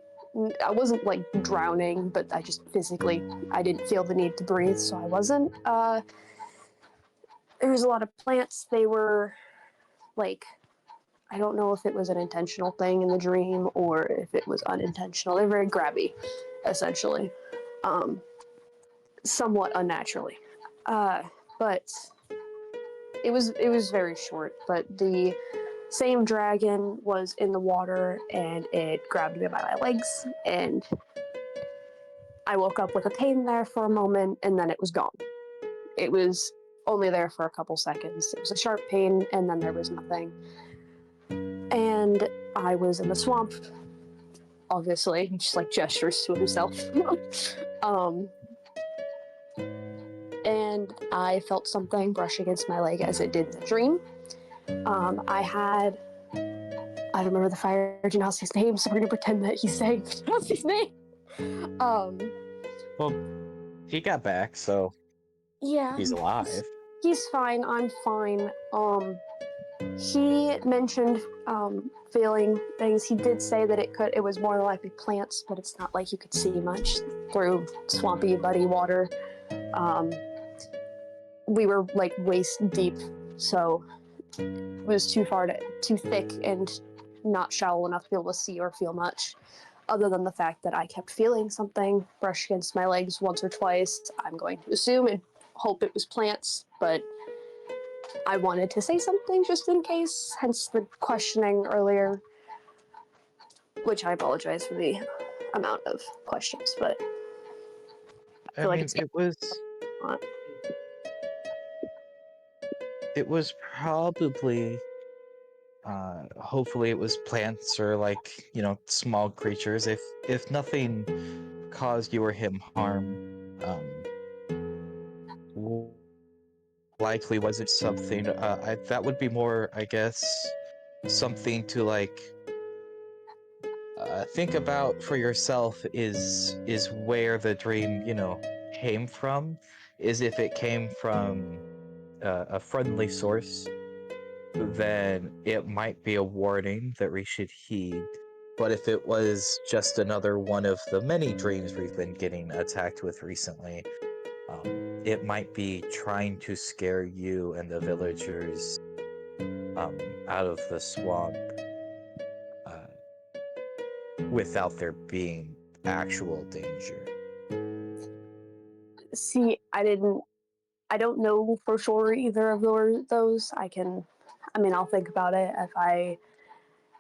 I wasn't like drowning, but I just physically, I didn't feel the need to breathe, so I wasn't. There was a lot of plants. They were like, I don't know if it was an intentional thing in the dream or if it was unintentional. They're very grabby, essentially, somewhat unnaturally. But it was very short. But the same dragon was in the water and it grabbed me by my legs, and I woke up with a pain there for a moment, and then it was gone. It was only there for a couple seconds. It was a sharp pain, and then there was nothing. And I was in the swamp, obviously. He just like gestures to himself. And I felt something brush against my leg as it did in the dream. I don't remember the fire genasi's name, so we're gonna pretend that he's saying genasi's name. Well, he got back, so Yeah. he's alive. He's fine. I'm fine. He mentioned feeling things. He did say that it was more likely plants, but it's not like you could see much through swampy, muddy water. We were like waist deep, so it was too thick and not shallow enough to be able to see or feel much. Other than the fact that I kept feeling something brush against my legs once or twice, I'm going to assume and hope it was plants, but I wanted to say something just in case, hence the questioning earlier, which I apologize for the amount of questions, but I I feel like mean, it's not. it was probably hopefully it was plants or like, small creatures. If nothing caused you or him harm, w- likely wasn't something that would be more, I guess, something to like think about for yourself is where the dream, came from. Is if it came from a friendly source, then it might be a warning that we should heed. But if it was just another one of the many dreams we've been getting attacked with recently, it might be trying to scare you and the villagers out of the swamp uh, without there being actual danger. See, I don't know for sure either of those. I'll think about it. If I,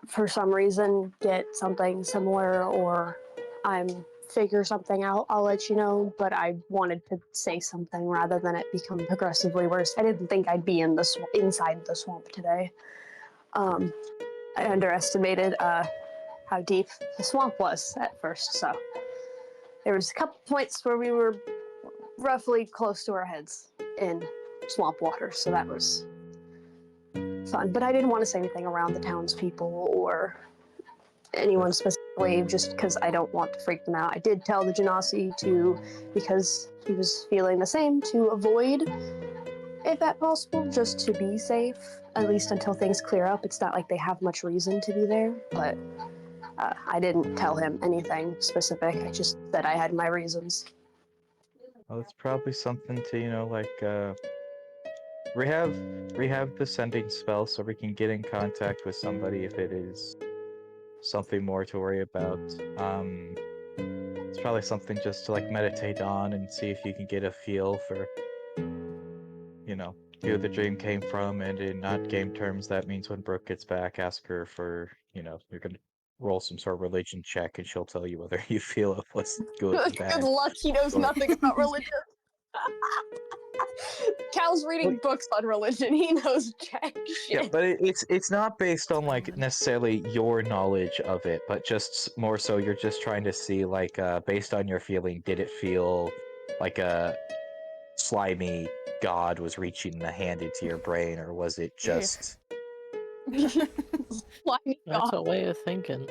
for some reason, get something similar or I'm figure something out, I'll let you know. But I wanted to say something rather than it become progressively worse. I didn't think I'd be inside the swamp today. I underestimated how deep the swamp was at first, so there was a couple points where we were roughly close to our heads in swamp water, so that was fun. But I didn't want to say anything around the townspeople or anyone specifically, just because I don't want to freak them out. I did tell the Genasi to, because he was feeling the same, to avoid, if at possible, just to be safe, at least until things clear up. It's not like they have much reason to be there, but I didn't tell him anything specific. I just said I had my reasons. Well, it's probably something to, rehab the sending spell so we can get in contact with somebody if it is something more to worry about. It's probably something just to like meditate on and see if you can get a feel for, who the dream came from, and in not game terms, that means when Brooke gets back, ask her for, you're gonna roll some sort of religion check and she'll tell you whether you feel it was good or Good bad. luck, he knows Or- nothing about religion. Cal's reading books on religion. He knows jack Yeah, shit. but it's not based on like necessarily your knowledge of it, but just more so you're just trying to see like based on your feeling, did it feel like a slimy god was reaching a hand into your brain, or was it just Slimy That's god. a way of thinking.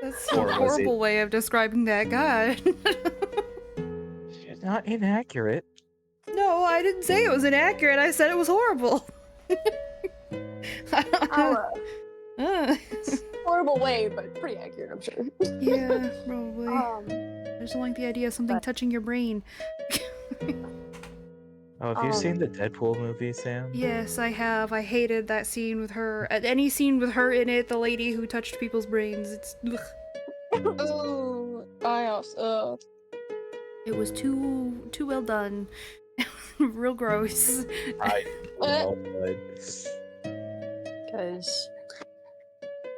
That's Or a was it- horrible way of describing that god. not inaccurate? No, I didn't say it was inaccurate. I said it was horrible. Horrible way, but pretty accurate, I'm sure. Yeah, probably. I just don't like the idea of something but- touching your brain. Oh, have you seen the Deadpool movie, Sam? Yes, I have. I hated that scene with her. Any scene with her in it, the lady who touched people's brains. It's. Ugh. Oh, I also. It was too well done. Real gross. Because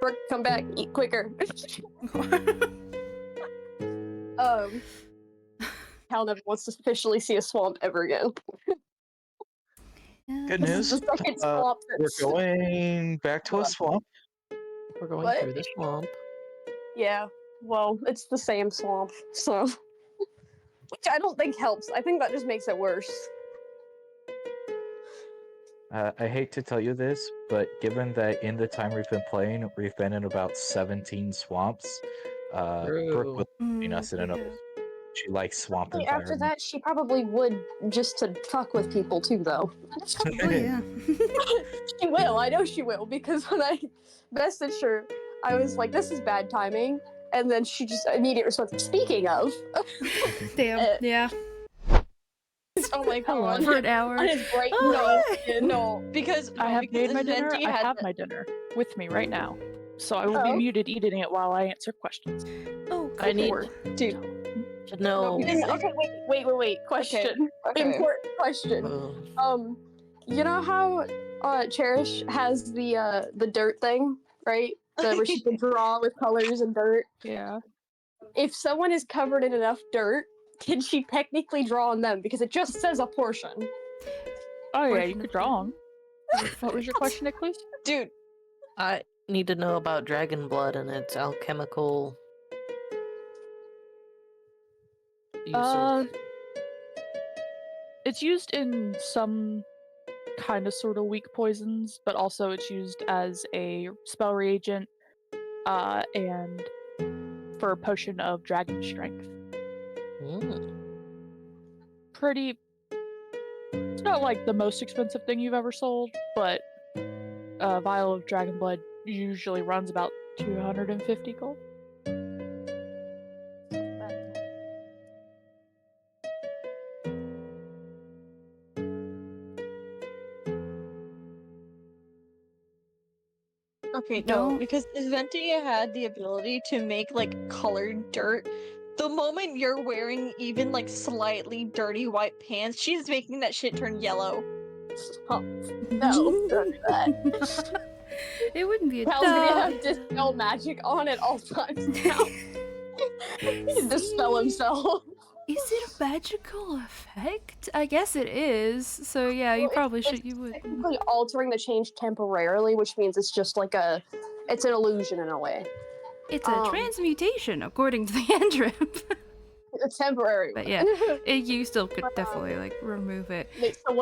Brooke, come back, eat quicker. Cal never wants to officially see a swamp ever again. Good This news. is the second swamp We're that's... going back to a swamp. We're going What? through the swamp. Yeah, well, it's the same swamp, so... Which I don't think helps. I think that just makes it worse. I hate to tell you this, but given that in the time we've been playing, we've been in about 17 swamps, Brooke was leading us in another. She likes swamp Wait, after environment. that, she probably would just to fuck with people too, though. Oh yeah. She will. I know she will because when I messaged her, I was like, "This is bad timing," and then she just immediately responded, "Speaking of," Damn. Yeah. Oh my god. For an hour. on his bright Oh, green skin. No, because I have made my dinner. Venti I had have my dinner with me right now, so I will be Oh. muted eating it while I answer questions. Oh, I need cool. dude. to know. because- Okay, wait. Question. Okay. Important question. You know how Cherish has the dirt thing, right? Where she can draw with colors and dirt. Yeah. If someone is covered in enough dirt, can she technically draw on them? Because it just says a portion. Oh yeah, Portion you of could draw them. What was your question, Nicholas? Dude, I need to know about dragon blood and its alchemical uses. It's used in some kind of sort of weak poisons, but also it's used as a spell reagent, and for a potion of dragon strength. Pretty. It's not like the most expensive thing you've ever sold, but a vial of dragon blood usually runs about 250 gold. okay, no, Don't- because Ventia had the ability to make like colored dirt. The moment you're wearing even like slightly dirty white pants, she's making that shit turn yellow. Stop. No, don't do that. It wouldn't be a Cal's gonna dog. have dispel magic on at all times now. He can dispel himself. Is it a magical effect? I guess it is. So yeah, you Well, probably it's should. You would. Technically altering the change temporarily, which means it's just like it's an illusion in a way. It's a transmutation, according to the cantrip. It's temporary. But yeah, you still could definitely like remove it. Wait, so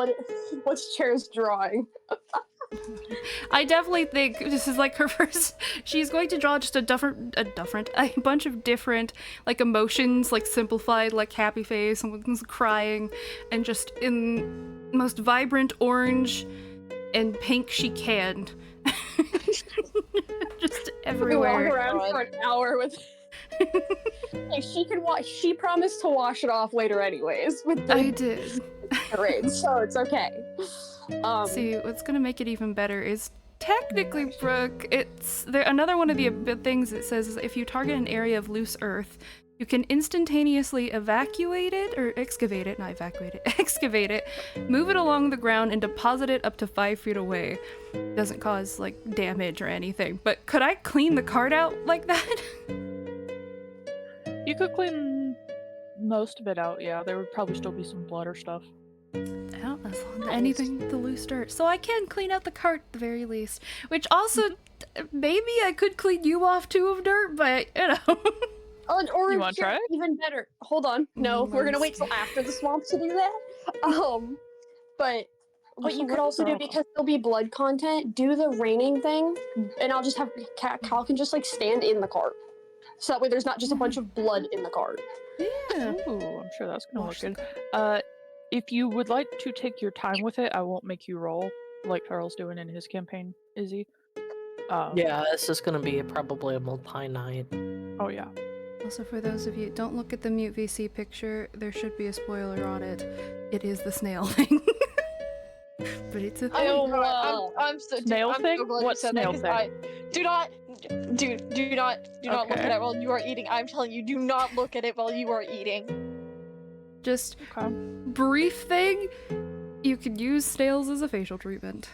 what's Chair's drawing? I definitely think this is like her first. She's going to draw just a bunch of different like emotions, like simplified, like happy face, someone's crying, and just in most vibrant orange and pink she can. Just everywhere. Walk around for an hour with. Hey, she can wash. She promised to wash it off later, anyways. With the I did. rain, so it's okay. See, what's gonna make it even better is technically, Brooke, it's there. Another one of the things it says is if you target an area of loose earth, you can instantaneously excavate it, move it along the ground, and deposit it up to 5 feet away. Doesn't cause like damage or anything. But could I clean the card out like that? You could clean most of it out, yeah. There would probably still be some blood or stuff. As long as anything with the loose dirt. So I can clean out the cart at the very least. Which also, maybe I could clean you off too of dirt, but you know. Or You wanna try it? even better. Hold on. No, we're gonna wait till after the swamp to do that. But what you could also do, because there'll be blood content, do the raining thing, and I'll just have Cal can just like stand in the cart. So that way there's not just a bunch of blood in the cart. Yeah. Ooh, I'm sure that's gonna look good. If you would like to take your time with it, I won't make you roll like Carl's doing in his campaign, Izzy. Yeah, this is gonna be probably a multi-night. Oh yeah. Also, for those of you, don't look at the mute VC picture. There should be a spoiler on it. It is the snail thing. But it's a thing. Oh, wow. I'm so Snail I'm thing? so glad What you said snail that, 'cause thing? do not look at Okay. it while you are eating. I'm telling you, do not look at it while you are eating. Just Okay. brief thing. You could use snails as a facial treatment.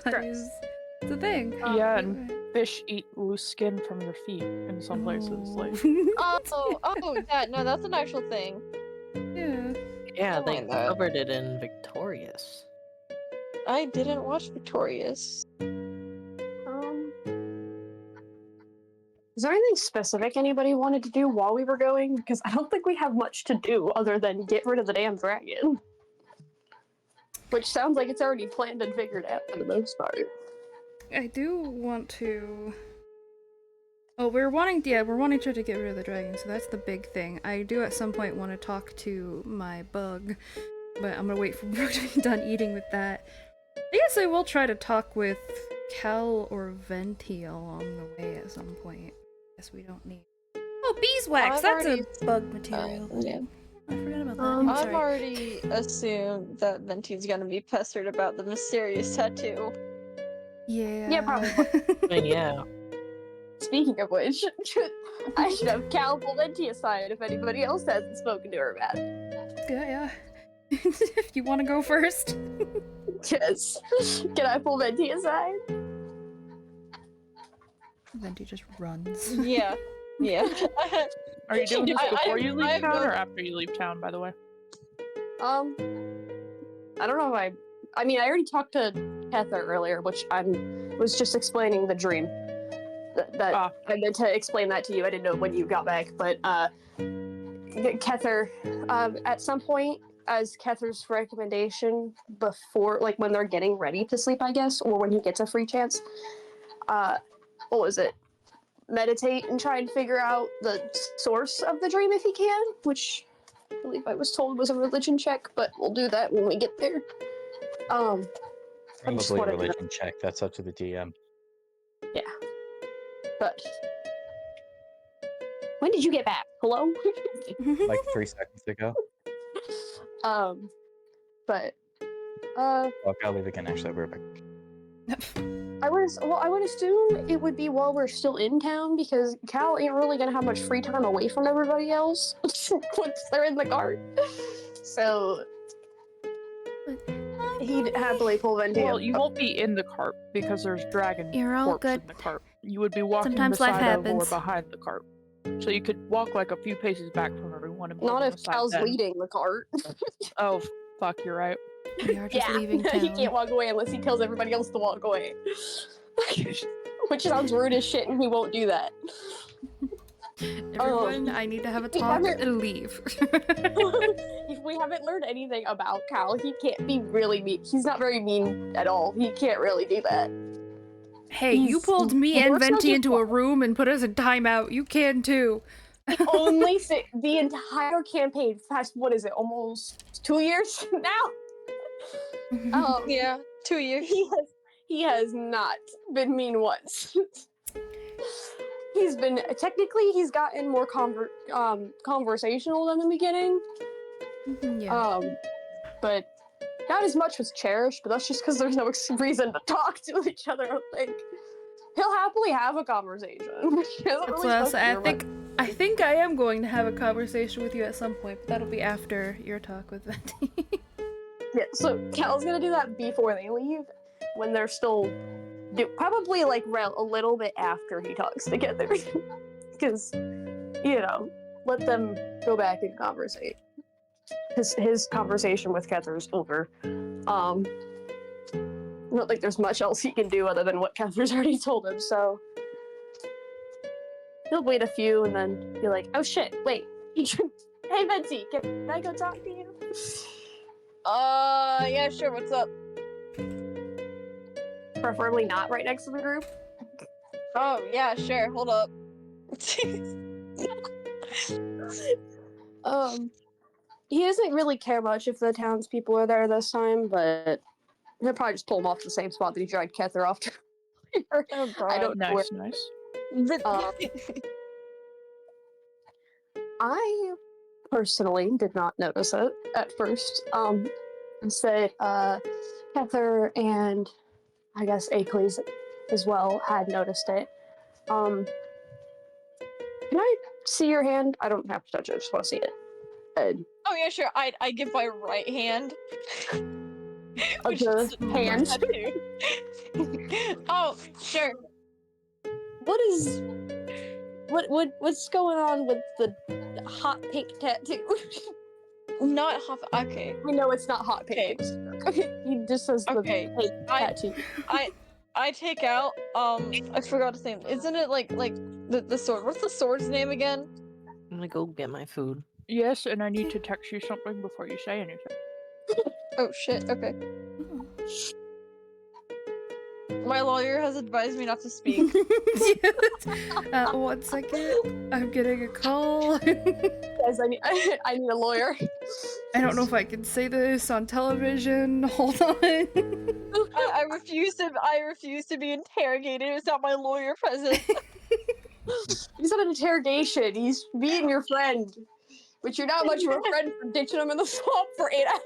That is the thing. Yeah, and fish eat loose skin from your feet in some places. Like, No, that's an actual thing. Yeah. Yeah, Oh they my God. covered it in Victorious. I didn't watch Victorious. Is there anything specific anybody wanted to do while we were going? Because I don't think we have much to do other than get rid of the damn dragon. Which sounds like it's already planned and figured out for the most part. I do want to... Oh, we're wanting to get rid of the dragon, so that's the big thing. I do at some point want to talk to my bug, but I'm gonna wait for Brooke to be done eating with that. I guess I will try to talk with Cal or Venti along the way at some point. Guess we don't need. Oh, beeswax! I've That's already- a bug material. Yeah. I forgot about that. Um, I'm I've sorry. already assumed that Venti's gonna be pestered about the mysterious tattoo. Yeah. Yeah, probably. I mean, yeah. Speaking of which, I should have Cal pull Venti aside if anybody else hasn't spoken to her about it. Yeah. If you want to go first. Yes. Can I pull Venti aside? Venti just runs. Yeah. Yeah. Are you doing this I- before I- you leave I've town or known- after you leave town, by the way? I don't know if I mean, I already talked to Kether earlier, which was just explaining the dream. That Ah. I meant to explain that to you. I didn't know when you got back, but Kether, at some point, as Kether's recommendation before, like when they're getting ready to sleep, I guess, or when he gets a free chance, what was it? Meditate and try and figure out the source of the dream if he can, which I believe I was told was a religion check, but we'll do that when we get there. I just Probably a wanted to- religion check. That's up to the DM. But when did you get back? Hello? Like 3 seconds ago. But Oh, I'll leave again. Actually, we're back. I would assume it would be while we're still in town because Cal ain't really gonna have much free time away from everybody else once they're in the cart. So he'd happily pull Venti. Well, you won't be in the cart because there's dragon You're all corpse good. in the cart. You would be walking Sometimes life beside of or happens. behind the cart. So you could walk like a few paces back from everyone and pull Not them if aside Cal's then. leading the cart. Oh, fuck, you're right. We are just leaving he town. can't walk away unless he tells everybody else to walk away. Which sounds rude as shit, and he won't do that. Everyone, I need to have a we talk haven't- and leave. If we haven't learned anything about Cal, he can't be really mean. He's not very mean at all. He can't really do that. Hey, you He's- pulled me and works Venti as a into a room and put us in timeout. You can too. Only the entire campaign past, what is it, almost 2 years now? Yeah. 2 years. He has not been mean once. He's gotten more conversational than the beginning. Yeah. But not as much as cherished, but that's just because there's no reason to talk to each other, I don't think. He'll happily have a conversation. He hasn't That's really what I spoken said. to her I think I am going to have a conversation with you at some point, but that'll be after your talk with Venti. Yeah, so Cal's gonna do that before they leave, when they're still probably like a little bit after he talks together, because let them go back and conversate. His conversation with Kether's over. I don't think there's much else he can do other than what Kether's already told him, so he'll wait a few and then be like, "Oh shit, wait, hey Venti, can I go talk to you?" Yeah, sure, what's up? Preferably not right next to the group. Oh, yeah, sure, hold up. He doesn't really care much if the townspeople are there this time, but he'll probably just pull him off the same spot that he dragged Kether off to. Oh, God. I don't know. Nice, nice. I personally did not notice it at first. Instead, Kether and I guess Acles as well had noticed it. Can I see your hand? I don't have to touch it. I just want to see it. Oh, yeah, sure, I give my right hand. Of Which the is a hand? tattoo. Oh, sure. What's going on with the hot pink tattoo? Not half. Okay. I know it's not hot pink. He just says the Okay. pink I- tattoo. I take out. I forgot his name. Isn't it like the sword? What's the sword's name again? I'm gonna go get my food. Yes, and I need to text you something before you say anything. Oh shit. Okay. My lawyer has advised me not to speak. 1 second. I'm getting a call. Guys, I need a lawyer. I don't know if I can say this on television. Hold on. I refuse to be interrogated. It's not my lawyer present. He's not an interrogation. He's being your friend. But you're not much of a friend for ditching him in the swamp for 8 hours.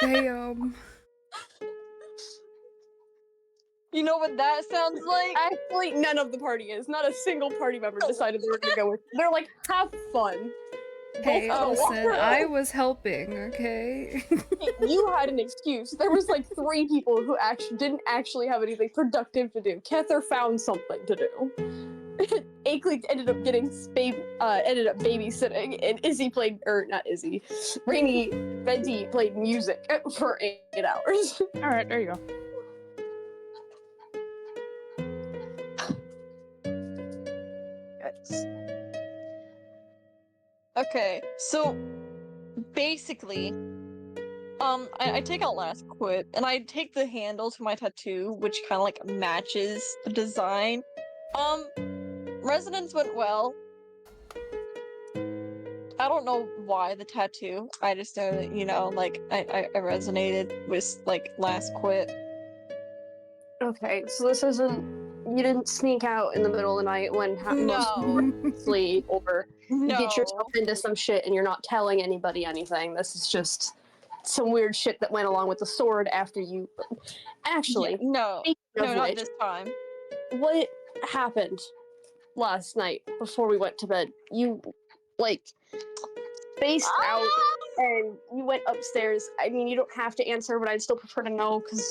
Damn. You know what that sounds like? Actually, none of the party is. Not a single party member decided they were gonna go with. They're like, have fun. Hey, Both of them walked listen, around. I was helping, okay? You had an excuse. There was like 3 people who didn't actually have anything productive to do. Kether found something to do. Akeley ended up babysitting, and Izzy played, or not Izzy, Rainy Venti played music for 8 hours. All right, there you go. Okay, so basically, I take out last quit, and I take the handle to my tattoo, which kind of like matches the design. Resonance went well. I don't know why the tattoo. I just know that, you know, like I resonated with like last quit. Okay, so this isn't. You didn't sneak out in the middle of the night when most people were asleep, or you get yourself into some shit and you're not telling anybody anything. This is just some weird shit that went along with the sword after you. Actually, Yeah, no, not this time. What happened last night before we went to bed? You, like, spaced out and you went upstairs. I mean, you don't have to answer, but I'd still prefer to know because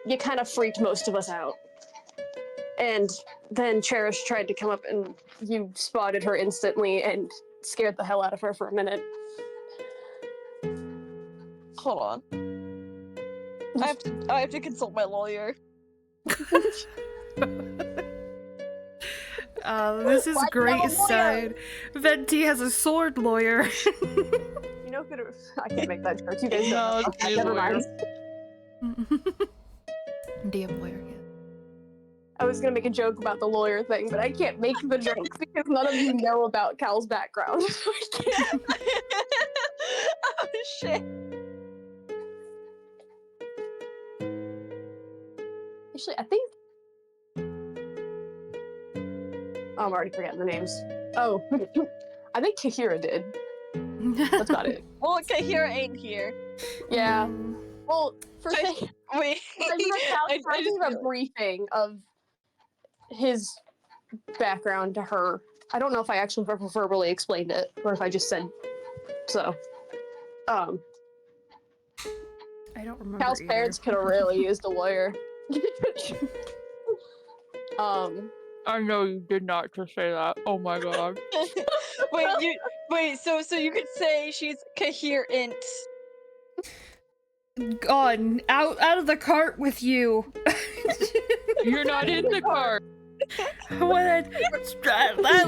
you kind of freaked most of us out. And then Cherish tried to come up and you spotted her instantly and scared the hell out of her for a minute. Hold on. I have to consult my lawyer. This is Why do you have great a lawyer? side. Venti has a sword lawyer. You know, I can't make that joke. You guys No, don't. it's Okay, me, never lawyer. mind. Damn lawyer, yeah. I was gonna make a joke about the lawyer thing, but I can't make the joke because none of you know about Cal's background. So I can't. Oh shit. Actually, I think. Oh, I'm already forgetting the names. Oh, I think Kahira did. That's about it. Well, Kahira ain't here. Yeah. Well, for I- saying, Wait. I gave a briefing of his background to her. I don't know if I actually verbally explained it or if I just said so. I don't remember. Cal's either. parents could have really used a lawyer. I know you did not just say that. Oh my god. So you could say she's coherent. Gone. Out of the cart with you. You're not in the car. What?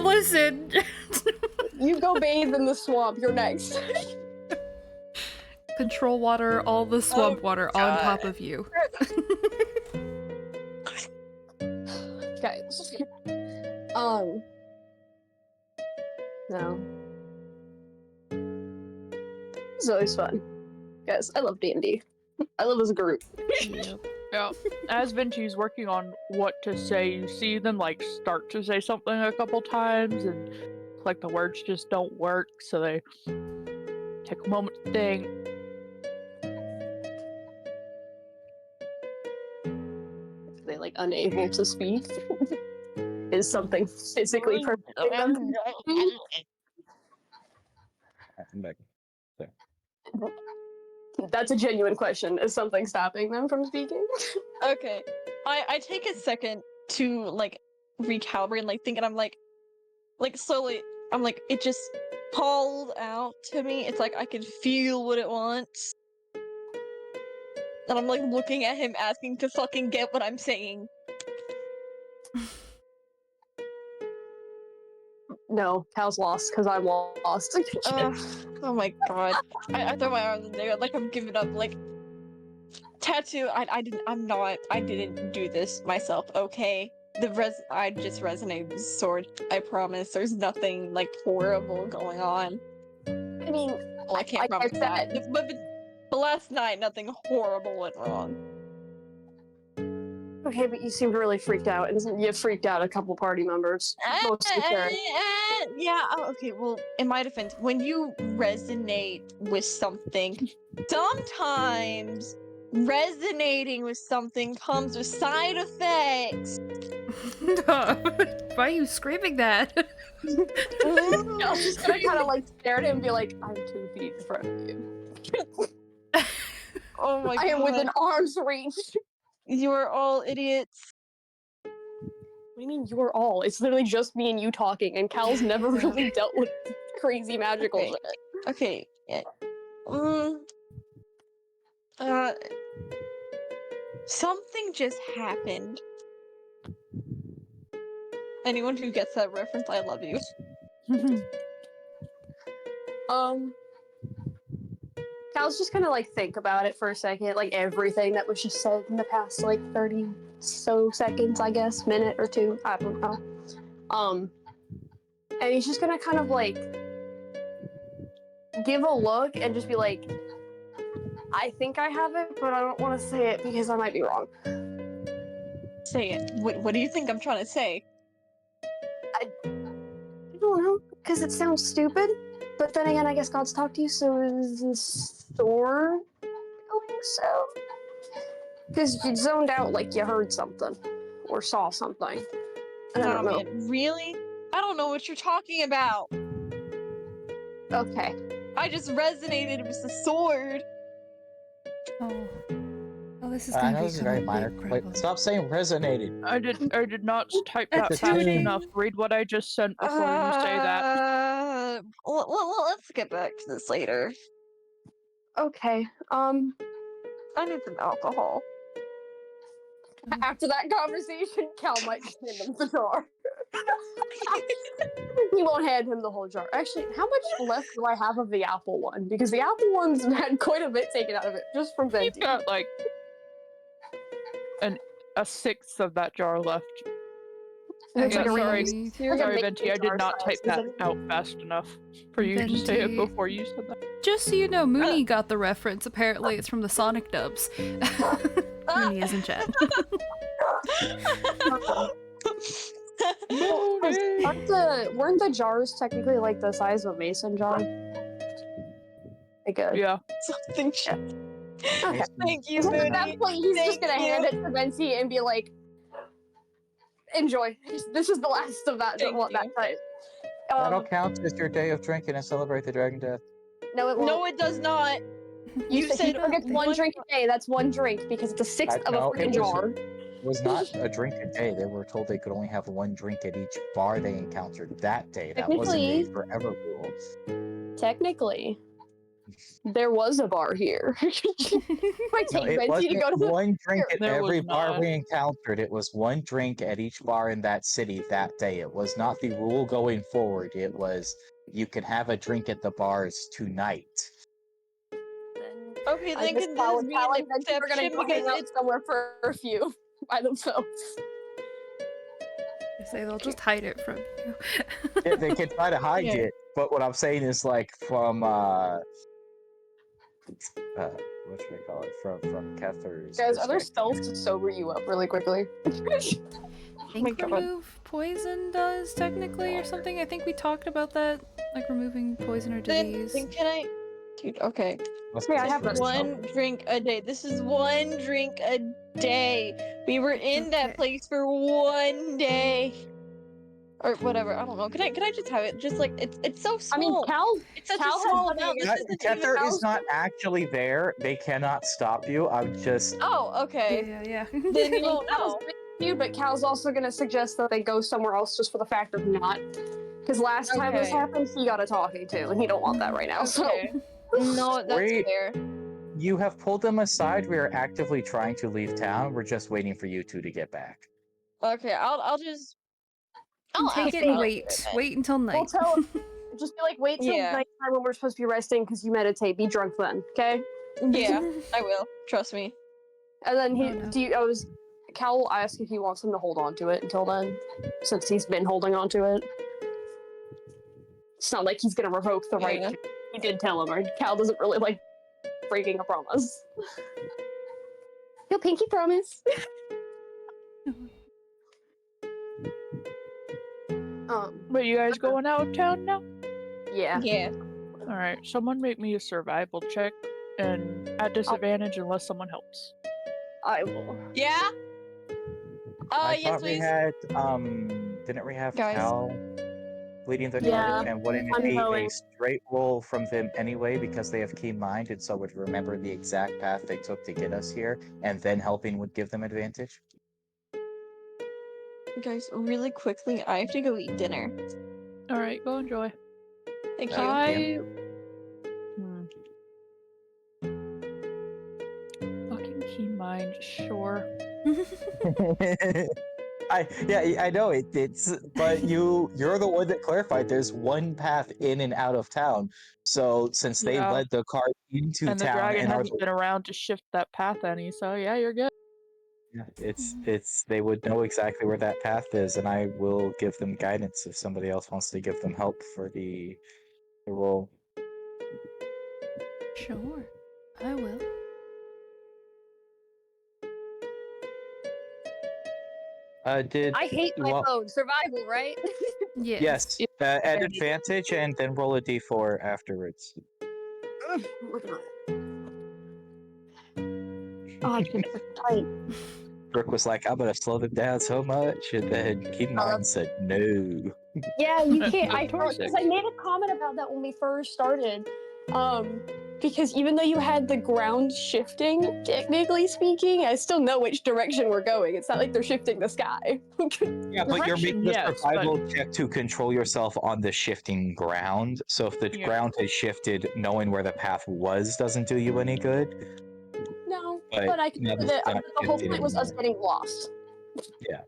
Listen. You go bathe in the swamp. You're next. Control water, all the swamp water on God. top of you. Guys. No. It's always fun. Guys, I love D&D. I love as a group. Yep. Yeah. As Vinci's working on what to say, you see them like start to say something a couple times and like the words just don't work, so they take a moment to think. They like unable to speak. Is something physically preventing them from speaking? I'm back. That's a genuine question. Is something stopping them from speaking? Okay. I take a second to like recalibrate and like think, and I'm like slowly I'm like, it just called out to me. It's like I can feel what it wants. And I'm like looking at him asking to fucking get what I'm saying. No, Cal's lost because I'm lost. Oh my god. I throw my arms in there like I'm giving up, like Tattoo, I didn't do this myself, okay? I just resonated with the sword. I promise. There's nothing like horrible going on. I mean, Well, I can't like I promise that. said, But last night, nothing horrible went wrong. okay, but you seemed really freaked out, and you freaked out a couple party members. Mostly Sarah. Yeah, okay, well, in my defense, when you resonate with something, sometimes resonating with something comes with side effects. Why are you screaming that? I was just gonna kind of like stare at him and be like, I'm 2 feet in front of you. Oh my god. I am within arm's reach. You are all idiots. What do you mean you're all? It's literally just me and you talking, and Cal's never really dealt with crazy magical Okay. shit. Okay. Yeah. Something just happened. Anyone who gets that reference, I love you. Cal's just gonna like think about it for a second, like everything that was just said in the past like 30 so seconds, I guess, minute or two, I don't know. And he's just gonna kind of like give a look and just be like, I think I have it, but I don't want to say it because I might be wrong. Say it. What do you think I'm trying to say? I don't know, because it sounds stupid. But then again, I guess God's talked to you, so is this sword going so? Because you zoned out like you heard something or saw something. I don't know. Man, really? I don't know what you're talking about. Okay. I just resonated with the sword. Oh, this is I gonna know be this is very minor. Wait, incredible. stop saying resonated. I did not type that It's fast tuning. enough. Read what I just sent before you say that. Let's get back to this later. Okay. I need some alcohol. After that conversation, Cal might just hand him the jar. He won't hand him the whole jar. Actually, how much left do I have of the apple one? Because the apple one's had quite a bit taken out of it, just from You've Venti. got like a sixth of that jar left. It's Yeah, like a sorry. really- Sorry, a Venti, I jar did not size, type that isn't it? out fast enough for you to say it Venti. before you said that. Just so you know, Mooney got the reference. Apparently, it's from the Sonic dubs. Mooney is in chat. Weren't the jars technically like the size of a mason jar? Like a... Yeah. Something. Okay. Thank you, So at Mooney. that point, he's just Thank gonna you. hand it to Venti and be like, "Enjoy. This is the last of that Thank that you. type." That'll count as your day of drinking and celebrate the dragon death. No, it won't. No, it does not. You said he said forgets one one drink a day. That's one drink because it's a sixth of a No, freaking it jar. was not a drink a day. They were told they could only have one drink at each bar they encountered that day. That wasn't a Technically- forever rule. Technically, there was a bar here. Might No, take it Venti to wasn't go to the. one drink at There every was bar not. we encountered. It was one drink at each bar in that city that day. It was not the rule going forward. It was you can have a drink at the bars tonight. Okay, I then guess can Cal this be and an Venti are gonna exception go because hang out it's somewhere for a few by themselves. They say they'll just hide it from you. Yeah, they can try to hide Yeah. it, but what I'm saying is like from what should I call it? From Kether's Guys, are there perspective. spells to sober you up really quickly? I my think God. remove poison does technically or something. I think we talked about that, like removing poison or disease. then can I? Dude, okay. Yeah, I have Just that. one drink a day. This is one drink a day. We were in that Okay. place for one day. Or whatever, I don't know. Can I just have it? Just like it's so small. I mean, Cal. It's such Cal a has small done it amount. This again. isn't even. Kether is not actually there. They cannot stop you. I'm just Oh, okay. Yeah. Then you won't Cal's know. with you, but Cal's also gonna suggest that they go somewhere else just for the fact of not. Because last time this Okay. happened, he got a talking to, and he don't want that right now. Okay. No, that's Wait. fair. you have pulled them aside. We are actively trying to leave town. We're just waiting for you two to get back. Okay, I'll just. I'll Take ask it and about wait. then. Wait until So night. we'll tell. Just be like, wait till Yeah. nighttime when we're supposed to be resting, because you meditate. Be drunk then, okay? Yeah, I will. Trust me. And then Oh, no. Cal will ask if he wants him to hold on to it until then, since he's been holding on to it. It's not like he's gonna revoke the right. Yeah. He did tell him, or Cal doesn't really like breaking a promise. He'll pinky promise. Wait, you guys going out of town now? Yeah. Yeah. All right, someone make me a survival check, and at disadvantage unless someone helps. I will. Yeah. I Yes, thought we please. had didn't we have Guys. Cal leading the Yeah, charge, and wouldn't I'm it be going. a straight roll from them anyway because they have keen mind and so would remember the exact path they took to get us here, and then helping would give them advantage? Guys, really quickly, I have to go eat dinner. All right, go enjoy. Thank you. I. Fucking keen mind, sure. I know it's but you're the one that clarified there's one path in and out of town. So since they Yeah. led the cart into And the town dragon and are hasn't been around to shift that path any, so yeah, you're good. yeah, it's they would know exactly where that path is, and I will give them guidance if somebody else wants to give them help for the roll. Sure, I will. Did I hate my well, phone. Survival, right? yes, at advantage, and then roll a d4 afterwards. Oh, I keep it tight. Brooke was like, "I'm gonna slow them down so much," and then Keen Mind said, "No." Yeah, you can't. I'm I 26. because I made a comment about that when we first started. Because even though you had the ground shifting, technically speaking, I still know which direction we're going. It's not like they're shifting the sky. Yeah, but you're Direction, making a yes, survival check to control yourself on the shifting ground. So if the Yeah. ground has shifted, knowing where the path was doesn't do you any good. No, But but I can now see that that it's not the whole shifting point was us anymore. getting lost. Yeah.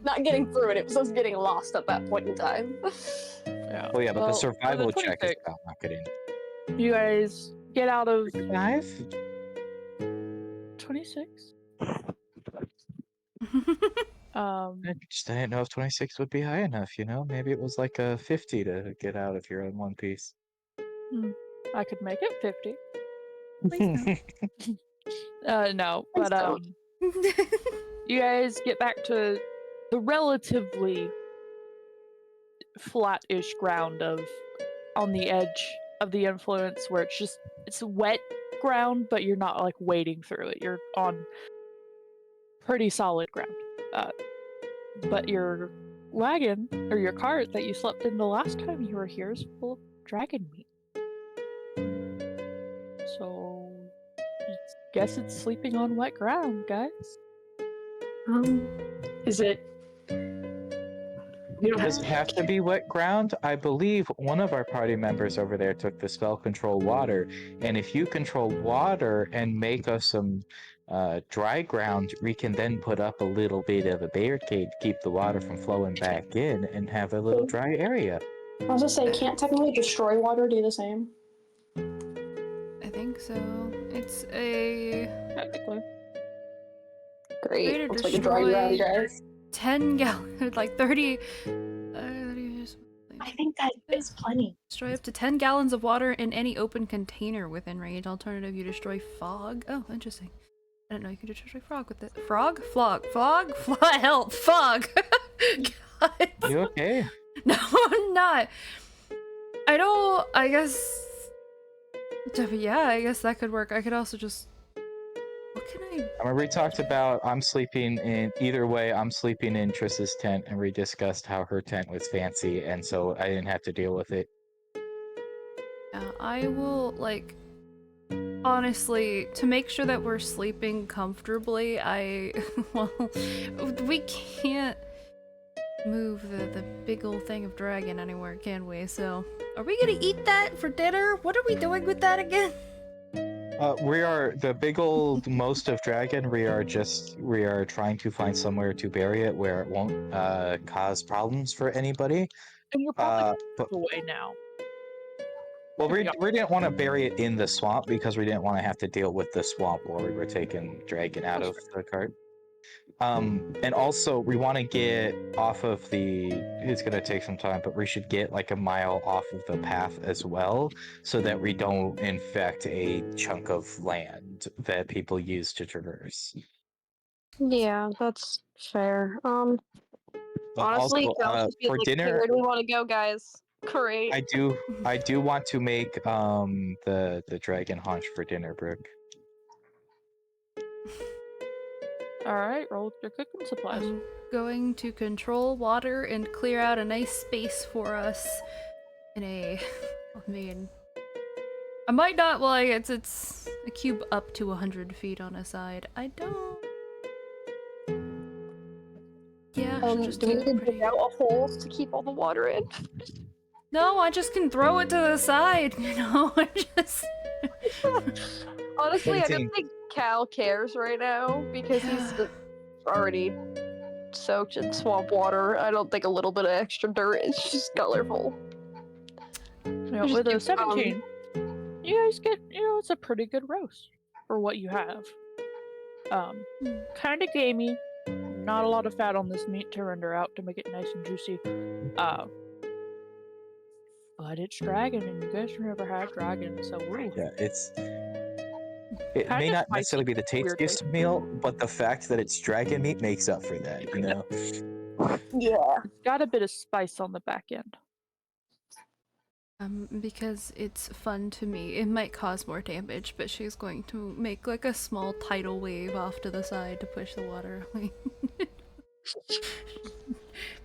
Not getting through it, it was us getting lost at that point in time. Yeah. Well, yeah, but the Well, survival for the check is 26, about not getting. you guys get out of 26. I just didn't know if 26 would be high enough, you know? Maybe it was like a 50 to get out if you're in one piece. I could make it 50. Please No, Please but don't. you guys get back to the relatively flat-ish ground of on the edge of the influence where it's wet ground, but you're not like wading through it. You're on pretty solid ground. But your wagon or your cart that you slept in the last time you were here is full of dragon meat. So guess it's sleeping on wet ground, guys. Is it? Does it have to be wet ground? I believe one of our party members over there took the spell control water, and if you control water and make us some dry ground, we can then put up a little bit of a barricade to keep the water from flowing back in and have a little dry area. I was just saying, can't technically destroy water do the same? I think so. It's a Technically. Great. way to Looks like a dry ground, destroy guys. 10 gallons, like 30. 30 I think that is plenty. destroy up to 10 gallons of water in any open container within range. Alternative, you destroy fog. Oh, interesting. I didn't know you could destroy frog with it. Frog? Flog. Flog? Help! Fog! God. You okay? No, I'm not. I guess. But yeah, I guess that could work. I could also just. What can I. I remember we talked about I'm sleeping in either way. I'm sleeping in Triss's tent, and we discussed how her tent was fancy, and so I didn't have to deal with it. I will, like. Honestly, to make sure that we're sleeping comfortably, well, we can't move the big old thing of dragon anywhere, can we? So, are we gonna eat that for dinner? What are we doing with that again? We are the big old most of dragon. We are trying to find somewhere to bury it where it won't cause problems for anybody. And you're probably But away now. Well, we Yeah. didn't want to bury it in the swamp because we didn't want to have to deal with the swamp while we were taking Dragon out of the cart. And also we want to get off of the. It's gonna take some time, but we should get like a mile off of the path as well, so that we don't infect a chunk of land that people use to traverse. Yeah, that's fair. And Honestly, also, Cal just be for like, "Hey, dinner, where do we want to go, guys?" Great. I do want to make the dragon haunch for dinner, Brooke. All right, roll your cooking supplies. I'm going to control water and clear out a nice space for us in a. I mean, I might not. Well, it's a cube up to 100 feet on a side. I don't. Yeah, should just Do we do need to it pretty. dig out a hole to keep all the water in? No, I just can throw it to the side. You know, I just. Honestly, I don't Anything- think Cal cares right now because he's already soaked in swamp water. I don't think a little bit of extra dirt is just colorful. Yeah, Just with a give, 17, you guys get, it's a pretty good roast for what you have. Kind of gamey. Not a lot of fat on this meat to render out to make it nice and juicy. But it's dragon, and you guys have never had dragon, so ooh. Yeah, it may Kinda not spicy, necessarily be the weird tastiest taste. meal, but the fact that it's dragon meat makes up for that, you know? Yeah. It's got a bit of spice on the back end. Because it's fun to me. It might cause more damage, but she's going to make like a small tidal wave off to the side to push the water away.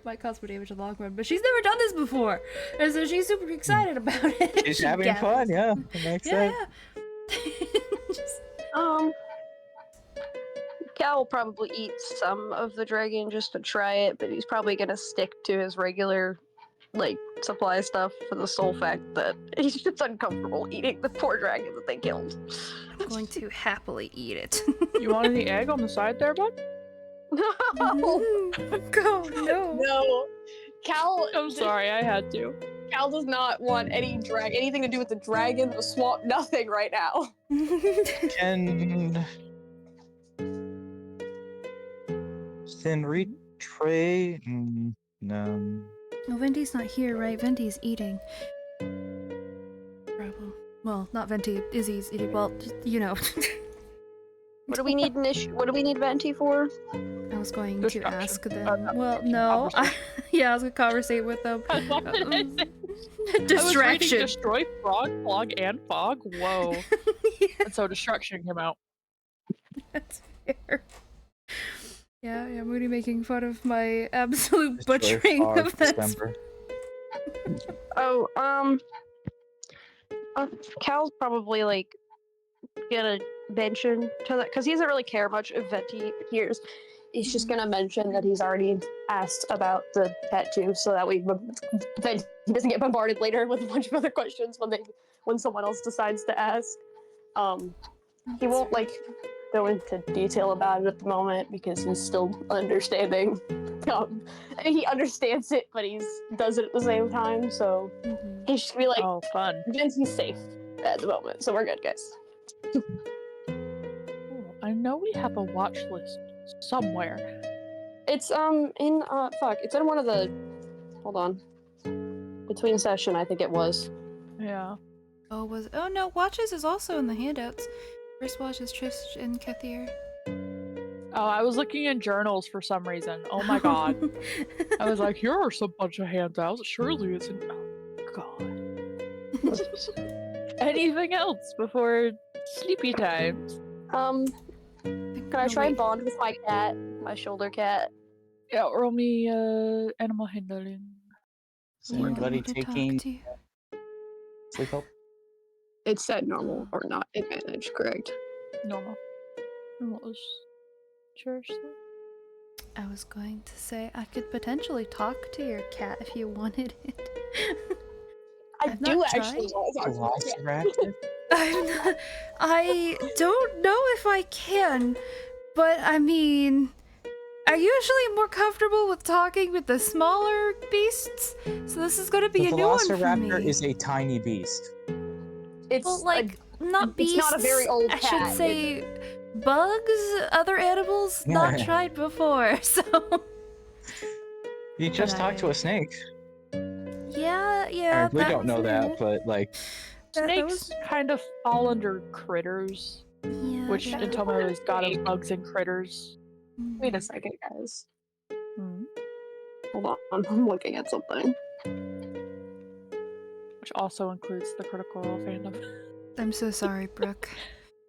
Might cause more damage in the long run, but she's never done this before, and so she's super excited about it. She's She having gathers. fun, yeah. It makes sense. Just- Cal will probably eat some of the dragon just to try it, but he's probably gonna stick to his regular, like, supply stuff for the sole fact that he's just uncomfortable eating the poor dragon that they killed. I'm going to happily eat it. You want any egg on the side there, bud? No! Go, no. No! Cal, I'm sorry, I had to. Cal does not want anything to do with the dragon, the swamp, nothing right now. Can retray? No. No, Venti's not here, right? Venti's eating. Problem. Well, not Venti. Izzy's eating. Well, you know. What do we need What do we need Venti for? I was going to Distraction. ask them. Well, no. Yeah, I was gonna conversate with them. What did I say? I was Distraction. reading destroy frog, flog, and fog. Whoa. Yeah, And so distraction came out. that's fair. Yeah, I'm really making fun of my absolute Destroy butchering fog, of that. December. Oh, Cal's probably like gonna mention to that because he doesn't really care much if Venti hears. He's just gonna mention that he's already asked about the tattoo, so that he doesn't get bombarded later with a bunch of other questions when someone else decides to ask. He won't like go into detail about it at the moment because he's still understanding. I mean, he understands it, but he does it at the same time. So he's just gonna be like, Oh, fun. Venti's safe at the moment, so we're good, guys. Ooh, I know we have a watch list somewhere. It's it's in one of the hold on. Between session, I think it was. Yeah. Oh no, Watches is also in the handouts. First watch is Trish and Kathir. Oh, I was looking in journals for some reason. Oh my god. I was like, here are some bunch of handouts. Surely it's in. Oh god. Anything else before sleepy times? Can I try and bond with my cat, my shoulder cat? Yeah, roll me animal handling. Is anybody to talk taking to you. sleep help? It's set normal or not advantage, correct? Normal. And what was seriously? I was going to say I could potentially talk to your cat if you wanted it. I I've do not actually tried. want to talk to my cat. Velociraptor? I don't know if I can, but I mean, I usually more comfortable with talking with the smaller beasts, so this is going to be The a new one for me. Velociraptor is a tiny beast. It's Well, like, not beasts. it's not a very old I cat. should say bugs, other animals not tried before, so. You just talked to I- a snake. Yeah, We that don't know was that, it. but like, That Snakes was- kind of fall under critters, Yeah, which yeah. Intomo has got of bugs and critters. Wait a second, guys. Hmm. Hold on, I'm looking at something. Which also includes the Critical Role fandom. I'm so sorry, Brooke.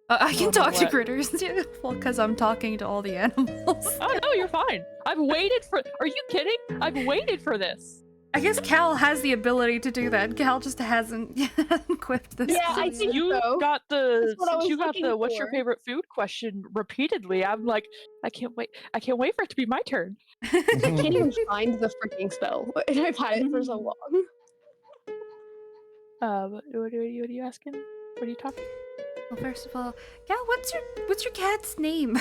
I can Oh, no, talk to what? critters too. Well, because I'm talking to all the animals. Oh no, you're fine. I've waited for. Are you kidding? I've waited for this. I guess Cal has the ability to do that. Cal just hasn't equipped this. Yeah, I ability. think You so. got the. That's what I Since was you got looking the "What's your for. favorite food?" question repeatedly, I'm like, I can't wait. I can't wait for it to be my turn. I can't even find the freaking spell, and I've had it for so long. What are you asking? What are you talking? Well, first of all, Cal, what's your cat's name?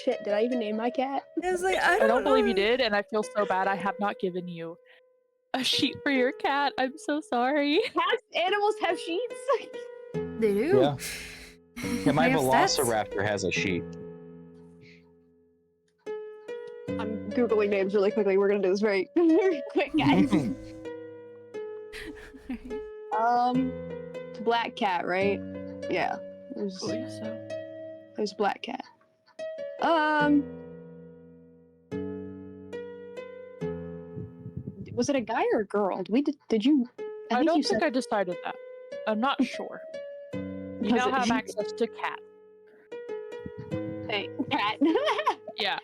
Shit, did I even name my cat? I was like, I I don't believe you know. did, and I feel so bad. I have not given you a sheet for your cat. I'm so sorry. Cats, animals have sheets. They do. yeah. Yeah, my They have stats. Velociraptor has a sheep. I'm googling names really quickly. We're gonna do this very, very quick, guys. Black cat, right? Yeah. Believe so. There's black cat. Was it a guy or a girl? Did you? I think don't you think said I decided that. I'm not sure. You Because now it- have access to cat. Hey, cat. Yeah.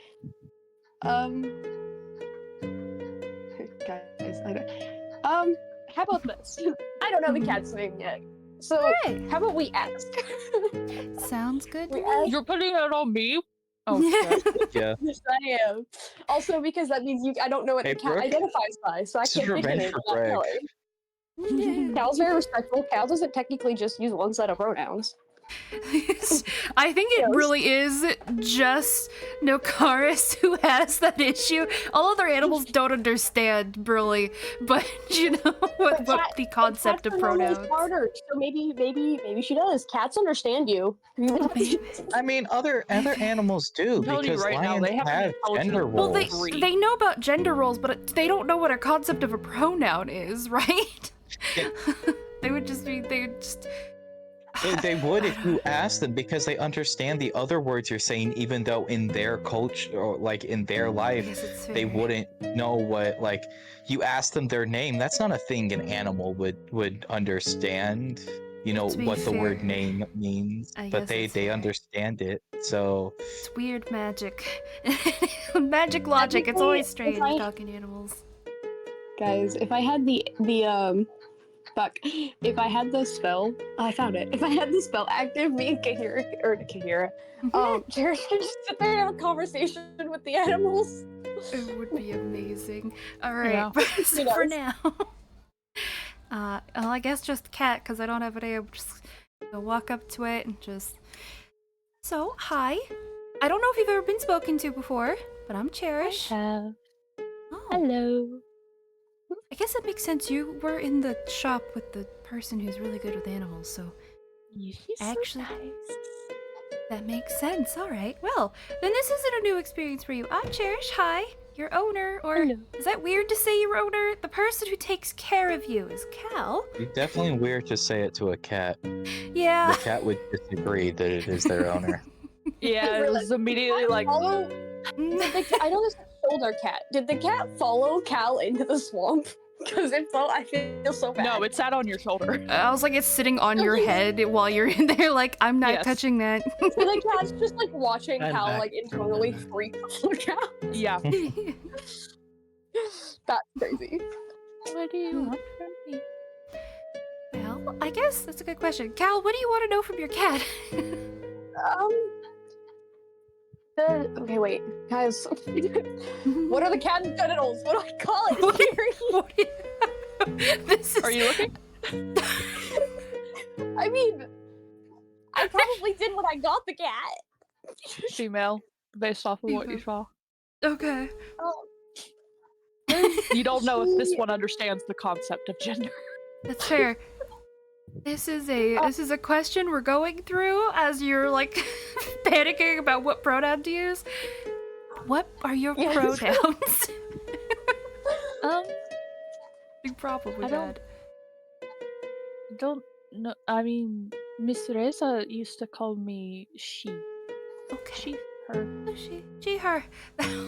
Guys, I don't. How about this? I don't know the cat's name yet. So Right. how about we ask? Sounds good to We me. You're putting it on me? Oh, shit. Yeah. Yes, I am. Also, because that means I don't know what Hey, the cat Brooke, identifies by, so I this is can't pick revenge it for without Greg. knowing. Cal's very respectful. Cal doesn't technically just use one set of pronouns. I think it Yes. really is just Nokaris who has that issue. All other animals don't understand Burley, but you know what the concept of Cats are normally pronouns. smarter, so maybe she does. Cats understand you. I mean, other animals do I'm telling you because right now, lions they have an have intelligence gender of Well, roles. they know about gender roles, but they don't know what a concept of a pronoun is, right? Yeah. They would just. They would if you asked them because they understand the other words you're saying, even though in their culture or like in their life Yes, it's they fair. wouldn't know what, like, you ask them their name. That's not a thing an animal would understand. You know To be what the word fair, name means, I but guess they it's fair. understand it. So It's weird magic. Magic logic. It's always strange talking to animals. Guys, if I had if I had the spell, I found it. If I had the spell active, me and Kahira, Cherish could just sit there and have a conversation with the animals. It would be amazing. All right, Yeah. so for now, well, I guess just cat because I don't have a name. Just go walk up to it and just. So hi, I don't know if you've ever been spoken to before, but I'm Cherish. have. Oh, Hello. I guess it makes sense. You were in the shop with the person who's really good with animals, so actually, that makes sense. All right. Well, then this isn't a new experience for you. I'm Cherish. Hi. Your owner, or Hello. is that weird to say your owner? The person who takes care of you is Cal. it's definitely weird to say it to a cat. Yeah. The cat would disagree that it is their owner. Yeah, it was immediately like, I know this shoulder cat. Did the cat follow Cal into the swamp? Because if so, I feel so bad. no, it sat on your shoulder. I was like, it's sitting on your head while you're in there. Like, I'm not Yes. touching that. So the cat's just like watching And Cal back like from internally that. freak out. Yeah. That's crazy. What do you want from me? Well, I guess that's a good question. Cal, what do you want to know from your cat? Okay, wait, guys. What are the cat's genitals? What do I call it? What? Scary. This is. Are you looking? I mean, I probably did when I got the cat. Female, based off of what you saw. Okay. Oh, You don't know if this one understands the concept of gender. That's fair. This is a question we're going through as you're like panicking about what pronoun to use. What are your Yes. pronouns? You I probably don't- had. don't know. I mean, Miss Reza used to call me she. Okay. She, her. Oh, she, her.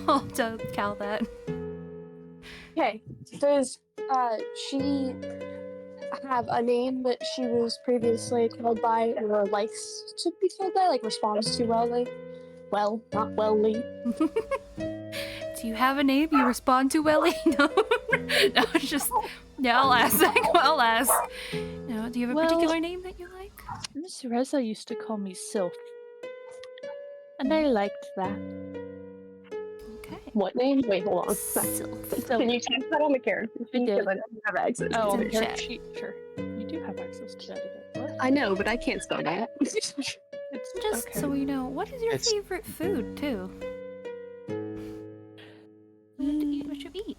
I'll tell Cal that. Okay. Does she have a name that she was previously called by or likes to be called by, like responds to wellly? Well, not wellly. Do you have a name you respond to, Ellie? No, no, it's just yeah. I'll ask. I'll ask. No, do you have a Well- particular name that you like? Miss Reza used to call me Sylph. And I liked that. Okay. What name? Wait, hold on. Sylph. Can you type that on the character sheet? did. Because I don't have access. Oh, in on the the chat. character sheet? Sure. You do have access to that. What? I know, but I can't spell that. It's Just okay. so we know, what is your It's- favorite food too? What you eat?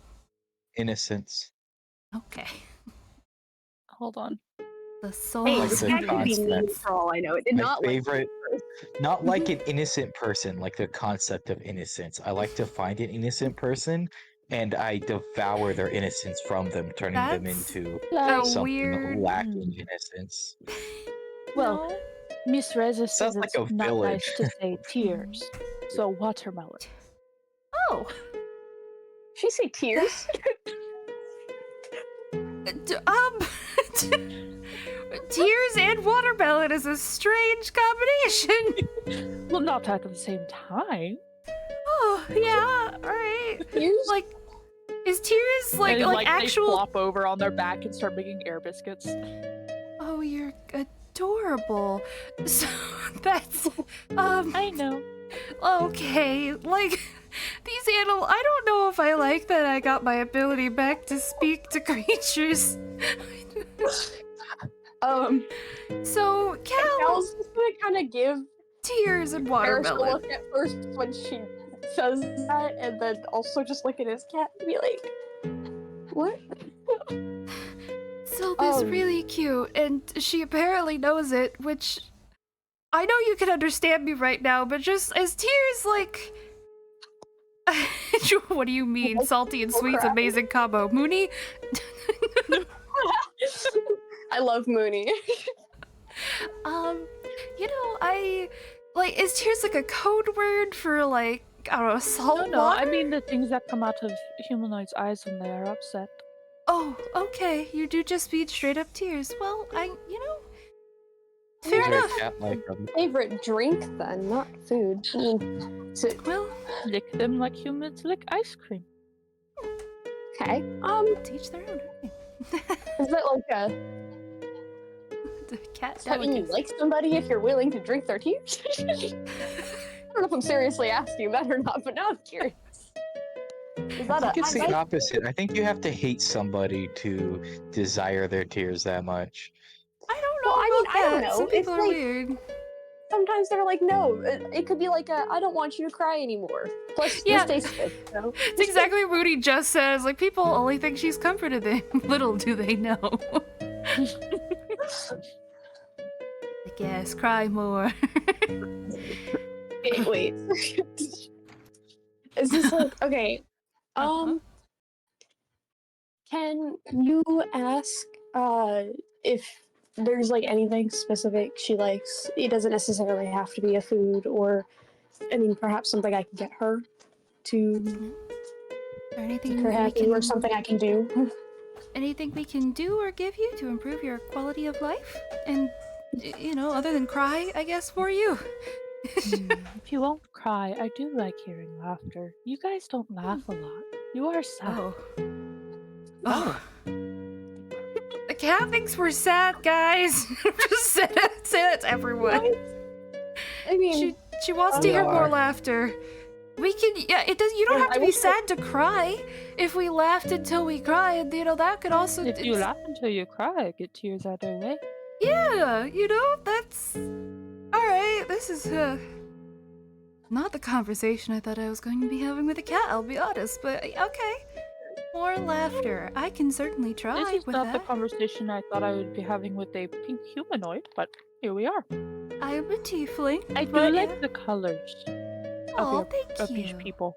Innocence. Okay. Hold on. The soul Hey, Like this the guy could be mean concept. for all I know. It did My not favorite, not like an innocent person, like the concept of innocence. I like to find an innocent person and I devour their innocence from them, turning them That's into a something weird. lacking innocence. Well, No. Miss Reza says Sounds like it's a not villain. nice to say tears. So watermelon. Oh. She say tears? Tears and watermelon is a strange combination. Well, not at the same time. Oh yeah, all right. Tears? Like, is tears like And, like they actual? flop over on their back and start making air biscuits. Oh, you're adorable. So that's I know. okay. Like these animals. I don't know if I like that I got my ability back to speak to creatures. So Cal, Cal's just gonna kind of give tears and Paris a watermelon. look at first when she says that, and then also just look at his cat and be like, "What?" Sylp is really cute, and she apparently knows it, which I know you can understand me right now, but just as tears, like. What do you mean? Salty and sweet's crap. amazing combo. Mooney? I love Mooney. You know, I like is tears like a code word for like I don't know, salt No, water? I mean the things that come out of humanoids' eyes when they are upset. Oh, okay. You do just feed straight up tears. Well, Is fair there a enough. cat like Favorite drink then, not food. I mean, Well, Lick them like humans lick ice cream. okay. teach their own. Is that like a The cat does that mean you delicacy. like somebody if you're willing to drink their tears? I don't know if I'm seriously asking that or not, but now I'm curious. Is that I think it's I the like- opposite. I think you have to hate somebody to desire their tears that much. I don't know. Well, I mean, about I don't that. know. Some It's people are like- weird. Sometimes they're like, no. It could be like a, I don't want you to cry anymore. Plus, Yeah. this tastes good. So. It's exactly what Rudy just says. Like, people only think she's comforted them. Little do they know. Like, yes, cry more. Wait. Is this like okay? Uh-huh. Can you ask if there's like anything specific she likes? It doesn't necessarily have to be a food, or I mean, perhaps something I can get her to Is there anything make her we happy, can, or something I can do. anything we can do or give you to improve your quality of life? And, you know, other than cry, I guess, for you. If you won't cry, I do like hearing laughter. You guys don't laugh a lot. You are sad. Oh. Oh. The cat thinks we're sad, guys. Just say that to everyone. I mean, She wants to We hear more are. laughter. We can, yeah, it does. You don't Yeah, have to I be wish sad to cry. If we laughed until we cry, and you know that could also. If you it's- laugh until you cry, get tears out of the way. Yeah, you know that's. All right, this is not the conversation I thought I was going to be having with a cat. I'll be honest, but okay. More laughter. I can certainly try This is with not the that. conversation I thought I would be having with a pink humanoid, but here we are. I am a tiefling. I do but like yeah. the colors Oh, of thank these you. people.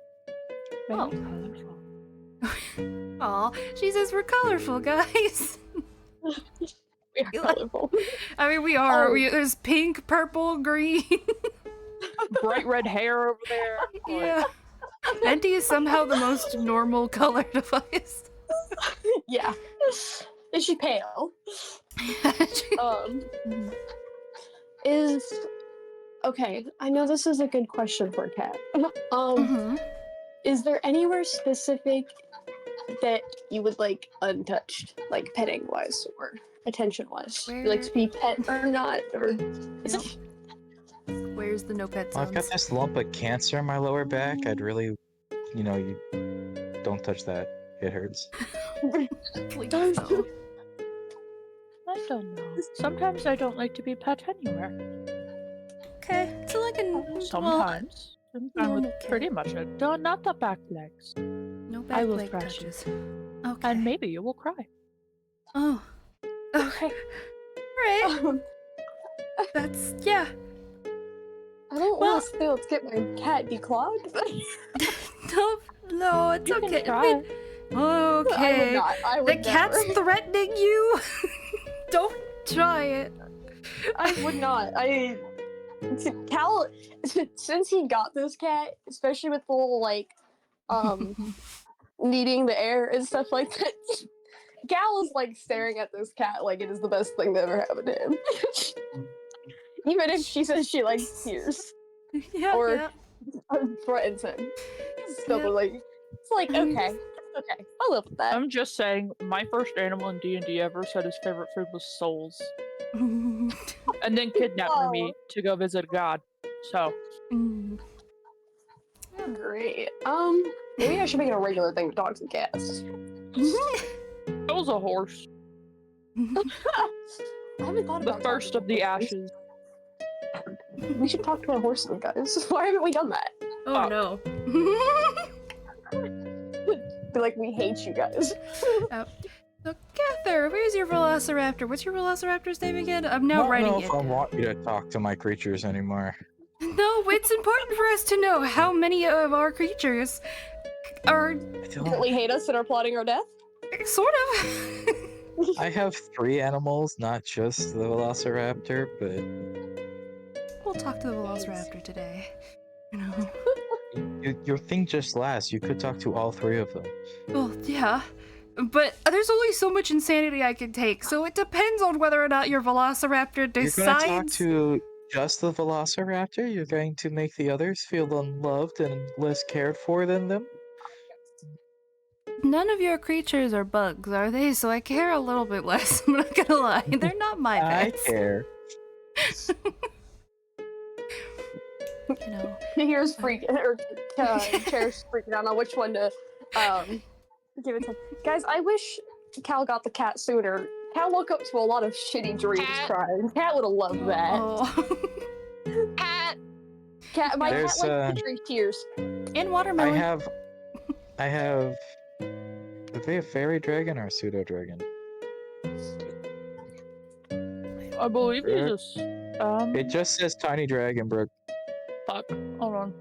Very Oh. colorful. Aw, she says we're colorful, guys. We are You like- colorful. I mean, we are. Oh. There's pink, purple, green. Bright red hair over there. Yeah. Venti is somehow the most normal color device. Yeah. Is she pale? Is okay. I know this is a good question for Kat. Mhm. Is there anywhere specific that you would like untouched, like petting wise or attention wise? You like to be pet or not? Or is Yep. it? Where's the no pet I've got zones? this lump of cancer in my lower back. I'd really, you don't touch that. It hurts. Please no. I don't know. Sometimes I don't like to be pet anywhere. Okay, so like a Sometimes. I'm fine with normal cat. pretty much it. No, not the back legs. no I back will leg scratch you. touches. Okay. And maybe you will cry. Oh. Okay. Right. That's yeah. I don't Well- want to still get my cat declawed. No, it's You okay. can try. I would Okay. not. I The would cat's never. threatening you. Don't try it. I would not. Cal, since he got this cat, especially with the little like, needing the air and stuff like that, Cal is like staring at this cat like it is the best thing that ever happened to him. Even if she says she likes tears Yeah. or yeah. threatens him, still Yeah. like it's like okay, I'll live with that. I'm just saying, my first animal in D&D ever said his favorite food was souls. And then kidnapped Oh. me to go visit God. So, Mm. Great. Maybe I should make it a regular thing with dogs and cats. that was a horse. I haven't thought The about first talking of the to horses. ashes. We should talk to our horses, guys. Why haven't we done that? Oh no. Be like, we hate you guys. So, Cather, where's your Velociraptor? What's your Velociraptor's name again? I'm now I writing don't know it if I down. want you to talk to my creatures anymore. No, it's important for us to know how many of our creatures are I don't. Secretly hate us and are plotting our death? sort of. I have 3 animals, not just the Velociraptor, but We'll talk to the Velociraptor today. You know. your thing just lasts. You could talk to all 3 of them. Well, yeah. But there's only so much insanity I can take, so it depends on whether or not your Velociraptor You're decides. gonna talk to just the Velociraptor? You're going to make the others feel unloved and less cared for than them? None of your creatures are bugs, are they? So I care a little bit less. I'm not gonna lie. They're not my I pets. care. You know. Here's freaking, or Chair's freaking out on which one to give it to. Guys, I wish Cal got the cat sooner. Cal woke up to a lot of shitty dreams Cat. crying. Cat would have loved that. Oh. Cat. Cat, my There's, cat likes to drink tears. And I watermelon. have. Do they have fairy dragon or pseudo dragon? I believe Sure. you just. It just says tiny dragon, bro. Fuck. Hold on.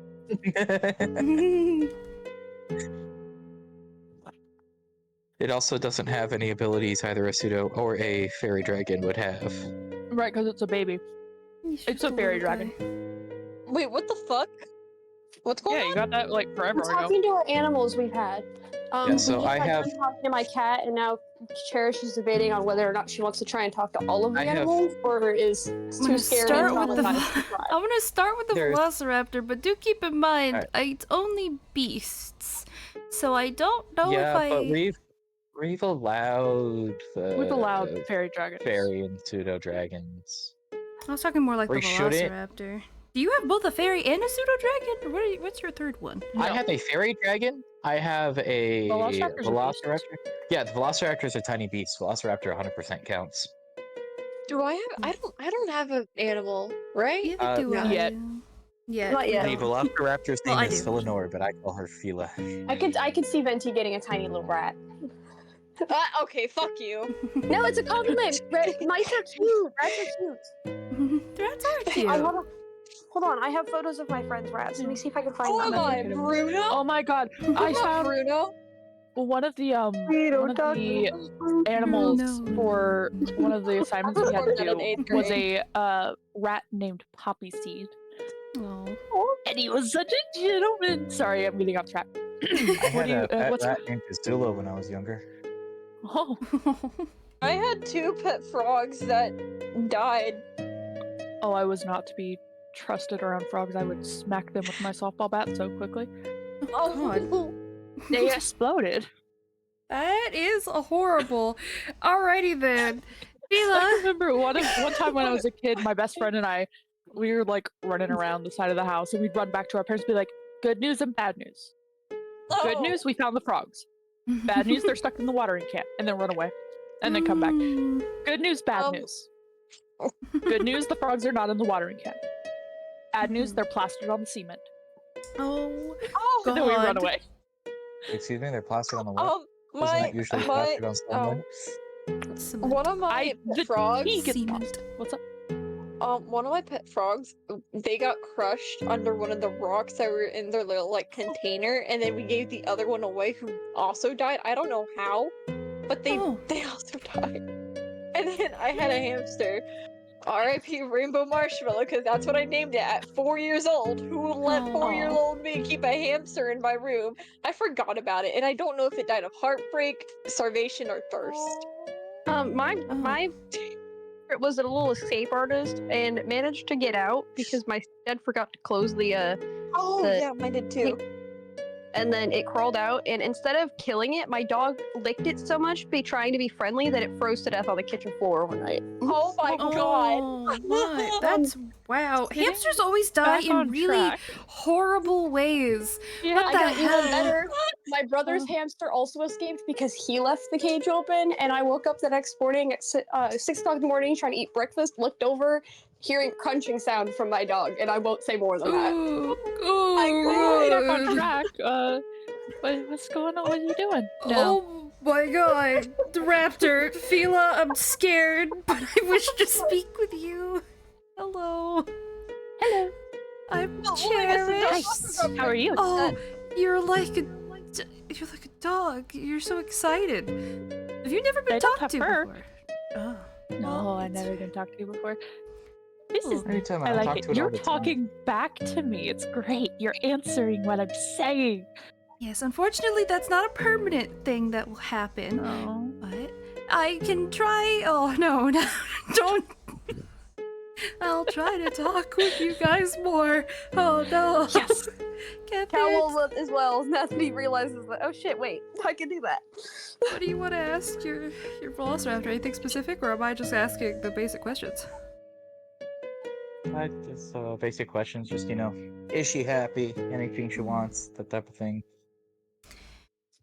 It also doesn't have any abilities either a pseudo or a fairy dragon would have. Right, because it's a baby. It's a fairy dragon. Wait, what the fuck? What's going Yeah, on? you got that like forever We're ago. talking to our animals we've had. Yeah, so we just I got have- done talking to my cat, and now Cherish is debating on whether or not she wants to try and talk to all of the I have- animals, or is I'm too gonna scared start and with the traumatized to try. I'm gonna start with the There's- Velociraptor, but do keep in mind Alright. it's only beasts, so I don't know Yeah, if but I. we've allowed the We've allowed fairy dragons. fairy and pseudo dragons. I was talking more like We the shouldn't- Velociraptor. Do you have both a fairy and a pseudo dragon? Or what's your third one? I No. have a fairy dragon. I have a Velociraptor's a beast. Velociraptor. Yeah, the Velociraptor's a tiny beast. Velociraptor 100% counts. Do I have? I don't have an animal, right? Neither do no. I. Yet. Yeah. Not yet. The Velociraptor's Well, name I is do. Philanor, but I call her Fila. I could see Venti getting a tiny little rat. Okay, fuck you. No, it's a compliment. Mice are cute. Rats are cute. Rats are cute. Hold on, I have photos of my friends' rats. Let me see if I can find Who them. am I, okay. Bruno? Oh my god, I'm I not found Bruno. one of the Oh, animals No. for one of the assignments we had to Learned that in do 8th was grade. a rat named Poppy Seed, Oh. and he was such a gentleman. Sorry, I'm getting off track. I had a pet what's rat named Azula when I was younger. oh I had 2 pet frogs that died. oh I was not to be trusted around frogs. I would smack them with my softball bat so quickly. Oh, They exploded. That is horrible. Alrighty then. I Fila. remember one time when I was a kid, my best friend and I, we were like running around the side of the house, and we'd run back to our parents and be like, "Good news and bad news. Good news, we found the frogs. Bad news, they're stuck in the watering can," and then run away, and then come back. Good news, bad news. Good news, the frogs are not in the watering can. Bad news, they're plastered on the cement. Oh, And then we run God. away. Excuse me, they're plastered on the what? Isn't my, that usually my, plastered on someone? Cement. one of my The pet frogs, tea gets Cement. lost. What's up? one of my pet frogs, they got crushed under one of the rocks that were in their little like container, and then we gave the other one away, who also died. I don't know how, but they also died. And then I had a hamster, R.I.P. Rainbow Marshmallow, because that's what I named it at 4 years old. Who will let 4-year-old me keep a hamster in my room? I forgot about it, and I don't know if it died of heartbreak, starvation, or thirst. My it was a little escape artist and managed to get out because my dad forgot to close the Oh, The- yeah, mine did too. and then it crawled out, and instead of killing it, my dog licked it so much trying to be friendly that it froze to death on the kitchen floor overnight. Oh my god. Oh my, that's wow. Getting Hamsters always die Back in on really track. horrible ways. Yeah, What I the got hell? even better. My brother's hamster also escaped because he left the cage open, and I woke up the next morning at 6 o'clock in the morning trying to eat breakfast, looked over, hearing crunching sound from my dog, and I won't say more than that. Ooh, back on ooh, track. What's going on? What are you doing? Oh my god, the raptor, Fila, I'm scared, but I wish to speak with you. Hello. Hello. I'm Oh, I guess the dog Cherish. also got How are you? Oh, you're like a dog. You're so excited. Have you never been They don't talked to have fur. before? Oh, No, well, I it's never been talked to you before. This is cool. What are you talking I about? I like talk it. to it all You're the time. talking back to me. It's great. You're answering what I'm saying. Yes, unfortunately, that's not a permanent thing that will happen. Oh. But I can try. Oh no, no, don't. I'll try to talk with you guys more. Oh no. Yes. Get Cal it? will as well. Now that he realizes that, oh shit, wait, I can do that. What do you want to ask your Velociraptor? Anything specific, or am I just asking the basic questions? Just basic questions, just is she happy? Anything she wants, that type of thing.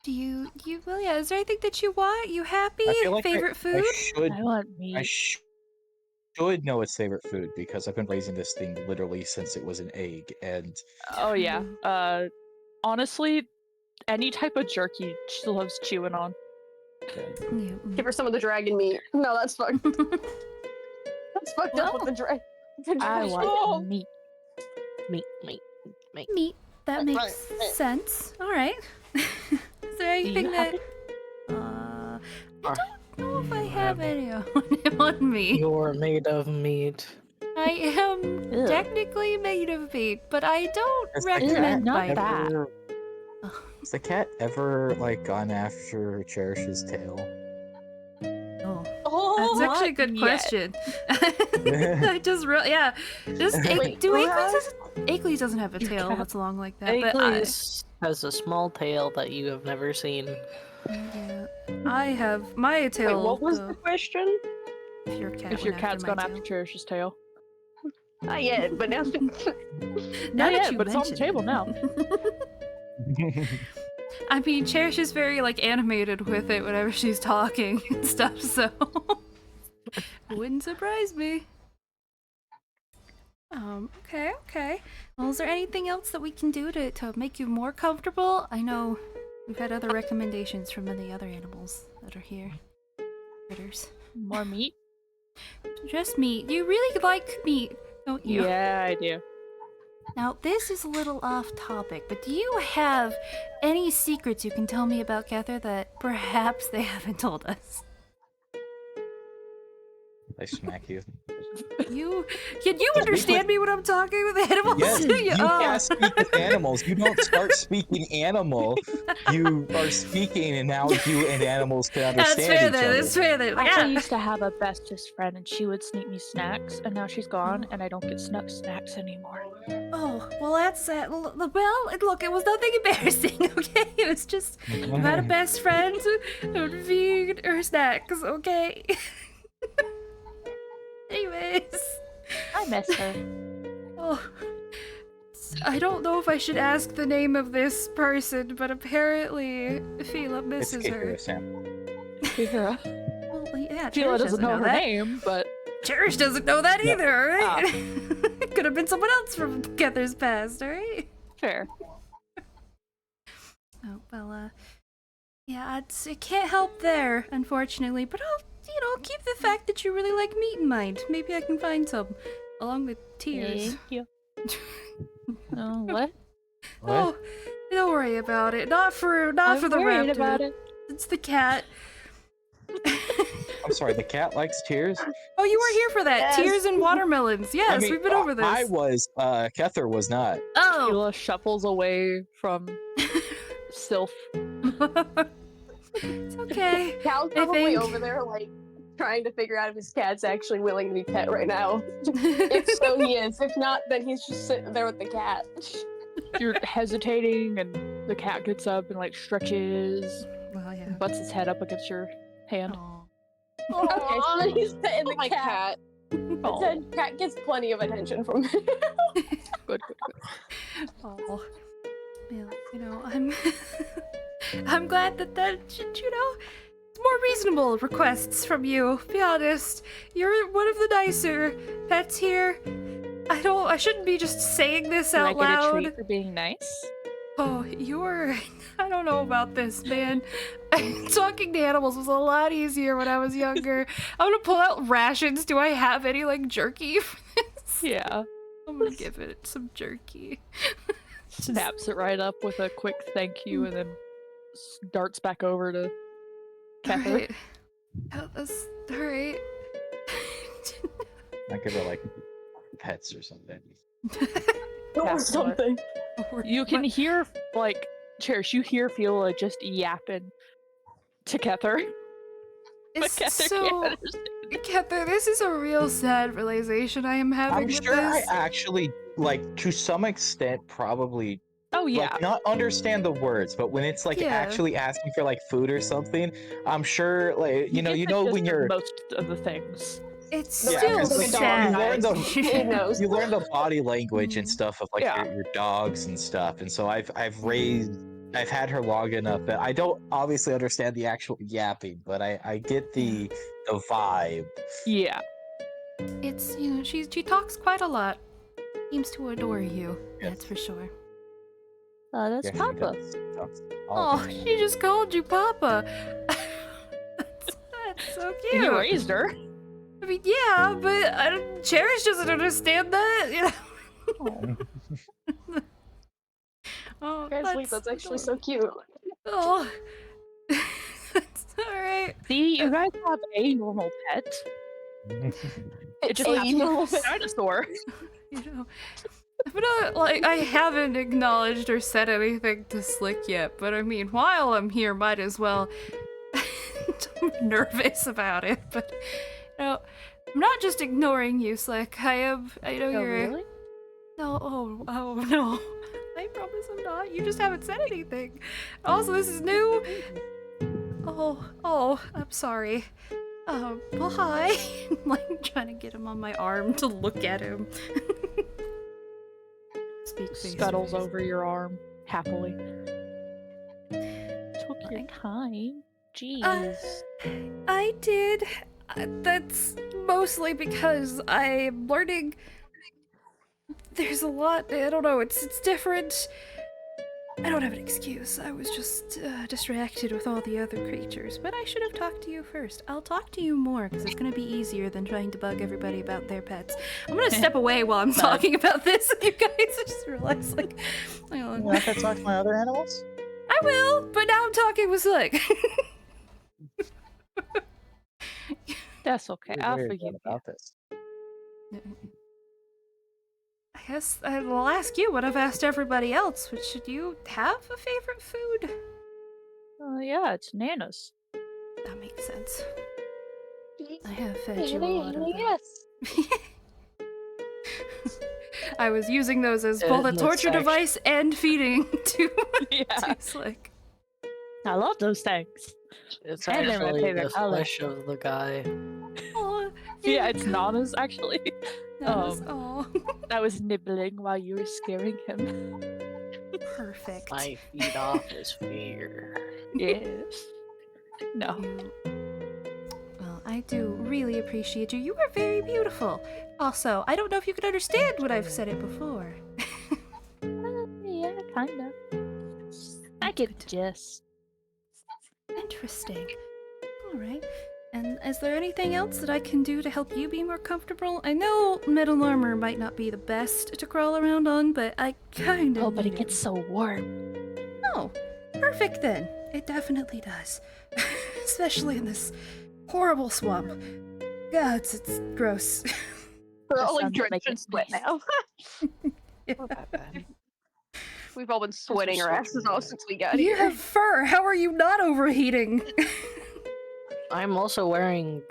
Do you well, yeah, is there anything that you want? You happy? I feel like Favorite food? I want meat. I should know its favorite food because I've been raising this thing literally since it was an egg, and Oh yeah. Honestly, any type of jerky she loves chewing on. Yeah. Give her some of the dragon meat. No, that's fucked. That's fucked up with the dragon. I want meat. Meat. Meat. That makes sense. All right. Is there anything that? I don't know if I have any on me. You're made of meat. I am Ew. technically made of meat, but I don't Has the cat recommend not biting. that. ever- Has the cat ever gone after Cherish's tail? Oh, Oh, that's actually a good yet. question. I just yeah. Just Wait, do who Akeley doesn't have a Your tail cat- that's long like that, but Aegis has a small tail that you have never seen. I have my tail. Wait, what was though, the question? if your cat If your went cat's my gone tail. after Cherish's tail. Not yet, but now. Now Not that yet, you but it's on the mention table it. now. I mean, Cherish is very animated with it whenever she's talking and stuff, so wouldn't surprise me. Okay. Well, is there anything else that we can do to make you more comfortable? I know we've had other recommendations from the other animals that are here. Critters. More meat? Just meat. You really like meat, don't you? Yeah, I do. Now, this is a little off topic, but do you have any secrets you can tell me about Cather that perhaps they haven't told us? I smack you. Can you understand me when I'm talking with animals? Yes, Do you can't speak with animals. You don't start speaking animal. You are speaking, and now you and animals can understand each other. That's fair then. I Yeah. also used to have a bestest friend, and she would sneak me snacks, and now she's gone, and I don't get snacks anymore. Oh, well, that's well, look, it was nothing embarrassing, okay? It was just you had a best friend who would feed her snacks, okay? Anyways. I miss her. Oh. I don't know if I should ask the name of this person, but apparently Fila misses her. It's Sam. Kira. Well, yeah, Fila Cherish doesn't know her that. name, but Cherish doesn't know that No. either, right? It could have been someone else from Kether's past, alright? fair. Oh, well, yeah, I can't help there, unfortunately, but I'll, keep the fact that you really like meat in mind. Maybe I can find some, along with tears. Thank you. Oh, what? Oh, don't worry about it. Not for the worried raptor. about it. It's the cat. I'm sorry, the cat likes tears? Oh, you were here for that. Yes. Tears and watermelons. Yes, I mean, we've been over this. I was, Kether was not. Oh. Fila shuffles away from Sylph. It's okay. Cal's I probably think- over there, like, trying to figure out if his cat's actually willing to be pet right now. If so, he is. If not, then he's just sitting there with the cat. You're hesitating, and the cat gets up and like stretches, Well, yeah. and butts his head up agained your hand. Aw. Okay, so then he's petting the my cat. cat. Oh, The cat gets plenty of attention from him. good. Oh. Well, I'm I'm glad that it's more reasonable requests from you. Be honest. You're one of the nicer pets here. I shouldn't be just saying this Did I out get a loud. treat for being nice? Oh, I don't know about this, man. Talking to animals was a lot easier when I was younger. I'm gonna pull out rations. Do I have any, like, jerky for this? Yeah. I'm gonna give it some jerky. Snaps it right up with a quick thank you, and then darts back over to Cather. Alright. Oh, that's alright. I give her, like, pets or something. Yeah, or something. You can hear, like, Cherish, you hear Fila just yapping to Cather. But It's Cather so... can't understand. Cather, this is a real sad realization I am having I'm with sure I this. actually, like, to some extent, probably Oh, yeah. like, not understand the words, but when it's like Yeah. actually asking for like food or something, I'm sure like you know get the when gist of you're most of the things. It's Yeah, still 'cause, like, sad. you learn the He knows. you learn the body language and stuff of like Yeah. your dogs and stuff, and so I've had her long enough that I don't obviously understand the actual yapping, but I get the vibe. Yeah. It's, she talks quite a lot. Seems to adore you, Yes. that's for sure. That's Yeah, she Papa. talks all Oh, the time. she just called you Papa. that's so cute. You raised her. I mean, yeah, but Cherish doesn't understand that, Oh, Guys, that's actually so cute. Oh, that's all right. See, you guys have a normal pet. It just a happens to be normal a dinosaur. I haven't acknowledged or said anything to Slick yet, but I mean, while I'm here, might as well. I'm nervous about it, but I'm not just ignoring you, Slick. I know Oh, you're. really? No, oh no. I promise I'm not. You just haven't said anything. Also, this is new. Oh, I'm sorry. Well, hi. I'm like trying to get him on my arm to look at him. Speak face Scuttles to face. over your arm happily. Took your time. Jeez. I did. That's mostly because I'm learning There's a lot. I don't know. It's different. I don't have an excuse. I was just distracted with all the other creatures. But I should have talked to you first. I'll talk to you more because it's gonna be easier than trying to bug everybody about their pets. I'm gonna step away while I'm talking about this with you guys. I just realized, like, hang on. You want to talk to my other animals? I will, but now I'm talking with Slick. That's okay. You're I'll very forgive good you. about this. I guess I'll ask you what I've asked everybody else, which should you have a favorite food? Yeah, it's Nana's. That makes sense. I have fed you a lot of them. Yes. I was using those as Yeah, both a that's torture device and feeding to, Yeah. to Slick. I love those things. It's And they're my actually favorite the color. flesh of the guy. Aw, Yeah, it's Nana's actually. Aw. I was nibbling while you were scaring him. Perfect. I feed off his fear. Yes. No. Well, I do really appreciate you. You are very beautiful. Also, I don't know if you can understand what I've said it before. Yeah, kinda. I get the gist. Interesting. Alright. And is there anything else that I can do to help you be more comfortable? I know metal armor might not be the best to crawl around on, but I kind of Oh, but it gets so warm. Oh, perfect then. It definitely does. Especially in this horrible swamp. God, it's gross. We're That all like sounds like drenched in it's sweat nice. now. Not that bad. We've all been sweating our asses off since we got You here. have fur. How are you not overheating? I'm also wearing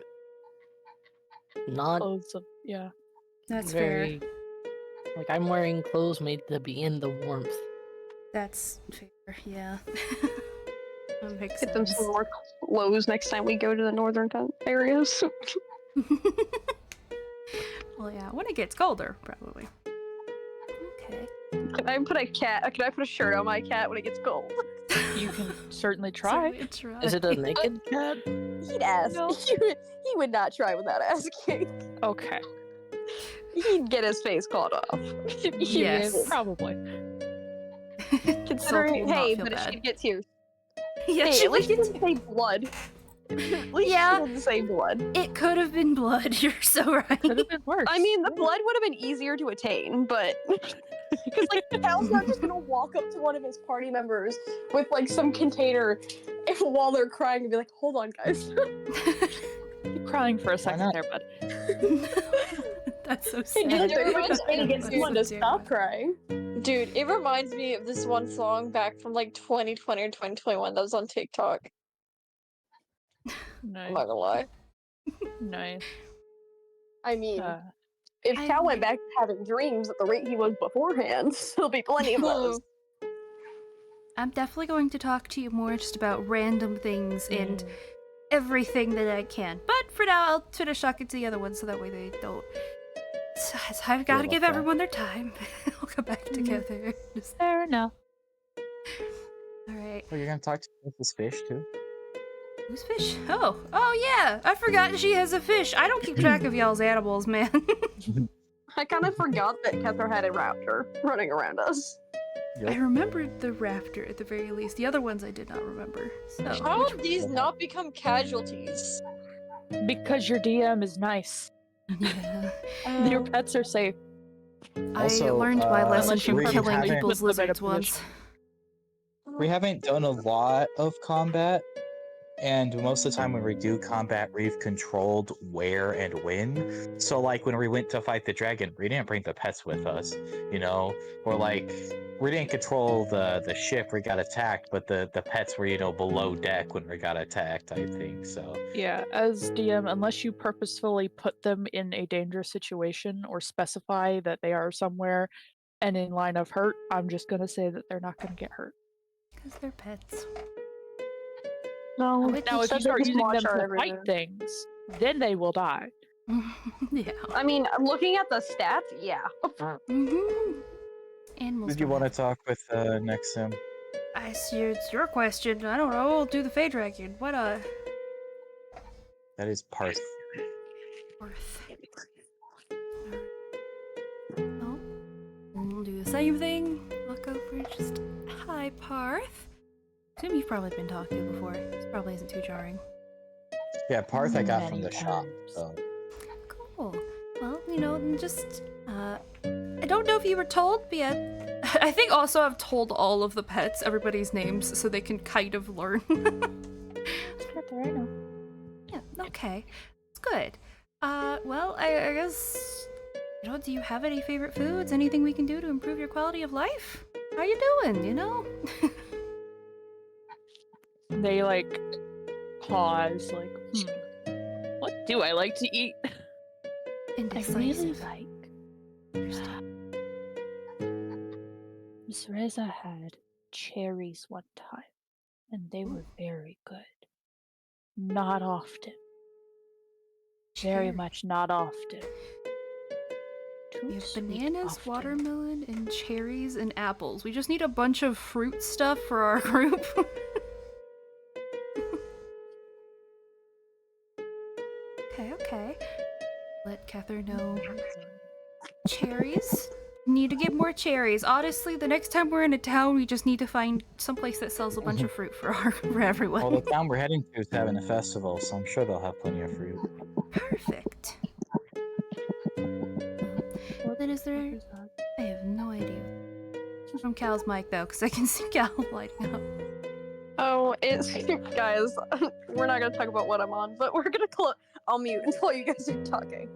not Clothes of, yeah. That's very fair. like I'm wearing clothes made to be in the warmth. That's fair, yeah. That makes Get them sense. some more clothes next time we go to the northern areas. Well, yeah, when it gets colder, probably. Okay. Can I put a shirt on my cat when it gets cold? You can certainly try. Certainly try. Is it a naked cat? He'd ask. No. He would not try without asking. Okay. He'd get his face clawed off. Yes. Probably. Considering, Sulky would not hey, feel but bad. she'd get tears. Yeah, Hey, she at least would she get didn't say blood. At least Yeah. she didn't say blood. It could have been blood. You're so right. Could have been worse. I mean, the blood would have been easier to attain, but because like Cal's not just gonna walk up to one of his party members with like some container and while they're crying and be like, "Hold on, guys." keep crying for a second not? there, bud. That's so It sad. just reminds me to get That's someone so to stop terrible. crying. Dude, it reminds me of this one song back from like 2020 or 2021 that was on TikTok. I'm Nice. not gonna lie. Nice. I mean, Uh, if Cal went back to having dreams at the rate he was beforehand, there'll be plenty of those. I'm definitely going to talk to you more just about random things and everything that I can. But for now, I'll finish talking to the other ones so that way they don't. So I've got to give everyone their time. I'll come back together. Just... fair enough. Alright. Oh, you're gonna talk to this fish too? Who's fish? Oh yeah! I forgot she has a fish. I don't keep track of y'all's animals, man. I kind of forgot that Kether had a raptor running around us. I remembered the raptor at the very least. The other ones I did not remember. So How have these not become casualties? Because your DM is nice. yeah. Your pets are safe. I Also, learned my lesson unless you from we killing haven't- people's Put them in a lizards once. We haven't done a lot of combat, and most of the time when we do combat, we've controlled where and when. So, like, when we went to fight the dragon, we didn't bring the pets with us, you know? Or, like, we didn't control the ship we got attacked, but the pets were, you know, below deck when we got attacked, I think, so... Yeah, as DM, unless you purposefully put them in a dangerous situation or specify that they are somewhere and in line of hurt, I'm just gonna say that they're not gonna get hurt. Because they're pets. No. Now, if you start using them to fight things, then they will die. Yeah. I mean, looking at the stats, yeah. Mm-hmm. Animals. Did you want to talk with Nexim? I see. It's your question. I don't know. I'll do the Fey Dragon. What That is Parth. Worth. Oh. I'll do the same thing. Walk over, just hi, Parth. Assume you've probably been talked to before. This probably isn't too jarring. Yeah, Parth I got from Many the shop, times. so. Cool. Well, just I don't know if you were told, but yeah. I think also I've told all of the pets everybody's names so they can kind of learn. I know. Yeah, okay. It's good. Well, I guess, do you have any favorite foods? Anything we can do to improve your quality of life? How you doing, They like pause, like, what do I like to eat? I really like. Miss Reza had cherries one time, and they were very good. Not often. Very much not often. We have Sweet bananas, often. watermelon, and cherries, and apples. We just need a bunch of fruit stuff for our group. Okay. Let Cather know. Cherries? Need to get more cherries. Honestly, the next time we're in a town, we just need to find someplace that sells a bunch of fruit for everyone. Well, the town we're heading to is having a festival, so I'm sure they'll have plenty of fruit. Perfect. Then is there... I have no idea. From Cal's mic, though, because I can see Cal lighting up. Oh, it's guys. We're not gonna talk about what I'm on, but we're gonna I'll mute until you guys are talking.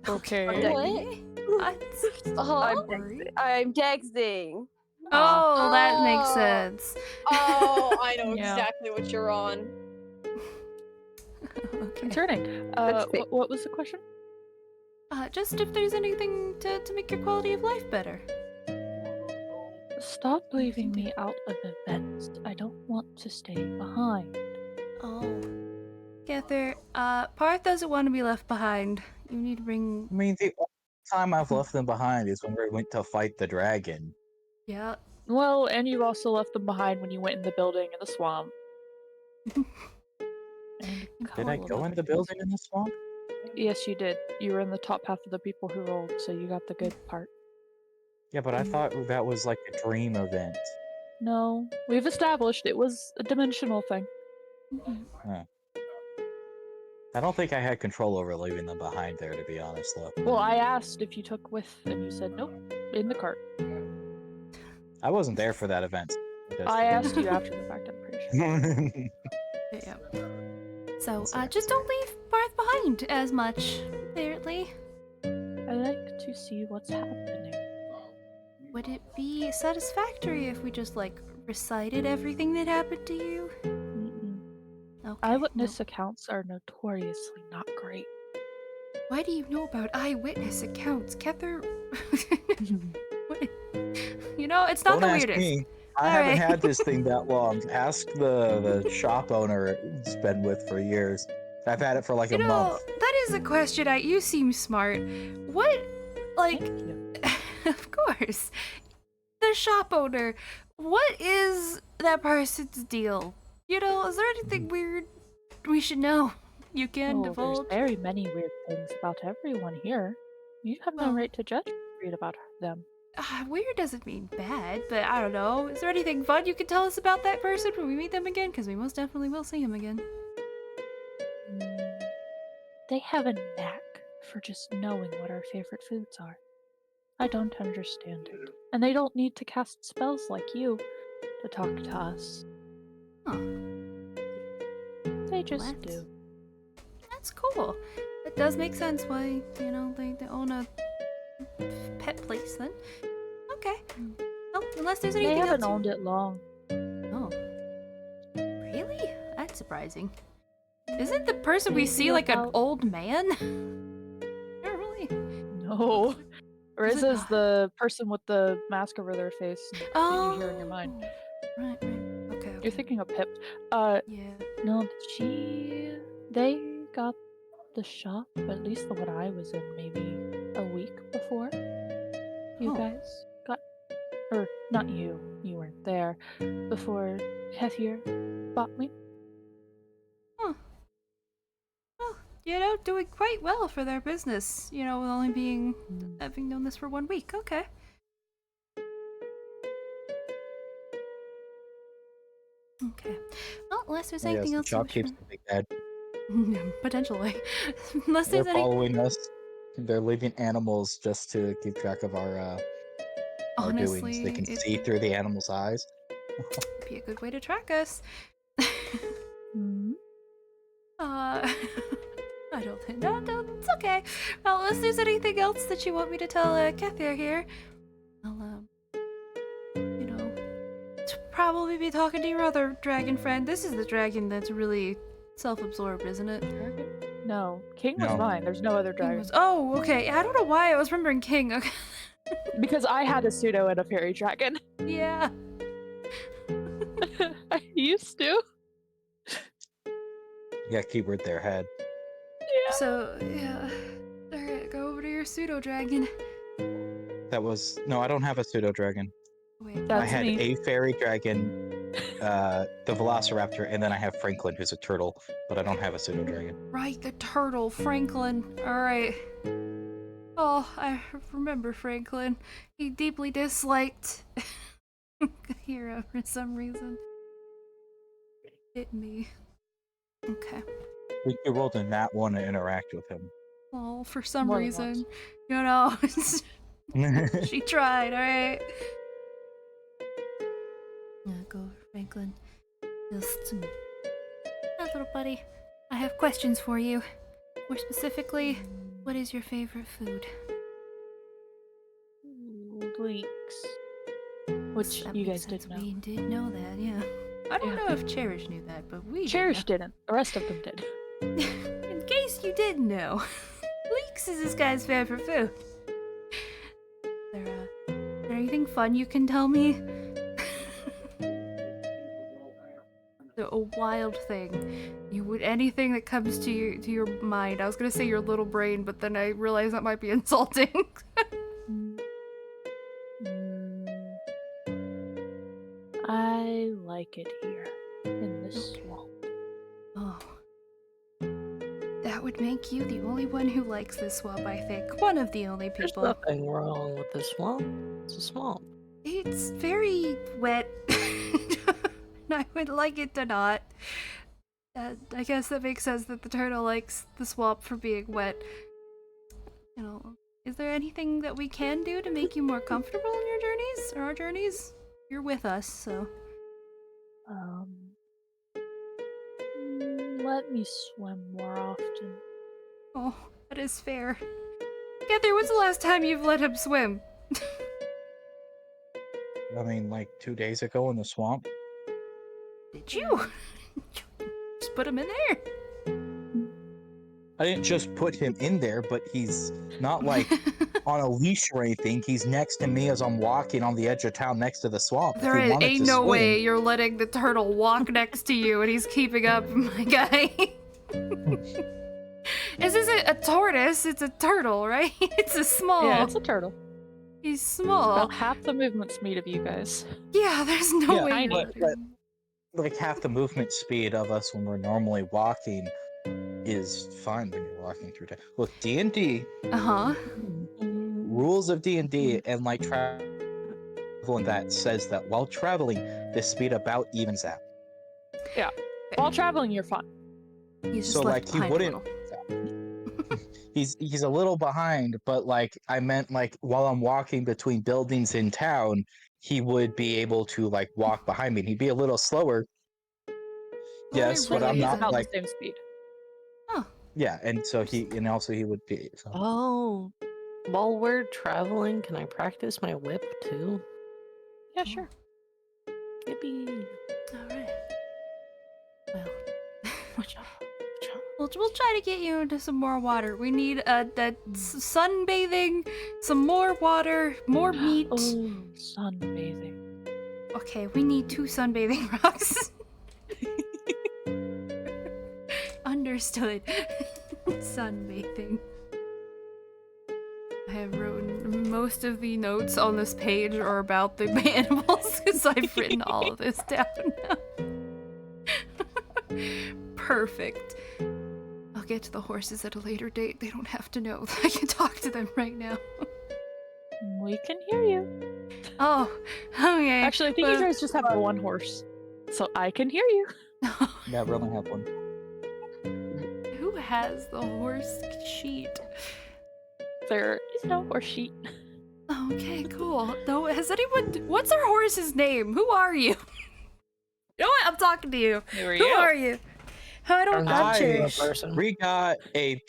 Okay. What? I'm texting. Oh, that makes sense. Oh, I know Yeah. exactly what you're on. Okay. Concerning. That's What was the question? Just if there's anything to make your quality of life better. Stop leaving me out of events. I don't want to stay behind. Oh. Cather, Parth doesn't want to be left behind. You need to bring... I mean, the only time I've left them behind is when we went to fight the dragon. Yeah. Well, and you also left them behind when you went in the building in the swamp. And Did I go in the building in the swamp? Yes, you did. You were in the top half of the people who rolled, so you got the good part. Yeah, but I thought that was like a dream event. No, we've established it was a dimensional thing. Huh. I don't think I had control over leaving them behind there, to be honest, though. Well, I asked if you took with, and you said nope, in the cart. I wasn't there for that event. I asked you after the fact, I'm pretty sure. Yeah. So, just don't leave Parth behind as much, apparently. I like to see what's happening. Would it be satisfactory if we just, recited everything that happened to you? Okay. Eyewitness accounts are notoriously not great. Why do you know about eyewitness accounts, Kether? What? It's not Don't the ask weirdest. me. I haven't had this thing that long. Ask the shop owner it's been with for years. I've had it for like a month. That is a question. You seem smart. What, of course, the shop owner. What is that person's deal? Is there anything weird we should know? You can divulge. There's very many weird things about everyone here. You have no right to judge read about them. Weird doesn't mean bad, but I don't know. Is there anything fun you can tell us about that person when we meet them again? Because we most definitely will see him again. They have a knack for just knowing what our favorite foods are. I don't understand it. And they don't need to cast spells like you to talk to us. Huh. They just do. That's cool. It does make sense why, they own a pet place then. Okay. Well, unless there's anything They haven't else owned it long. Oh. Really? That's surprising. Isn't the person we see like an old man? Not really. No. Riza's the person with the mask over their face that you hear in your mind. Right. Okay. You're thinking of Pip. Yeah. No, they got the shop, at least the one I was in, maybe a week before you guys got, or not you weren't there, before Hethier bought me. Huh. Well, doing quite well for their business, with only having known this for 1 week. Okay. Okay. Well, unless there's Oh, yes, anything the else you chalk wish keeps for... the big head. Potentially. Unless They're there's any... following us. They're leaving animals just to keep track of our doings. They Honestly, can it see through the animal's eyes. would be a good way to track us. Hmm? I don't think... No, it's okay. Well, unless there's anything else that you want me to tell Kethia here, I'll, you know, probably be talking to your other dragon friend. This is the dragon that's really self-absorbed, isn't it? Dragon? No, King was No. mine. There's no other King dragon. was... Oh, okay. I don't know why I was remembering King. Okay. Because I had a pseudo and a fairy dragon. Yeah. I used to. Yeah, keyword their head. Yeah. So, yeah. Alright, go over to your pseudo dragon. That was no, I don't have a pseudo dragon. Wait. I That's had me. a fairy dragon, the Velociraptor, and then I have Franklin, who's a turtle, but I don't have a pseudo dragon. Right, the turtle, Franklin. Alright. Oh, I remember Franklin. He deeply disliked Hero for some reason. Hit me. Okay. We could roll a nat one to interact with him. Oh, for some More than reason. You know, she tried, alright? Go over, Franklin. Just... Hi, little buddy. I have questions for you. More specifically, what is your favorite food? Leaks. Which That you makes guys sense. did know. We did know that, yeah. I don't Yeah. know if Cherish knew that, but we Cherish didn't. The rest of them did. did. In case you didn't know, Leeks is this guy's favorite food. Is there anything fun you can tell me? A wild thing. You would anything that comes to your mind. I was gonna say your little brain, but then I realized that might be insulting. I like it here in this swamp. Oh. That would make you the only one who likes this swamp, I think. One of the only There's people. nothing wrong with this swamp. It's a swamp. It's very wet. And I would like it to not. I guess that makes sense that the turtle likes the swamp for being wet. You know, is there anything that we can do to make you more comfortable in your journeys or our journeys? You're with us, so. Let me swim more often. Oh, that is fair. Cather, when's the last time you've let him swim? I mean, like 2 days ago in the swamp. Did you? Just put him in there. I didn't just put him in there, but he's not like on a leash or anything. He's next to me as I'm walking on the edge of town next to the swamp. There if he wanted ain't to no swim, way you're letting the turtle walk next to you and he's keeping up, my guy. This isn't a tortoise, it's a turtle, right? It's a small. Yeah, it's a turtle. He's small. About half the movement speed of you guys. Yeah, there's no Yeah, way. but like half the movement speed of us when we're normally walking is fine when you're walking through town. Look, D&D, Uh-huh. rules of D&D and like travel and that says that while traveling, the speed about evens out. Yeah. While traveling, you're fine. He's just So left like he behind a wouldn't little. he's a little behind, but like I meant like while I'm walking between buildings in town, he would be able to like walk behind me. And he'd be a little slower. Yes, but I'm He's not about like the same speed. yeah, and so he also he would be so. Oh, while we're traveling, can I practice my whip too? Yeah, sure. Yippee! Alright. Well, Watch out! we'll try to get you into some more water. We need sunbathing, some more water, more meat. Oh, sunbathing. Okay, we need 2 sunbathing rocks. Understood. Sunbathing. I have written most of the notes on this page are about the animals because I've written all of this down now. Perfect. I'll get to the horses at a later date. They don't have to know that I can talk to them right now. We can hear you. Oh, okay. Actually, I think well, you guys just have the one horse. so I can hear you. Yeah, we only have one. Who has the horse sheet? There is no horse sheet. Okay, cool. No, has anyone? What's our horse's name? Who are you? You know what? I'm talking to you. Who are Who you? are you? I don't got I'm you. a person. We got a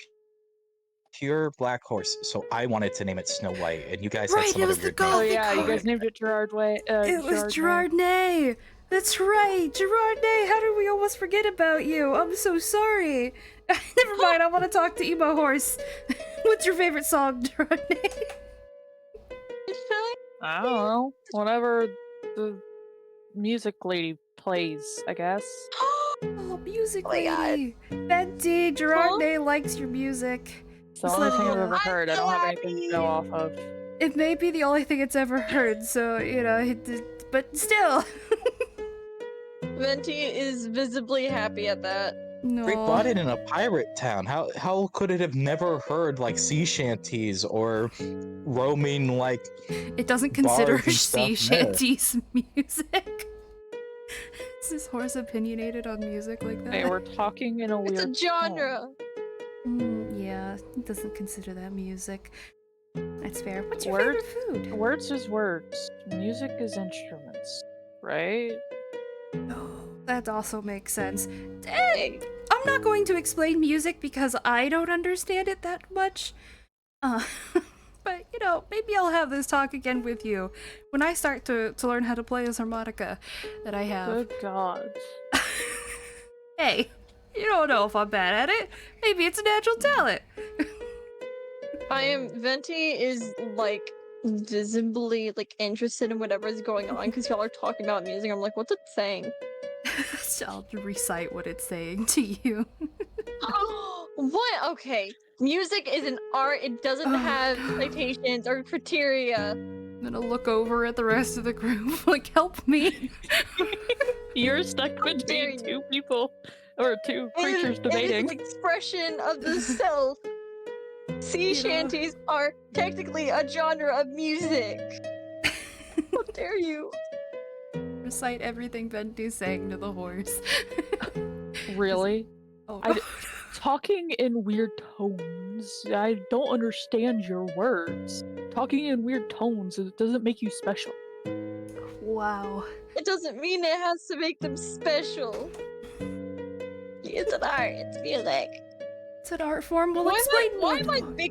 pure black horse, so I wanted to name it Snow White, and you guys had Right, some it other was the weird goth- name. Oh the yeah, you card. guys named it Gerard Way. It was Gerard Gerard Ney. That's right, Gerard Ney. How did we almost forget about you? I'm so sorry. Never mind. I want to talk to Emo Horse. What's your favorite song, Gerard Ney? I don't know. Whatever the music lady plays, I guess. Oh, music Oh my God. lady. Venti, Gerard Huh? Ney likes your music. It's the only thing I've ever I'm heard. I so don't have anything to go off of. It may be the only thing it's ever heard, so, you know, but still. Venti is visibly happy at that. No. Rick bought it in a pirate town. How could it have never heard like sea shanties or roaming like It doesn't consider bars and sea stuff there? shanties music. Is this horse opinionated on music like that? They were talking in a It's weird a genre. Yeah, it doesn't consider that music. That's fair. What's your Words? favorite food? Words is words. Music is instruments, right? Oh, that also makes sense. Hey, I'm not going to explain music because I don't understand it that much. But, you know, maybe I'll have this talk again with you when I start to learn how to play this harmonica that I have. Good God. Hey, you don't know if I'm bad at it. Maybe it's a natural talent. Venti is like visibly like interested in whatever is going on because y'all are talking about music. I'm like, what's it saying? I'll recite what it's saying to you. What? Okay. Music is an art. It doesn't have citations or criteria. I'm gonna look over at the rest of the group, like, help me. You're stuck between you. two people, or two creatures It is debating. an expression of the self. Sea You know. shanties are technically a genre of music. How dare you? Recite everything Venti's saying to the horse. Really? Oh, Talking in weird tones. I don't understand your words. Talking in weird tones, it doesn't make you special. wow. It doesn't mean it has to make them special. It's an art. It's music. It's an art form. We'll Why explain am I, more. why am I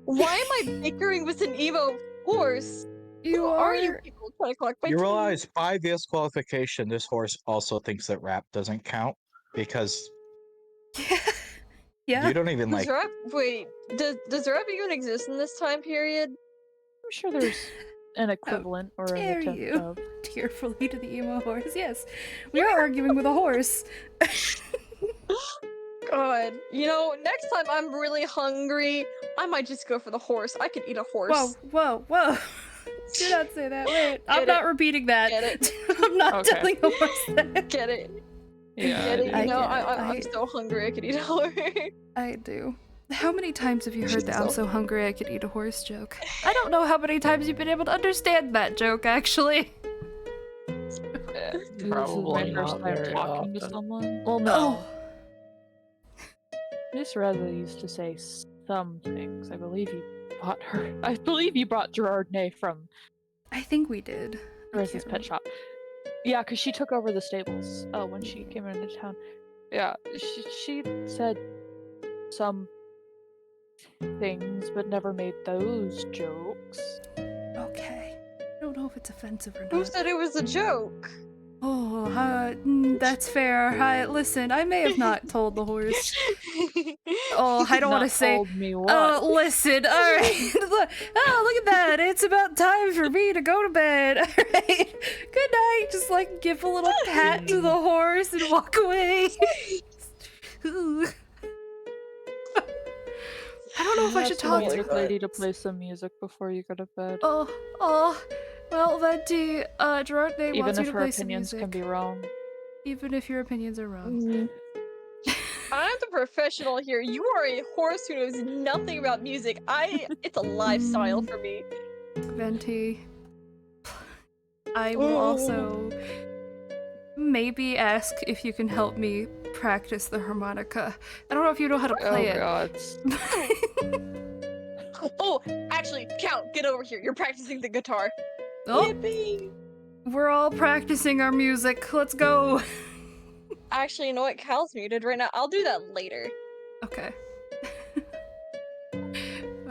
why am I bickering with an emo horse? You Who are you are. people trying to collect my You team? realize by disqualification, this horse also thinks that rap doesn't count because Yeah. you don't even Does like. rap does rap even exist in this time period? I'm sure there's an equivalent or an dare attempt you. of. Tearfully to the emo horse. Yes. We are arguing with a horse. God, you know, next time I'm really hungry, I might just go for the horse. I could eat a horse. Whoa. Do not say that. Wait. I'm Get not it. repeating that. Get it. I'm not Okay. telling the horse that. Get it? Yeah, Get it? You I know, get it. I'm so hungry. I could eat a horse. I do. How many times have you heard She's that I'm so- so hungry I could eat a horse joke? I don't know how many times you've been able to understand that joke, actually. This is my Probably first not time very talking to often. someone. Well, no. Miss Reza used to say some things. I believe you bought her. I believe you brought Gerard Ney from I think we did. I Reza's can't pet shop. Yeah, because she took over the stables when she came into town. Yeah, she said some things, but never made those jokes. remember. Okay. I don't know if it's offensive or Who not. said it was a joke? Oh, that's fair. Listen, I may have not told the horse. Oh, I don't want to Not say. told me what. Oh, listen. All right. Look at that. It's about time for me to go to bed. All right. Good night. Just like give a little pat to the horse and walk away. Ooh. I don't know if I should Ask the talk to music lady to play some music before you go to bed. Oh. Well, Venti, Gerard Ney Even wants you if to her play some opinions music. can be wrong. Even if your opinions are wrong. I'm the professional here. You are a horse who knows nothing about music. It's a lifestyle for me. Venti, I will also maybe ask if you can help me practice the harmonica. I don't know if you know how to play Oh it. god. Oh, actually, Count, get over here. You're practicing the guitar. Oh, Yippee! we're all practicing our music. Let's go. Actually, you know what? Cal's muted right now. I'll do that later. Okay.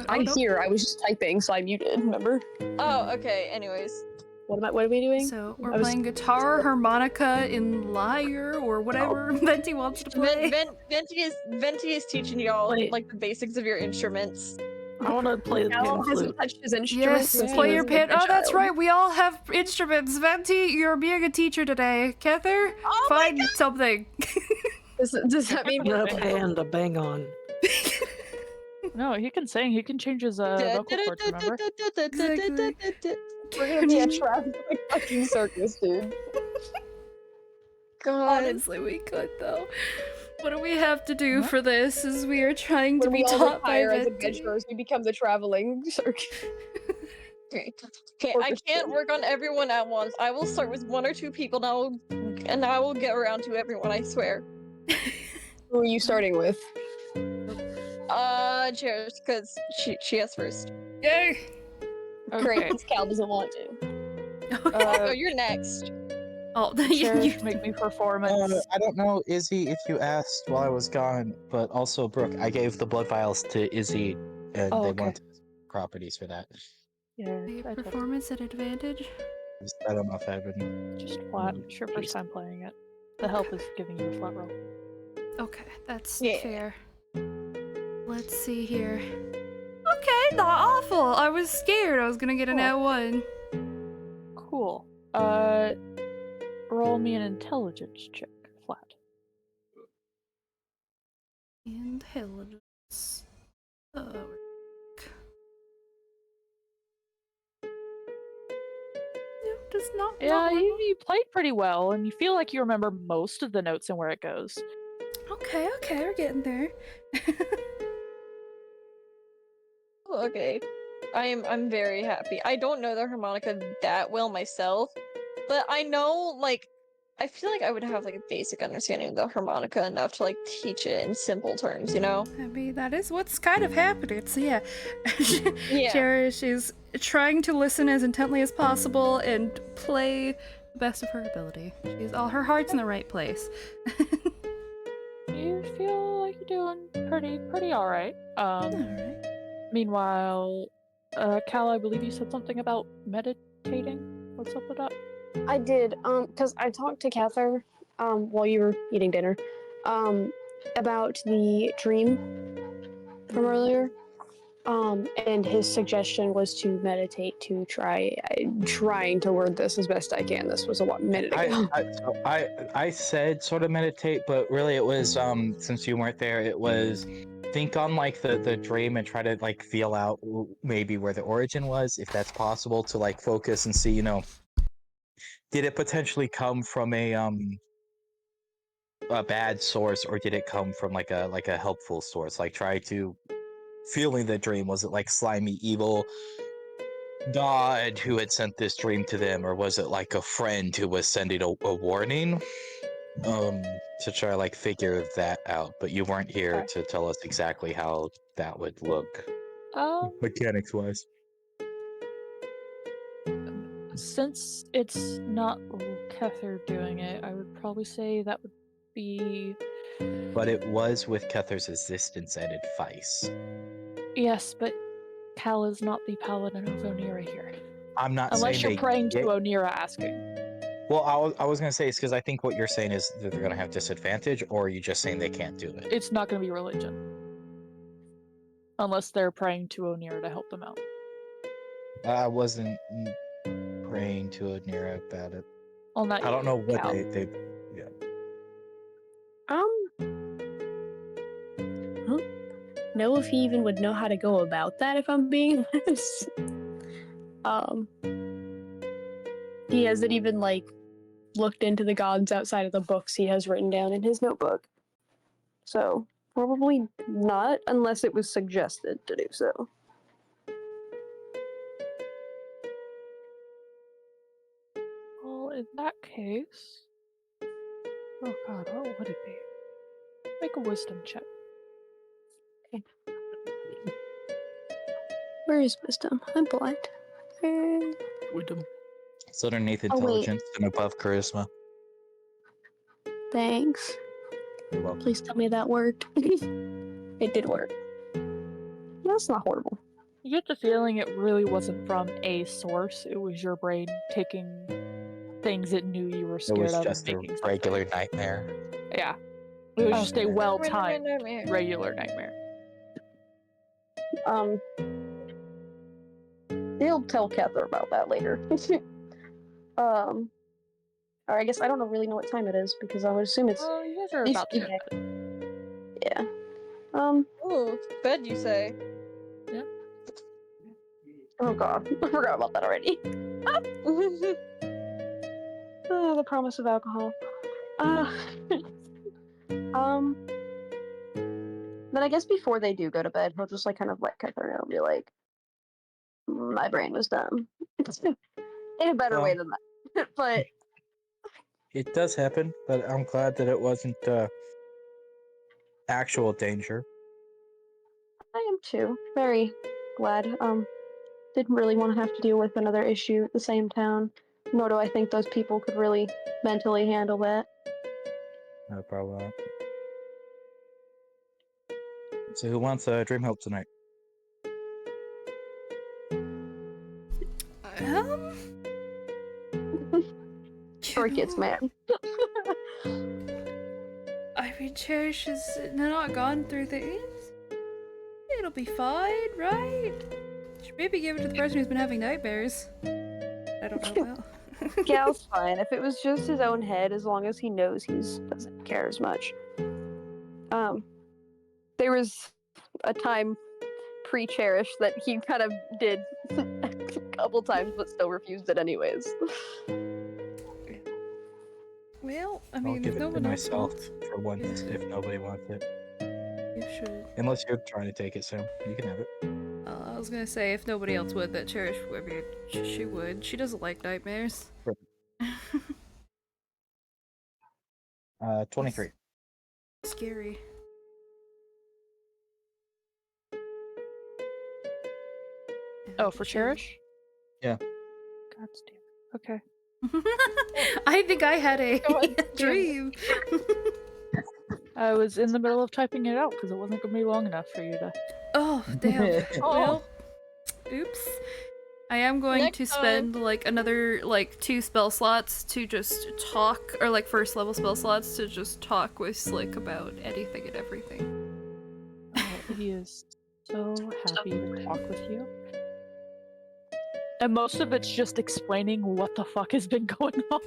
I'm nope. here. I was just typing, so I muted. Remember? Oh, okay. Anyways. What are we doing? So we're I was- playing guitar, harmonica, and lyre, or whatever Venti wants to play. Venti is teaching y'all Wait. like the basics of your instruments. I want to play the pan Cal flute. hasn't touched his instrument Yes, since he play was your a pit. Oh, that's child. right. We all have instruments. Venti, you're being a teacher today. Kether, Oh my find something. Does that mean No pan to bang on. No, he can sing. He can change his vocal cords, remember? Exactly. we're gonna be a traveling fucking circus, dude? God. Honestly, we could though. What do we have to do for this? As we are trying to When be we all taught by retire as Venti. adventurers, we become the traveling circus. Okay, I can't work on everyone at once. I will start with 1 or 2 people and I will get around to everyone, I swear. Who are you starting with? Cherish, because she has first. Yay! Great, Okay. because Cal doesn't want to. Oh, you're next. Oh, Cherish, make me performance. I don't know, Izzy, if you asked while I was gone, but also Brooke, I gave the blood vials to Izzy, and Oh, they okay. wanted properties for that. Yeah, I told Performance at advantage. I don't know if I've been. just flat. It's your first time playing it. The help is giving you a flat roll. Okay, that's Yeah. fair. Let's see here. Okay, not awful. I was scared I was gonna get an Cool. at 1. Cool. Roll me an intelligence check. Flat. Intelligence. Does not. Yeah, you played pretty well, and you feel like you remember most of the notes and where it goes. Okay, we're getting there. Okay. I'm very happy. I don't know the harmonica that well myself, but I know, like, I feel like I would have, like, a basic understanding of the harmonica enough to, like, teach it in simple terms, you know? I mean, that is what's kind of happening. So yeah, Yeah. Cherish is trying to listen as intently as possible and play the best of her ability. She's all her heart's in the right place. You feel like you're doing pretty alright. Alright. Meanwhile, Cal, I believe you said something about meditating. What's up with that? I did, because I talked to Cather, while you were eating dinner, about the dream from earlier. And his suggestion was to meditate to trying to word this as best I can. This was a minute ago. I said sort of meditate, but really it was since you weren't there, it was think on like the dream and try to like feel out maybe where the origin was, if that's possible, to like focus and see, did it potentially come from a bad source, or did it come from like a helpful source? Like try to feeling the dream, was it like slimy evil god who had sent this dream to them, or was it like a friend who was sending a warning? To try like figure that out, but you weren't here Okay. to tell us exactly how that would look mechanics wise. Since it's not Kether doing it, I would probably say that would be... But it was with Kether's assistance and advice. Yes, but Cal is not the paladin of Onira here. I'm not Unless saying you're they praying to get- Onira asking. Well, I was gonna say it's because I think what you're saying is that they're gonna have disadvantage, or are you just saying they can't do it? It's not going to be religion. Unless they're praying to Onira to help them out. I wasn't praying to Onira about it. Well, not I don't know what Cal. they I don't know if he even would know how to go about that, if I'm being honest. He hasn't even looked into the gods outside of the books he has written down in his notebook. So probably not, unless it was suggested to do so. Well, in that case, Oh god, what would it be? Make a wisdom check. Where is wisdom? I'm blind. Wisdom. It's underneath Oh, wait. intelligence and above charisma. Thanks. You're welcome. Please tell me that worked. It did work. That's not horrible. You get the feeling it really wasn't from a source. It was your brain taking things it knew you were It scared was of just and a making regular nightmare. something. Yeah. It was just a Okay. well-timed regular nightmare. They'll tell Kether about that later. Or I guess I don't really know what time it is because I would assume it's Oh, you guys are these- about to yeah. bed. yeah. Oh, bed, you say? Oh god, I forgot about that already. Oh, the promise of alcohol. Then I guess before they do go to bed, he'll just like kind of let Kether know, be like, my brain was dumb. In a better way than that. But It does happen, but I'm glad that it wasn't actual danger. I am too. Very glad. Didn't really want to have to deal with another issue at the same town. Nor do I think those people could really mentally handle that. No problem. So who wants dream help tonight? Short kids, man. I mean, Cherish has not gone through things. It'll be fine, right? Should maybe give it to the person who's been having nightmares. I don't know about. Gal's fine. If it was just his own head, as long as he knows he doesn't care as much. There was a time pre-Cherish that he kind of did a couple times, but still refused it anyways. Well, I I'll mean, give if it no to one else myself wants, for once if nobody wants it. you should. Unless you're trying to take it, Sam. You can have it. I was gonna say, if nobody else would, that Cherish, I mean, she would. She doesn't like nightmares. 23. Scary. Oh, for Cherish? Yeah. God damn. Okay. I think I had a God damn. dream. I was in the middle of typing it out because it wasn't going to be long enough for you to. Oh, damn. Well, oops. I am going Next to time. spend like another like 2 spell slots to just talk, or like first level spell slots to just talk with Slick about anything and everything. He is so happy to talk with you. And most of it's just explaining what the fuck has been going on.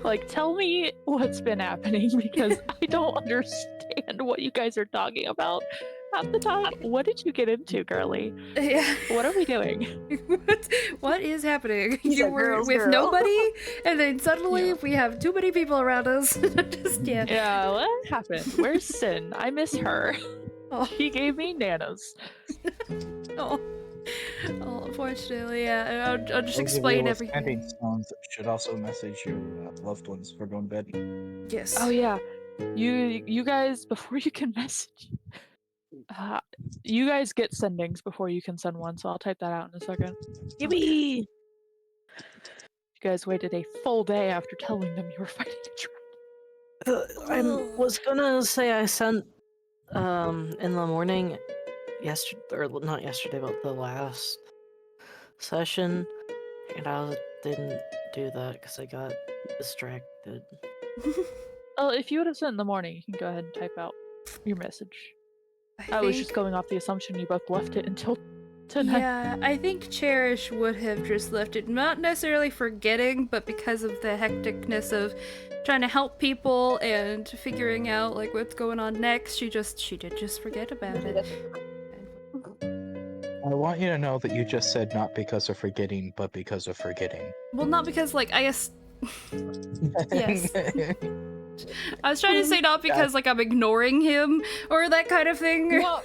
Like, tell me what's been happening because I don't understand what you guys are talking about half the time. What did you get into, girly? Yeah. What are we doing? what is happening? He's You a were girl's with girl. nobody, and then suddenly Yeah. we have too many people around us. Just yeah. Yeah, what happened? Where's Sin? I miss her. Oh. She gave me nanos. Oh. Oh, unfortunately, yeah. I'll just Those of explain you with everything. standing stones should also message your loved ones for going to bed. Yes. Oh yeah, you guys before you can message, you guys get sendings before you can send one. So I'll type that out in a second. Yippee! You guys waited a full day after telling them you were fighting a dragon. I was gonna say I sent in the morning yesterday, or not yesterday, but the last session, and didn't do that because I got distracted. Well, if you would have sent in the morning, you can go ahead and type out your message. I was just going off the assumption you both left it until tonight. Yeah, I think Cherish would have just left it, not necessarily forgetting, but because of the hecticness of trying to help people and figuring out like what's going on next, she did just forget about it. I want you to know that you just said not because of forgetting, but because of forgetting. Well, not because like I guess. Yes. I was trying to say not because like I'm ignoring him or that kind of thing. Well,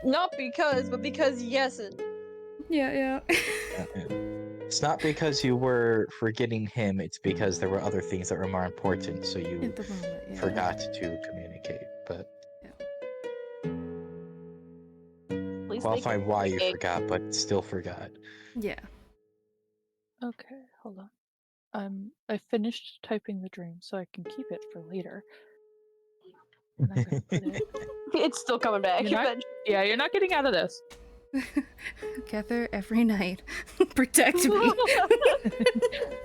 not because, but because yes. Yeah. It's not because you were forgetting him, it's because there were other things that were more important, so you At the moment, yeah. forgot to communicate. But Please qualify why you forgot, but still forgot. Yeah. Okay, hold on. I finished typing the dream, so I can keep it for later. And I'm gonna put it. It's still coming back. You're not, yeah, you're not getting out of this. Kether, every night, protect me.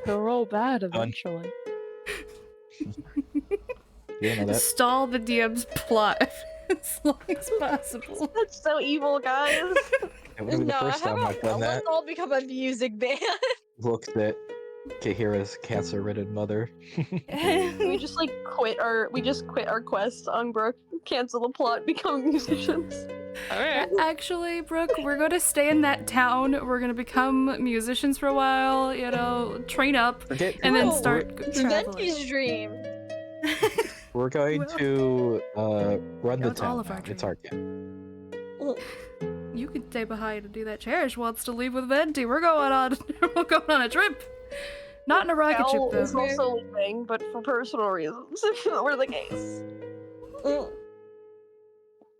He'll roll bad eventually. You know that. Stall the DM's plot as long as possible. That's so evil, guys. It wouldn't be the first time I've done that. Let's all become a music band. Looked at Kahira's cancer-ridden mother. We just like quit our quest on Brooke, cancel the plot, become musicians. Alright. Actually, Brooke, we're gonna stay in that town. We're gonna become musicians for a while, you know, train up, and then start traveling. Venti's dream. We're going to run the it's all town. of our Now. It's our town. You can stay behind and do that. Cherish wants to leave with Venti. We're going on a trip. Not in a rocket ship, Al though. is also leaving, but for personal reasons. If that were the case.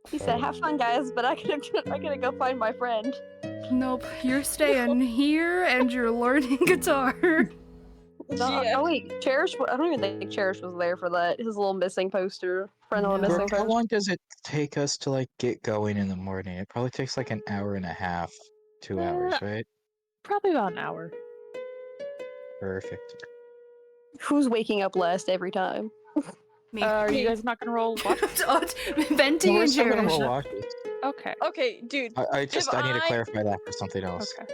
He said, "Have fun, guys," but I gotta go find my friend. Nope, you're staying here and you're learning guitar. Yeah. Oh wait, Cherish. I don't even think Cherish was there for that. His little missing poster. Friend on a missing Brooke, how poster. long does it take us to like get going in the morning? It probably takes like an hour and a half, 2 hours, right? Probably about an hour. Perfect. Who's waking up last every time? Me. Are you guys not gonna roll watch? Venti We're and still gonna Cherish. roll watches. Okay. Okay, dude. I need to clarify that for something else. Okay.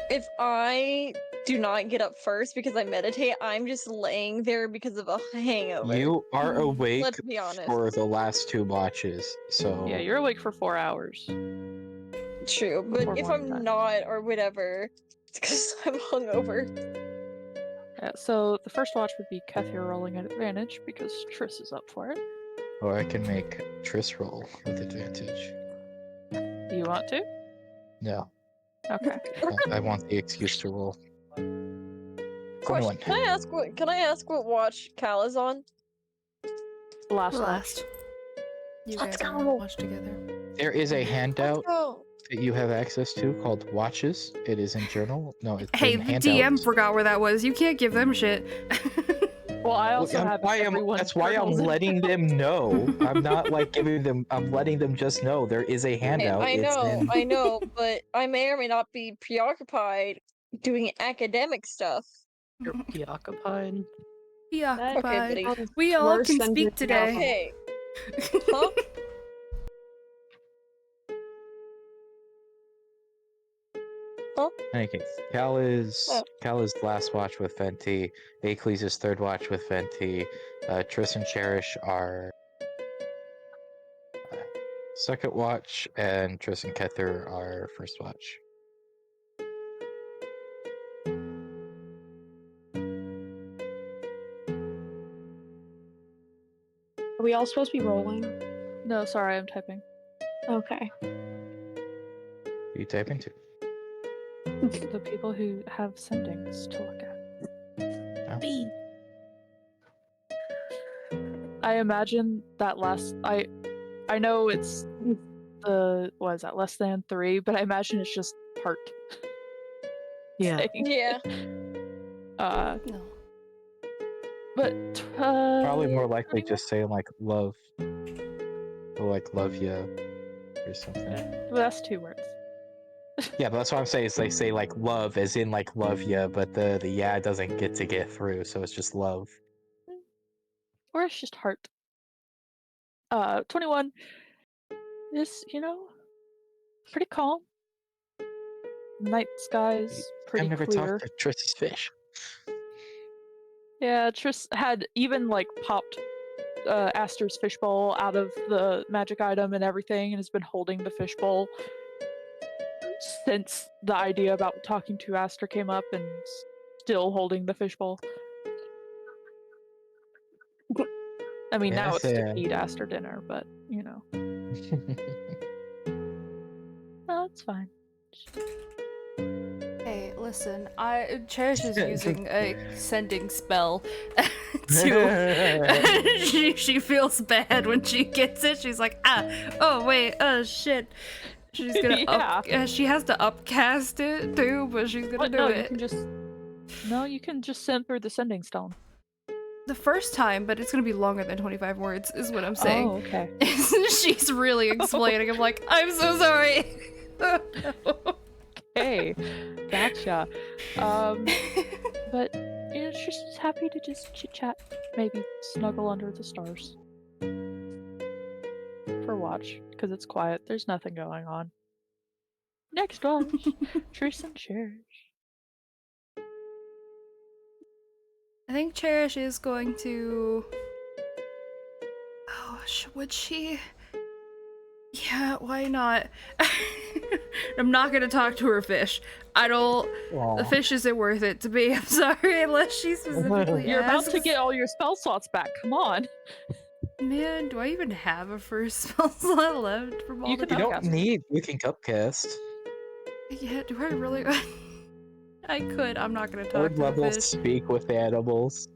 If I do not get up first because I meditate, I'm just laying there because of a hangover. You are awake Let's be honest. for the last 2 watches, so Yeah, you're awake for 4 hours. True, but Before if morning I'm time. not or whatever, it's because I'm hungover. Yeah, so the first watch would be Kethir rolling at advantage because Triss is up for it. or I can make Triss roll with advantage. Do you want to? No, Okay. I want the excuse to roll. Question: 21. Can I ask what watch Cal is on? Last watch. Last. You Let's guys all go. watch together. There is a handout Oh, that you have access to called Watches. It is in journal. No, it's Hey, in the DM handouts. forgot where that was. You can't give them shit. Well, I also have That's why I'm everyone's letting them know. I'm not like giving them. I'm letting them just know there is a handout. I It's in. I know, but I may or may not be preoccupied doing academic stuff. You're preoccupied. Yeah, Okay, bye. buddy. We all Worse can than speak drinking alcohol. today. Okay. Huh? In any case, Cal is last watch with Venti. Akeley's is third watch with Venti. Triss and Cherish are second watch, and Triss and Kether are first watch. Are we all supposed to be rolling? No, sorry, I'm typing. Okay. Who you typing to? The people who have sendings to look at. Oh. I imagine that I know it's the what is that, less than 3, but I imagine it's just heart. Yeah. saying. Yeah. No. But Probably more likely 21? just saying like love, or like love ya, or something. Well, that's 2 words. Yeah, but that's what I'm saying. Is they say like love, as in like love ya, but the yeah doesn't get through, so it's just love. Or it's just heart. 21 is, pretty calm. Night skies pretty I've never clear. talked to Triss's fish. Yeah, Triss had even like popped Aster's fishbowl out of the magic item and everything, and has been holding the fishbowl since the idea about talking to Aster came up, and still holding the fishbowl. I mean, now it's to feed Aster dinner, but no, it's fine. Hey, listen, Cherish is using a sending spell to. she feels bad when she gets it. She's like, oh wait, shit. She's gonna she has to upcast it too, but she's gonna do it. You can just send through the sending stone. The first time, but it's gonna be longer than 25 words, is what I'm saying. Oh, okay. She's really explaining. I'm like, I'm so sorry. Hey, gotcha. But she's just happy to just chit chat, maybe snuggle under the stars for watch, because it's quiet. There's nothing going on. Next one, Truce and Cherish. I think Cherish is going to. Oh, would she? Yeah, why not? I'm not gonna talk to her fish. I don't. Aw. The fish isn't worth it to me. I'm sorry, unless she specifically. You're about asks. to get all your spell slots back. Come on. Man, do I even have a first spell slot left from all You the could You time? don't need. You can cupcast. Yeah, do I really? I could. I'm not gonna talk Third to the level fish. speak with animals.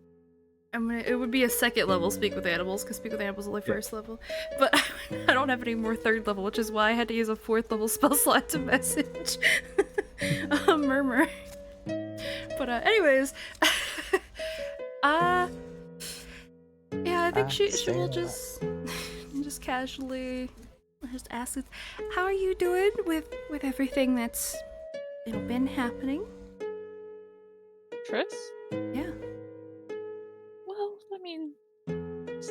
It would be a second level speak with animals, because speak with animals is only Yeah. first level. But I don't have any more third level, which is why I had to use a fourth level spell slot to message Murmur. But anyways, yeah, I think she will just casually just ask us, how are you doing with everything that's been happening? Tris? Yeah. Well, I mean, it's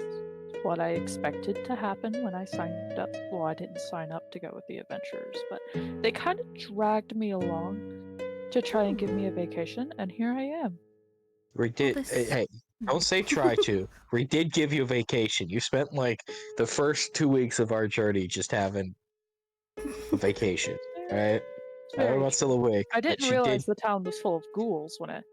what I expected to happen when I signed up. Well, I didn't sign up to go with the adventurers, but they kind of dragged me along to try and give me a vacation, and here I am. We did. Hey, don't say try to. We did give you a vacation. You spent like the first 2 weeks of our journey just having a vacation, right? It's I don't know very about true. still awake. I but didn't she realize did. the town was full of ghouls when I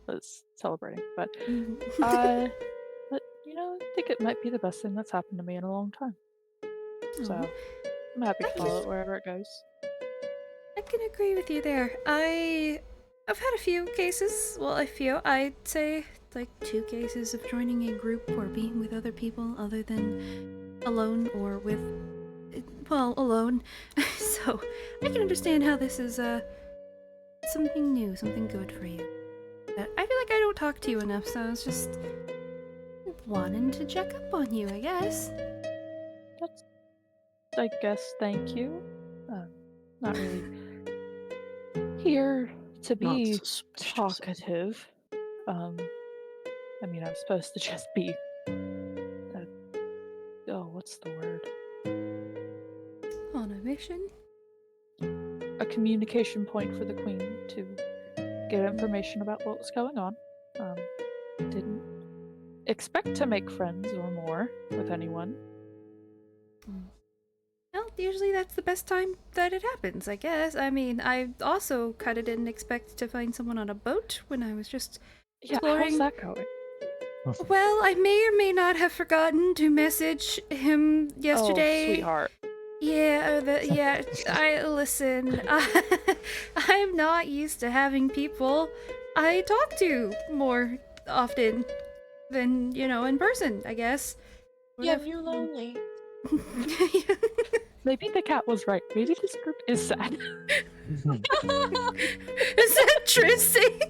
was celebrating, but Mhm. but I think it might be the best thing that's happened to me in a long time. So Aw. I'm happy to That follow is- it wherever it goes. I can agree with you there. I've had a few cases. Well, I'd say like 2 cases of joining a group or being with other people other than alone or with, alone. So I can understand how this is something new, something good for you. But I feel like I don't talk to you enough, so I was just wanting to check up on you, I guess. That's, I guess, thank you. Not really here to Not be suspicious. talkative. I mean, I'm supposed to just be. What's the word? On a mission? A communication point for the queen to get information about what was going on. Didn't expect to make friends or more with anyone. Well, usually that's the best time that it happens, I guess. I mean, I also kind of didn't expect to find someone on a boat when I was just Yeah, exploring. how's that going? Well, I may or may not have forgotten to message him yesterday. Oh, sweetheart. Yeah, I listen. I'm not used to having people I talk to more often than, in person, I guess. Yeah, you're lonely. Maybe the cat was right. Maybe this group is sad. Is that Tracy?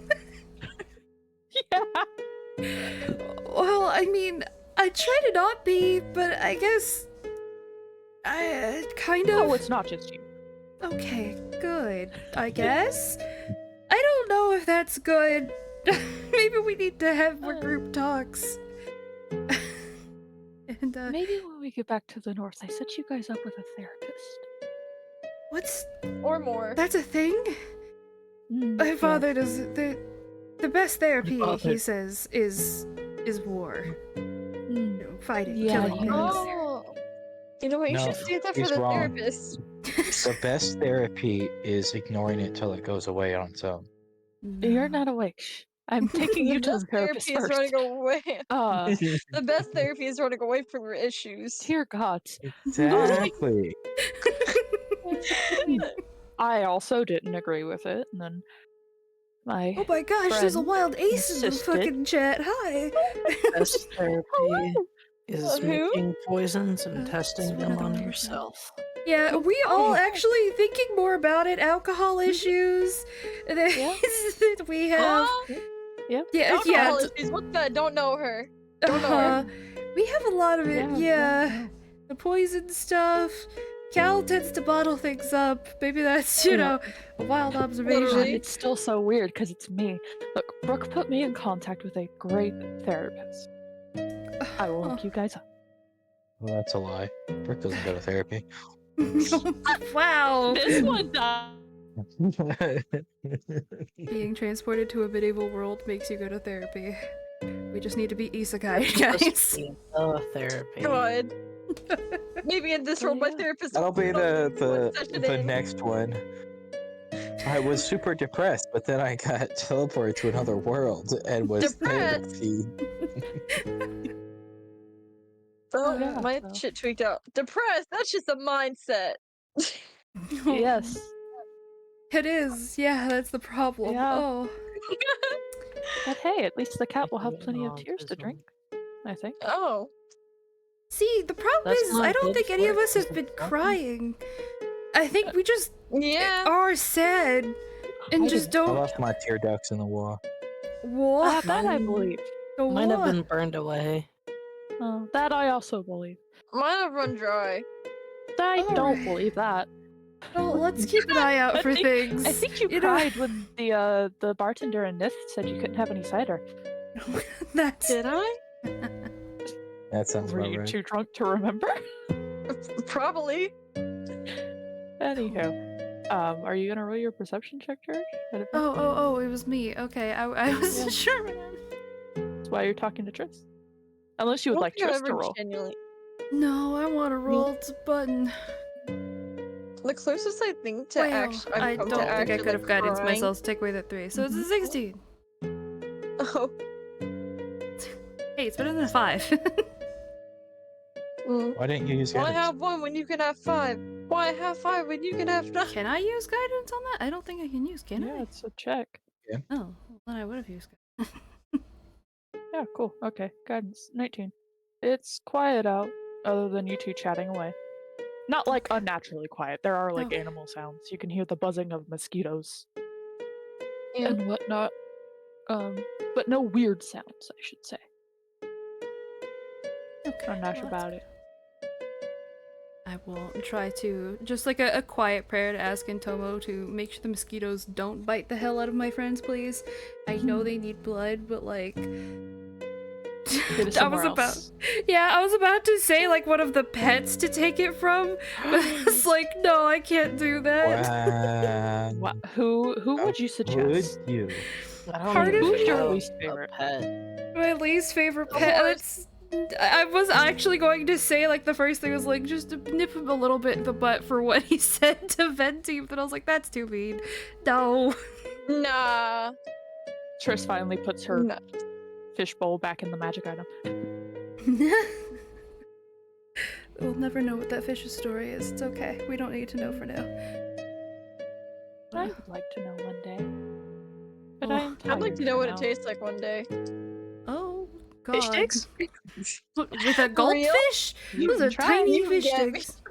Yeah. Well, I mean, I try to not be, but I guess I kind of. Oh, it's not just you. Okay, good, I guess. I don't know if that's good. Maybe we need to have more group talks. And, Maybe when we get back to the north, I set you guys up with a therapist. what's... Or more. That's a thing? My Yeah. father does... The best therapy, father. he says, is war. Fighting, Yeah, killing he things. knows. Oh, you know what? You No, should save that for he's the wrong. therapist. The best therapy is ignoring it till it goes away on its own. You're not awake. Shh. I'm taking you to the best therapist therapy is first. running away. Mm-hmm. The best therapy is running away from your issues. Dear God. Exactly. I also didn't agree with it, and then My Oh my gosh, there's a friend wild ace in the insisted- fucking chat. Hi. Best therapy is Who? making poisons and It's testing one them of the on members. yourself. Yeah, we all actually thinking more about it. Alcohol Mm-hmm. issues. That we have. Yeah. Yeah, Alcohol issues. What's that? Don't know her. Don't know her. We have a lot of it. Yeah. The poison stuff. Cal tends to bottle things up. Maybe that's, you know, a wild observation. Literally. It's still so weird because it's me. Look, Brooke put me in contact with a great therapist. I will hook you guys up. Well, that's a lie. Brooke doesn't go to therapy. Wow. This one died. Being transported to a medieval world makes you go to therapy. We just need to be isekai, guys. Therapy. God. Maybe in this world, my yeah. therapist. That'll be one session the in. next one. I was super depressed, but then I got teleported to another world and was Depressed? therapy. Oh, Yeah, my so- shit tweaked out. Depressed. That's just a mindset. Yes. It is. Yeah, that's the problem. Yeah. Oh. But hey, at least the cat will have Getting plenty of on tears to autism. drink. I think. Oh. See, the problem That's is, not I don't good think any for of it, us have 'cause been it's nothing. crying. I think we just Yeah. are sad and just I don't. left my tear ducts in the wall. What? That I Mine- believe. Might have What? been burned away. That I also believe. Mine have run dry. I don't Alright. believe that. Well, let's keep an eye out I for think- things. I think you know- cried when the bartender in Nith said you couldn't have any cider. That's. Did I? That sounds Were about you right. too drunk to remember? Probably. Anywho, are you gonna roll your perception check, George? Oh, it was me. Okay, I wasn't sure. That's why you're talking to Tris. Unless you would I don't like think I've Tris to ever roll. genuinely- No, I want to roll. It's a button. The closest I think to Well, actually, I I've come don't to think I actually could have guidance crying. myself to take away that 3. So it's a 16. Oh. Hey, it's better than a 5. Mm. Why didn't you use Why guidance? have 1 when you can have 5? Why have 5 when you can have 9? Can I use guidance on that? I don't think I can use, can Yeah, I? it's a check. Oh, well, then I would have used guidance. Yeah, cool. Okay, guidance 19. It's quiet out, other than you two chatting away. Not like unnaturally quiet. There are like Okay. animal sounds. You can hear the buzzing of mosquitoes Yeah. and whatnot. But no weird sounds, I should say. Okay. Or Nash well, about it. I will try to, just like a quiet prayer to ask Intomo to make sure the mosquitoes don't bite the hell out of my friends, please. I know they need blood, but like... Get it I was somewhere about, else. yeah, I was about to say like one of the pets to take it from, but it's like, no, I can't do that. Wow. Who would you Would suggest? you? I don't Part even of Who's your have least a favorite? pet. My least favorite A pet. horse. I was actually going to say like the first thing was like just to nip him a little bit in the butt for what he said to Venti, but I was like, that's too mean. No. Nah. Tris finally puts her Nah. fishbowl back in the magic item. We'll never know what that fish's story is. It's okay. We don't need to know for now. I would like to know one day. But Oh, I am tired I'd like to know what now. it tastes like one day. Oh, God. Fish sticks? With a goldfish? You Those can are try, tiny you fish can get me. sticks.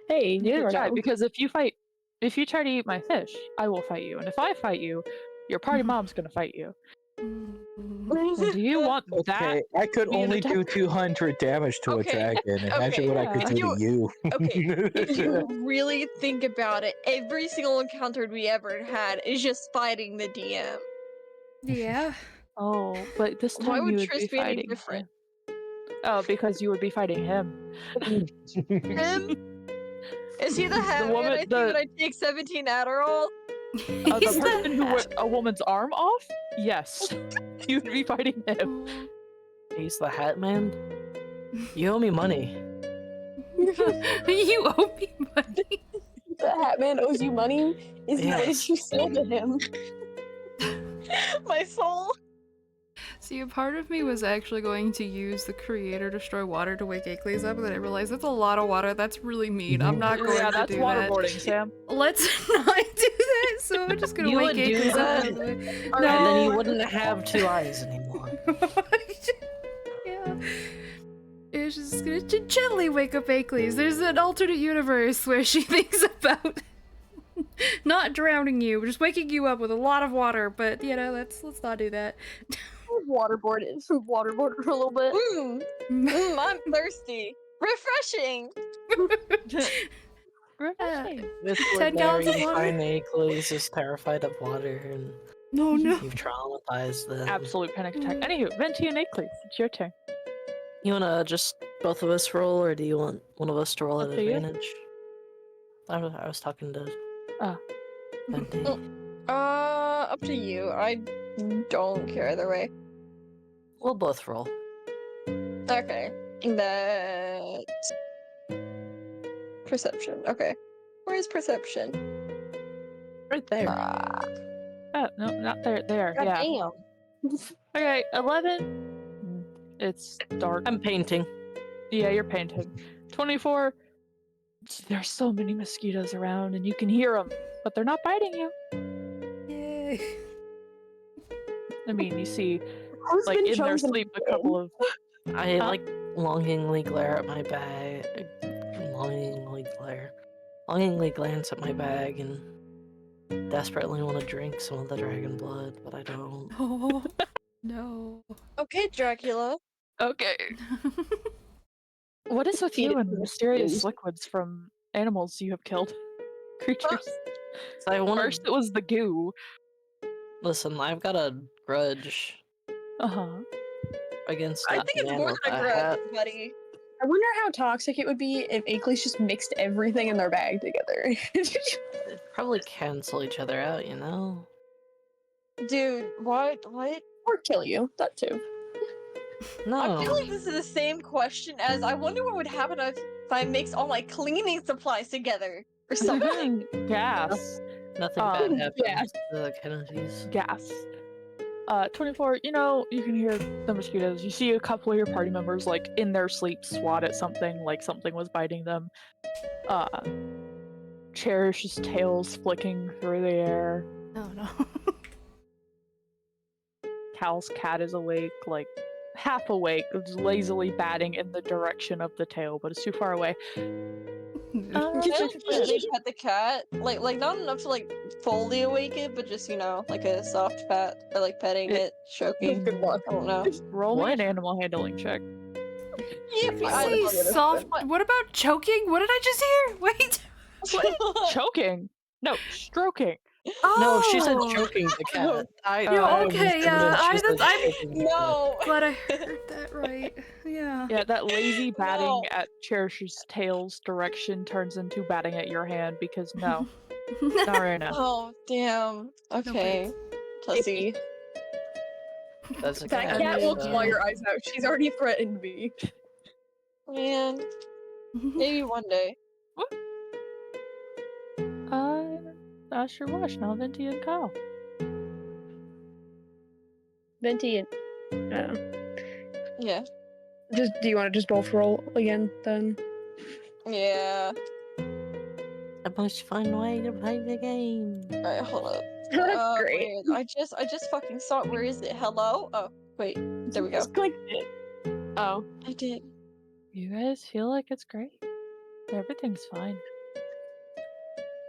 Hey, You neither can try, know. because if you try to eat my fish, I will fight you. And if I fight you, your party mom's gonna fight you. And do you want that? Okay, I could be an only do attack? 200 damage to Okay, a dragon. Imagine okay, what I could yeah. do to you. Okay, if you really think about it, every single encounter we ever had is just fighting the DM. Yeah. Oh, but this Why time would you would Tris be be any fighting different? him. Oh, because you would be fighting him. Him? Is he the hat man? woman- I think the- that I take 17 Adderall. The He's person who the ripped a woman's arm off? Yes. You would be fighting him. He's the Hat Man. You owe me money. You owe me money. The Hat Man owes you money. Is Yeah. what did you sell to him? My soul. See, a part of me was actually going to use the creator destroy water to wake Akeley up, and then I realized that's a lot of water. That's really mean. I'm not going Yeah, to that's do that. waterboarding, Sam. Let's not do that. So I'm just gonna You wake would do Akeley up. that? Out of the way. And then you No. wouldn't have 2 eyes anymore. Yeah. It's just gonna gently wake up Akeley. There's an alternate universe where she thinks about not drowning you, just waking you up with a lot of water. But you know, let's not do that. Waterboarded for a little bit. I'm thirsty. Refreshing. Refreshing. This 10 would gallons of Larry water. find Achilles is terrified of water and No, no. you've traumatized them. Absolute panic attack. Anywho, Venti and Akeley, it's your turn. You wanna just both of us roll, or do you want one of us to roll Up at to you. advantage? I was talking to Ah. Venti. Up to you. I don't care either way. We'll both roll. Okay. That's perception. Okay. Where is perception? Right there. Oh, no, not there. There, God yeah. damn. Okay, 11. It's dark. I'm painting. Yeah, you're painting. 24. There's so many mosquitoes around, and you can hear them, but they're not biting you. Yay. I mean, you see, Who's like been in their chosen sleep, a couple of. I Huh? like longingly glare at my bag. Longingly glance at my bag and desperately want to drink some of the dragon blood, but I don't. Oh, no. Okay, Dracula. Okay. What is with Feed you it and to the mysterious skins. liquids from animals you have killed? Creatures. So I want First, it was the goo. listen. I've got a grudge Uh huh. against I that think it's man more with than a that grudge, hat. buddy. I wonder how toxic it would be if Akeley's just mixed everything in their bag together. They'd probably cancel each other out, you know. Dude, what? What? Or kill you. That too. No. I feel like this is the same question as I wonder what would happen if I mix all my cleaning supplies together or something. Gas. Nothing bad Um, happens yeah. to the Kennedys. Gas. 24, you know, you can hear the mosquitoes. You see a couple of your party members, like, in their sleep swat at something, like something was biting them. Cherish's tails flicking through the air. Oh, no. Cal's cat is awake, like, half awake, lazily batting in the direction of the tail, but it's too far away. Can I gently pet the cat? Like not enough to like fully awake it, but just like a soft pat or like petting it, stroking. Good luck. I don't know. Roll me What? an animal handling check. Yeah, Did you I say don't know. soft? What about choking? What did I just hear? Wait. Choking? No, stroking. Oh. No, she said choking the cat. Yeah, okay, yeah, She said I'm- choking the cat. No. Glad I heard that right. Yeah. Yeah, that lazy batting No. at Cherish's tail's direction turns into batting at your hand because no, not right now. Oh damn. Okay. Pussy. That's a That cat. cat will so- claw your eyes out. She's already threatened me. Man. Maybe one day. That's your wash now, Venti and Kyle. Venti and Yeah. do you want to just both roll again then? Yeah. I must find a way to play the game. Alright, hold up. Great. Wait, I just fucking saw it. Where is it? Hello? Oh, wait. There we go. Just clicked it. Oh. I did. You guys feel like it's great. Everything's fine.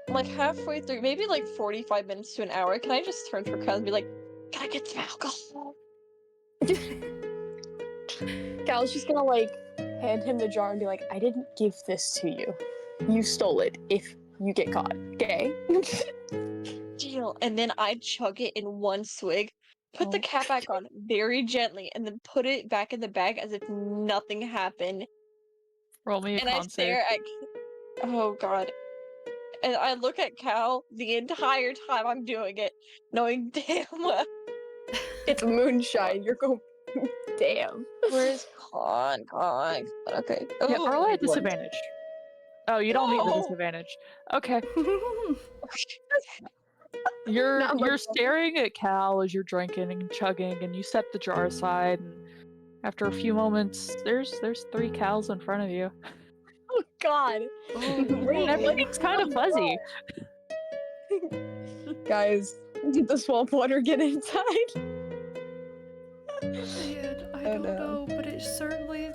Like halfway through, maybe like 45 minutes to an hour, can I just turn to Kyle and be like, can I get some alcohol? Cal's just gonna like hand him the jar and be like, I didn't give this to you. You stole it if you get caught. Okay? Deal. And then I chug it in one swig, put the Oh. cap back on very gently, and then put it back in the bag as if nothing happened. Roll me a And I con save. stare at. Oh god. And I look at Cal the entire time I'm doing it, knowing damn well. It's moonshine. You're going. Damn. Where's Con? Okay. Yeah, Ooh, roll at one. disadvantage. Oh, you don't need the No. disadvantage. Okay. You're Not much you're staring at Cal as you're drinking and chugging, and you set the jar aside. And after a few moments, there's 3 cows in front of you. Oh God. Wait, Everything's kind of fuzzy. guys, did the swamp water get inside? Man, I Oh, don't no. know, but it certainly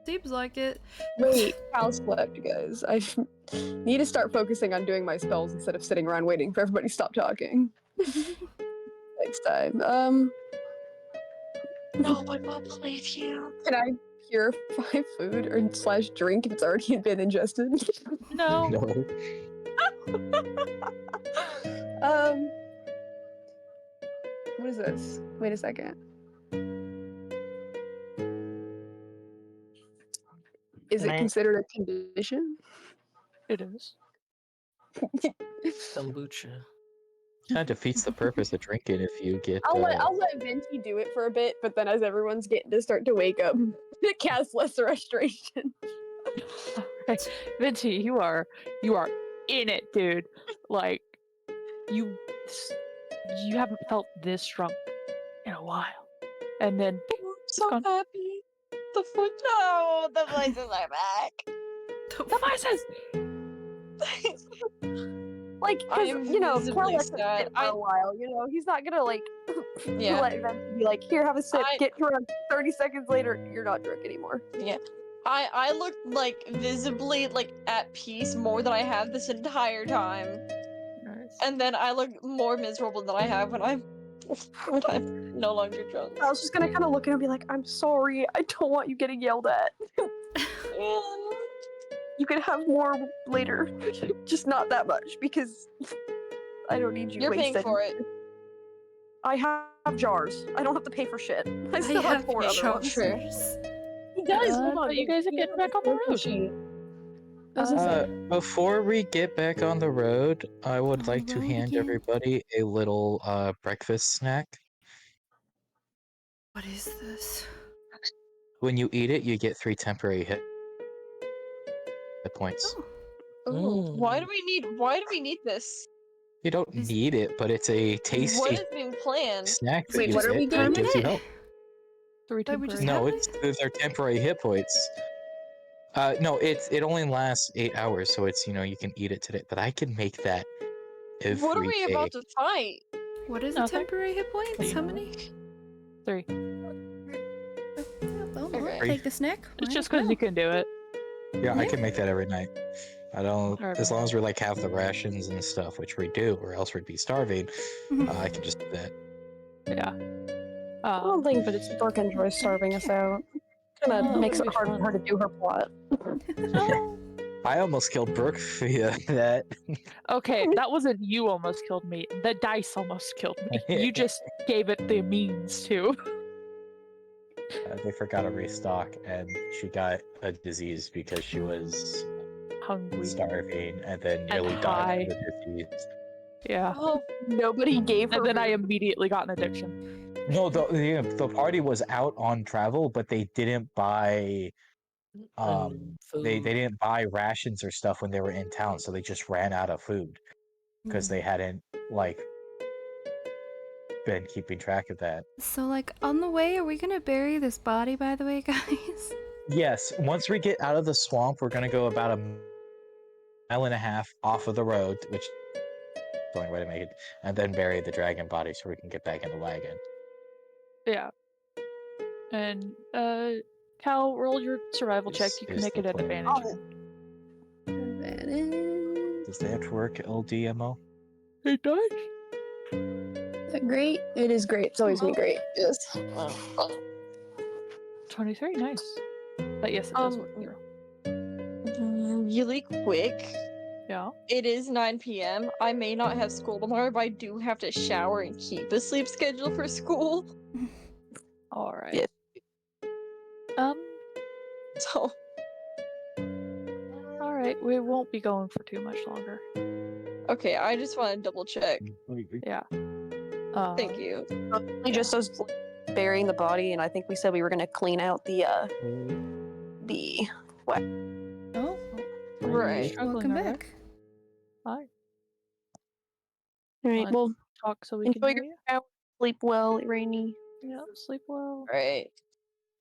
seems like it. Wait, Cal slept, guys. I need to start focusing on doing my spells instead of sitting around waiting for everybody to stop talking. Next time. No, my mom plays you. Can I purify food or slash drink if it's already been ingested? No. No. What is this? Wait a second. Is Can it I- considered a condition? It is. Kombucha. Kind of defeats the purpose of drinking if you get. I'll let Venti do it for a bit, but then as everyone's getting to start to wake up, it casts lesser restoration. Alright. Vinci, you are in it, dude. Like you haven't felt this drunk in a while. And then I'm so gone. happy. The foot. Oh, the voices are back. the voices! Like, cause I'm you know, Cal visibly lets it sad. sit for a while. You know, he's not gonna like Yeah. let Venti be like, here, have a sip, I- get drunk. 30 seconds later, you're not drunk anymore. Yeah. I look like visibly like at peace more than I have this entire time. Nice. And then I look more miserable than I have when I'm no longer drunk. I was just gonna kind of look at him and be like, I'm sorry, I don't want you getting yelled at. You can have more later, just not that much because I don't need you You're paying wasted. for it. I have jars. I don't have to pay for shit. I still have 4 other ones. True. He does. Hold on. But you guys are getting back on the road. Before we get back on the road, I would On like the to road hand again? everybody a little breakfast snack. What is this? When you eat it, you get 3 temporary hit points. Oh, Ooh, why Mm. do we need this? You don't Is- need it, but it's a What tasty is being planned? snack that Wait, you what are get we that getting? gives you Permanent? help. 3 Wait, we just temporary. have No, they're temporary hit points. No, it only lasts 8 hours, so it's you can eat it today. But I can make that every What are we day. about to fight? What is the Nothing. temporary hit points? you How know. many? 3. I'll Okay. take the snack. It's Might just as because well. you can do it. Yeah, I Yeah. can make that every night. I don't, Alright. as long as we have the rations and stuff, which we do, or else we'd be starving. I can just do that. Yeah. I don't think but it's Dork enjoys starving us out. Kind of Oh, makes it'll it be hard for fun. her to do her plot. no. I almost killed Brooke via that. Okay, that wasn't you almost killed me. The dice almost killed me. You just gave it the means to. They forgot to restock, and she got a disease because she was Hungry. starving, and then And nearly high. died from the disease. Yeah. Oh, Nobody gave her. And then I food. immediately got an addiction. No, the party was out on travel, but they didn't buy they Food. didn't buy rations or stuff when they were in town, so they just ran out of food because they hadn't been keeping track of that. So, on the way, are we gonna bury this body, by the way, guys? Yes, once we get out of the swamp, we're gonna go about a mile and a half off of the road, which is the only way to make it, and then bury the dragon body so we can get back in the wagon. Yeah. And Cal, roll your survival check. Is- You can is make the it at plan. advantage. Does that work, LDMO? It does. Is it great? It is great. It's always been great. Yes. 23, nice. But yes, it does work. really quick. Yeah. It is 9 p.m. I may not have school tomorrow, but I do have to shower and keep a sleep schedule for school. All right. Yeah. So, All right. We won't be going for too much longer. okay, I just want to double check. Yeah. Thank you. We just was burying the body, and I think we said we were gonna clean out the Oh, Right. Struggling, welcome alright. back. Hi. All right. Wanna Well, talk so we can enjoy hear your you? hour. Sleep well, Rainy. Yeah, sleep well. All right.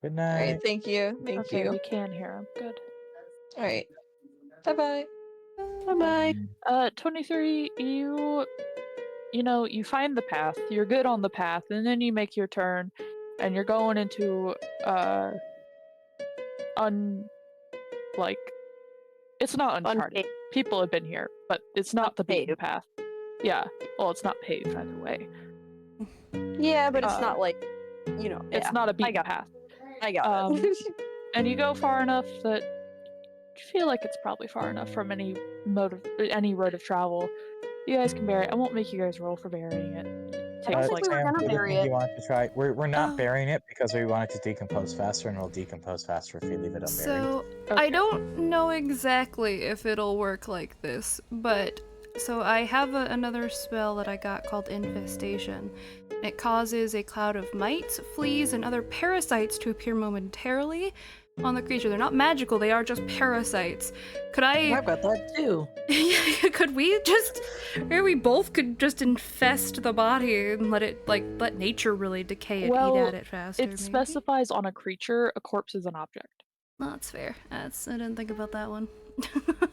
Good All night. right. Thank you. Thank Okay, you. we can hear him. Good. All right. Bye bye. Bye bye. 23, you know, you find the path. You're good on the path, and then you make your turn, and you're going into like it's not uncharted. Unpaved. People have been here, but it's not the beaten Unpaved. path. Yeah. Well, it's not paved either way. Yeah, but it's Uh, not like, you know. It's Yeah, not a I beaten got. path. I got it. And you go far enough that you feel like it's probably far enough from any road of travel. You guys can bury it. I won't make you guys roll for burying it. It I don't takes think like we were Sam, gonna the other bury thing it. you wanted to try. We're not Oh. burying it because we want it to decompose faster, and it'll decompose faster if we leave it unburied. So, Okay. I don't know exactly if it'll work like this, but so I have another spell that I got called Infestation. It causes a cloud of mites, fleas, and other parasites to appear momentarily on the creature. They're not magical, they are just parasites. Could I've got that too. could we just, or we both could just infest the body and let nature really decay it, Well, eat at it faster, It maybe? specifies on a creature. A corpse is an object. No, that's fair. I didn't think about that one.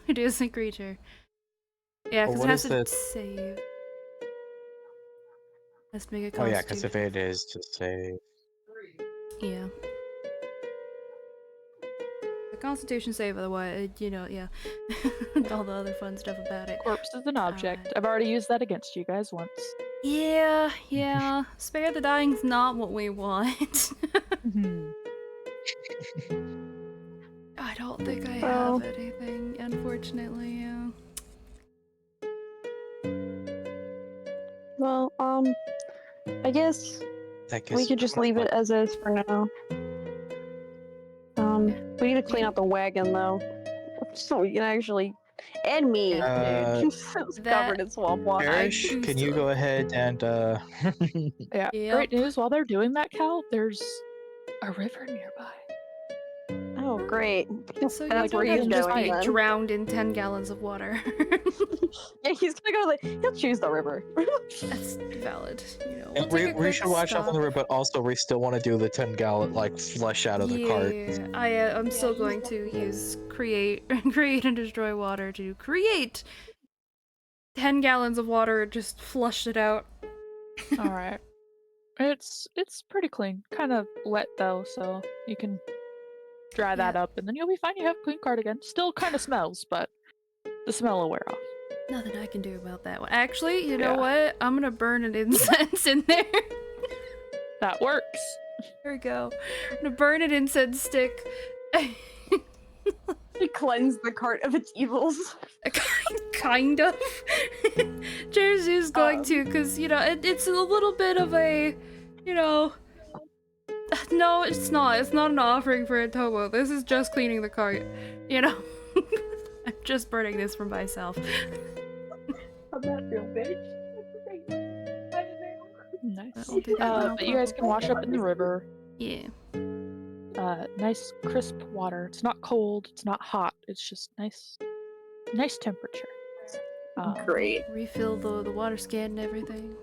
It is a creature. Yeah, Well, because what it has is to the- save. Has to make a Oh yeah, because if constitution. it is to save. Yeah. The constitution save, otherwise, yeah. All the other fun stuff about it. Corpse is an object. Alright. I've already used that against you guys once. Yeah. Spare the dying's not what we want. I don't think I Well. have anything, unfortunately, yeah. Well, I guess That we gives could just leave it as is for now. We need to clean out the wagon though, so we can actually. And me, Uh, dude, it's covered in swamp water. Parrish, do can you still- go ahead and Yeah. Yep. Great news. While they're doing that, Cal, there's a river nearby. Oh, great. So That's you where don't he's have to just going be then. drowned in 10 gallons of water. Yeah, he's gonna go. He'll choose the river. That's valid, And We'll take a we quick should watch out on stop. the river, but also we still want to do the 10-gallon like flush out of the cart. Yeah, I'm still he's going to use create and destroy water to create 10 gallons of water, just flush it out. All right. It's pretty clean. Kind of wet though, so you can dry that up, and then you'll be fine. You have a clean cart again. Still kind of smells, but the smell will wear off. Nothing I can do about that one. Actually, you know Yeah. what? I'm gonna burn an incense in there. That works. There we go. I'm gonna burn an incense stick. He cleansed the cart of its evils. Kind of. Jersey's going to, because, it's a little bit of a, no, it's not. It's not an offering for a Tobo. This is just cleaning the cart, I'm just burning this for myself. I'm not real big. Nice. I'll do that now. But you guys can wash up in the river. Yeah. Nice crisp water. It's not cold. It's not hot. It's just nice temperature. Great. Refill the water scan and everything.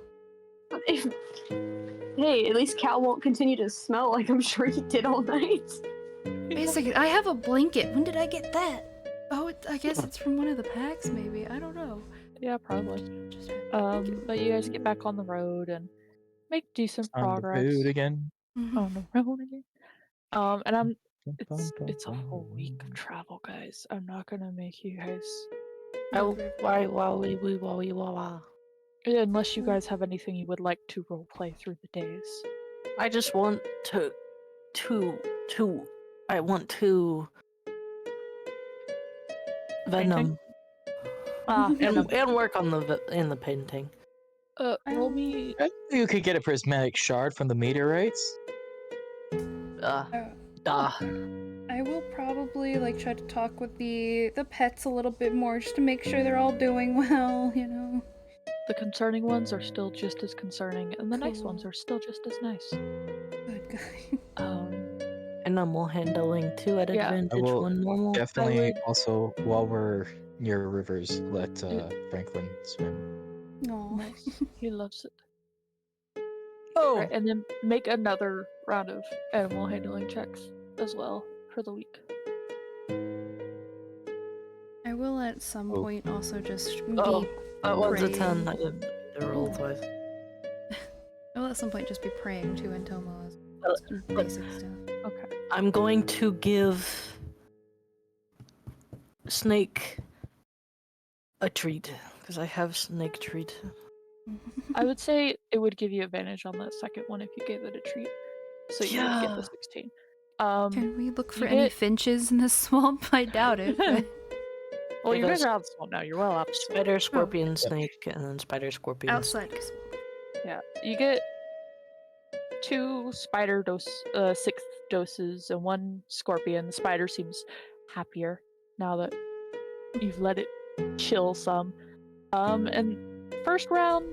Hey, at least Cal won't continue to smell like I'm sure he did all night. Wait a second, I have a blanket. When did I get that? Oh, I guess it's from one of the packs, maybe. I don't know. Yeah, probably. Just have a blanket. But you guys get back on the road and make decent On the progress food again. Mhm. on the road again. And it's a whole week of travel, guys. I'm not gonna make you guys unless you guys have anything you would like to roleplay through the days. I just want to I want to venom and work on in the painting. Roll me. You could get a prismatic shard from the meteorites. I will probably try to talk with the pets a little bit more just to make sure they're all doing well, The concerning ones are still just as concerning, and the nice Cool. ones are still just as nice. Good guy. Animal handling 2 at Yeah. advantage, will 1 normal. Definitely. would- Also, while we're near rivers, let Franklin swim. No. Nice. He loves it. Oh, Right, and then make another round of animal handling checks as well for the week. I will at some Oh. point also just be oh, that was a 10. praying. I didn't roll twice. I will at some point just be praying to Entomo's basic stuff. Okay. I'm going to give Snake a treat because I have Snake treat. I would say it would give you advantage on that second one if you gave it a treat. So you would get the Yeah. 16. Can we look for you any get- finches in this swamp? I doubt it. But... Well, you It guys is are out of the swamp now. You're well out of the swamp. Spider, scorpion, Yep. snake, and then spider, scorpion. Outside. Yeah, you get 2 spider sixth doses and 1 scorpion. The spider seems happier now that you've let it chill some. And first round,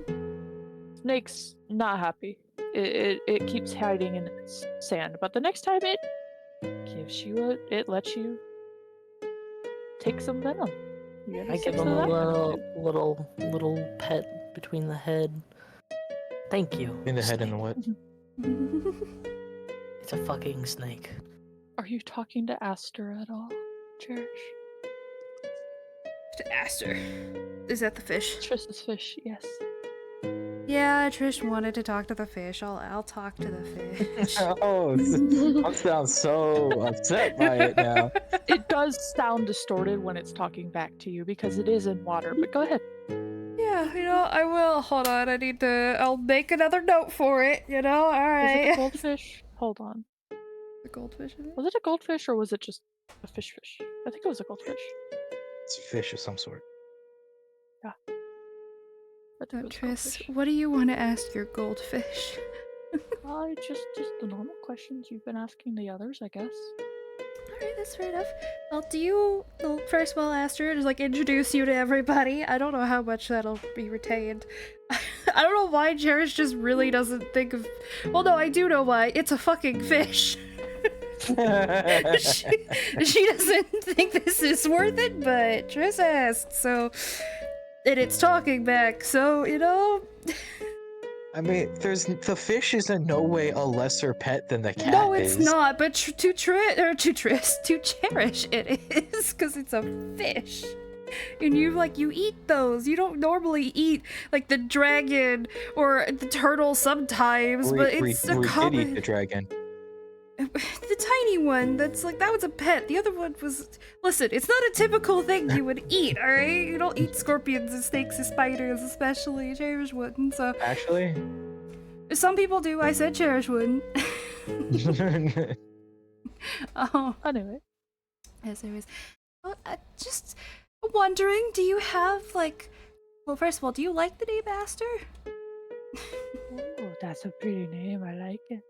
snake's not happy. It keeps hiding in its sand, but the next time it gives you it lets you take some venom. You get I give six him of a that. little pet between the head. Thank you. In the head and the Snake. what? It's a fucking snake. Are you talking to Aster at all, Cherish? To Aster. Is that the fish? Triss's fish, yes. Yeah, Trish wanted to talk to the fish. I'll talk to the fish. Oh, I sound so upset by it now. It does sound distorted when it's talking back to you because it is in water, but go ahead. Yeah, I will. Hold on, I'll make another note for it, Is it a alright. goldfish? Hold on. The goldfish, is it? Was it a goldfish or was it just a fish? I think it was a goldfish. It's a fish of some sort. I think it was a Triss, goldfish. what do you want to ask your goldfish? Just the normal questions you've been asking the others, I guess. Alright, that's fair enough. Well, first of all, Aster, just introduce you to everybody. I don't know how much that'll be retained. I don't know why Cherish just really doesn't think of. Well, no, I do know why. It's a fucking fish. she doesn't think this is worth it, but Triss asked, so. And it's talking back, so, I mean, the fish is in no way a lesser pet than the cat No, it's is. not, but to Cherish it is, because it's a fish. And you eat those. You don't normally eat, the dragon or the turtle sometimes, but it's a we common... did eat the dragon. The tiny one, that was a pet. The other one was... Listen, it's not a typical thing you would eat, alright? You don't eat scorpions and snakes and spiders, especially. Cherish wouldn't, so... Actually? Some people do, I said Cherish wouldn't. Oh, Anyway, as anyways. Well, just wondering, do you have, Well, first of all, do you like the name Aster? oh, that's a pretty name. I like it.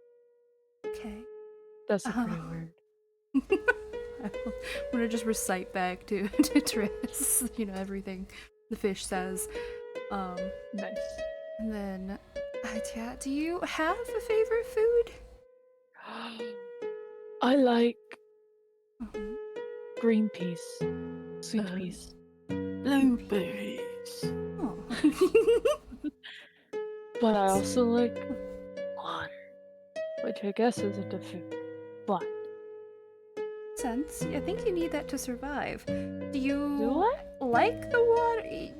Okay. That's a pretty word. I'm gonna just recite back to Triss, everything the fish says. Nice. And then, yeah, do you have a favorite food? I like Mhm. green peas, sweet peas. Blueberries. Oh. But I also like water, which I guess isn't a food. But Sense. I think you need that to survive. Do you do I? like the water?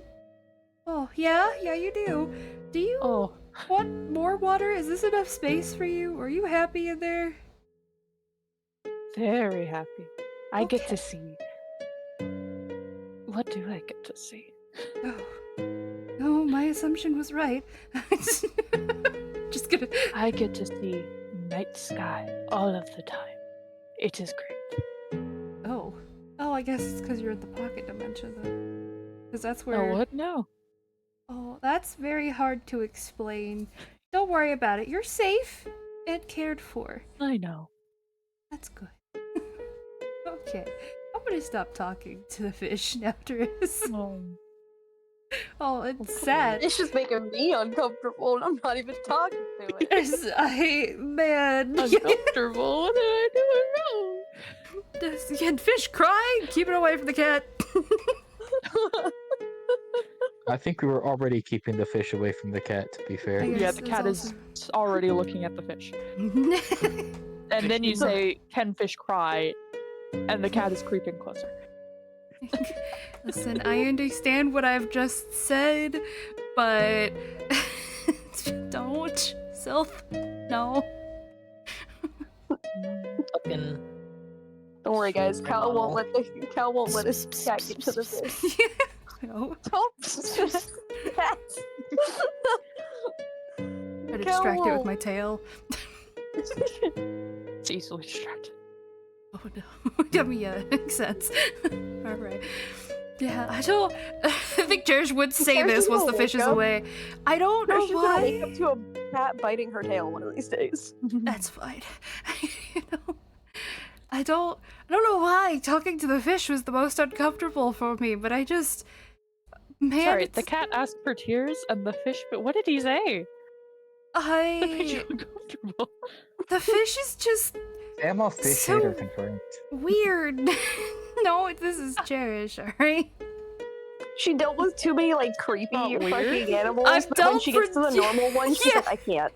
Oh, yeah, you do. Do you Oh, want more water? Is this enough space for you? Are you happy in there? very happy. I get Okay. to see. What do I get to see? Oh, my assumption was right. Just gonna. I get to see night sky all of the time. It is great. Oh, I guess it's because you're in the pocket dimension, though. Because that's Oh, where. what? No. Oh, that's very hard to explain. Don't worry about it. You're safe and cared for. I know. That's good. Okay, I'm gonna stop talking to the fish now, Triss. Oh, Oh, it's sad. It's just making me uncomfortable, and I'm not even talking to it. Man. uncomfortable. What did I do wrong? Again, fish crying. Keep it away from the cat. I think we were already keeping the fish away from the cat, to be fair. I Yeah, guess the it's cat also- is already looking at the fish. And then you say, "Can fish cry?" And the cat is creeping closer. Listen, I understand what I've just said, but don't, Sylph. No. Fucking Don't worry, guys. My Cal won't model. let the Cal won't let his cat get to the fish. No. Don't. Cats. I distract it with my tail. It's easily distracted. Oh no. I mean, yeah, makes sense. Alright. Yeah, I don't. I think Jerish would say Jerish this is once gonna the fish wake is up. away. I don't know She's gonna wake up why. to a cat biting her tail one of these days. That's fine. You know, I don't know why talking to the fish was the most uncomfortable for me, but I just. Man, Sorry, the it's- cat asked for tears, and the fish. But what did he say? That made you I. uncomfortable. The fish is just I'm a fish So- hater confirmed. weird. No, this is Cherish, alright? She dealt with too many like creepy Not weird. fucking animals. I've But when dealt she gets to the with- normal ones, she's Yeah. like, I can't.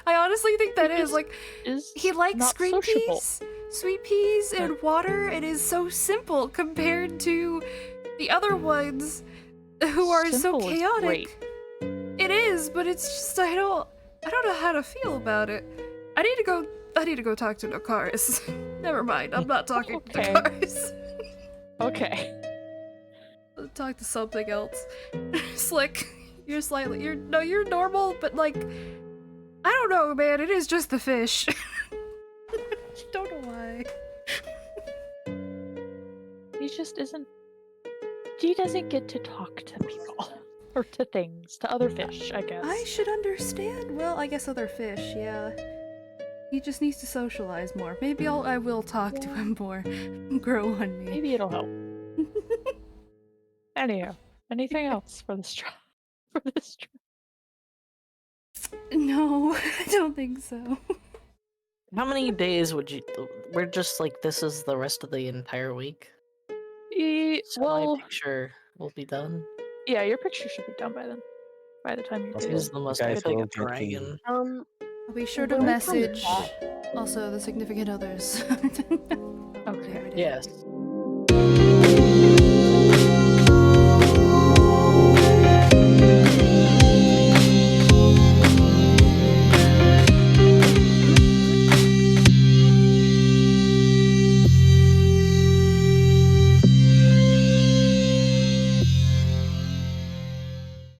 I honestly think that He is like Is he likes not green sociable. peas, sweet peas, and water. It is so simple compared to the other ones who are Simple so is chaotic. great. It is, but it's just I don't know how to feel about it. I need to go talk to Nokaris. Never mind, I'm not talking Okay. to Nokaris. Okay. I'll talk to something else. Slick, you're normal, but like I don't know, man, it is just the fish. Don't know why. He just isn't. He doesn't get to talk to people or to things, to other fish. I guess. I should understand. Well, I guess other fish, yeah. He just needs to socialize more. Maybe I will talk to him more. Grow on me. Maybe it'll help. Anyhow, anything else for this trip? For this trip? No, I don't think so. How many days would you? We're just like this is the rest of the entire week. So Well, my picture will be done. yeah, your picture should be done by then. By the time you Also, do Use it. the most guys epic will get the- dragon. I'll be sure to When we come message also the significant others. Okay. Yes.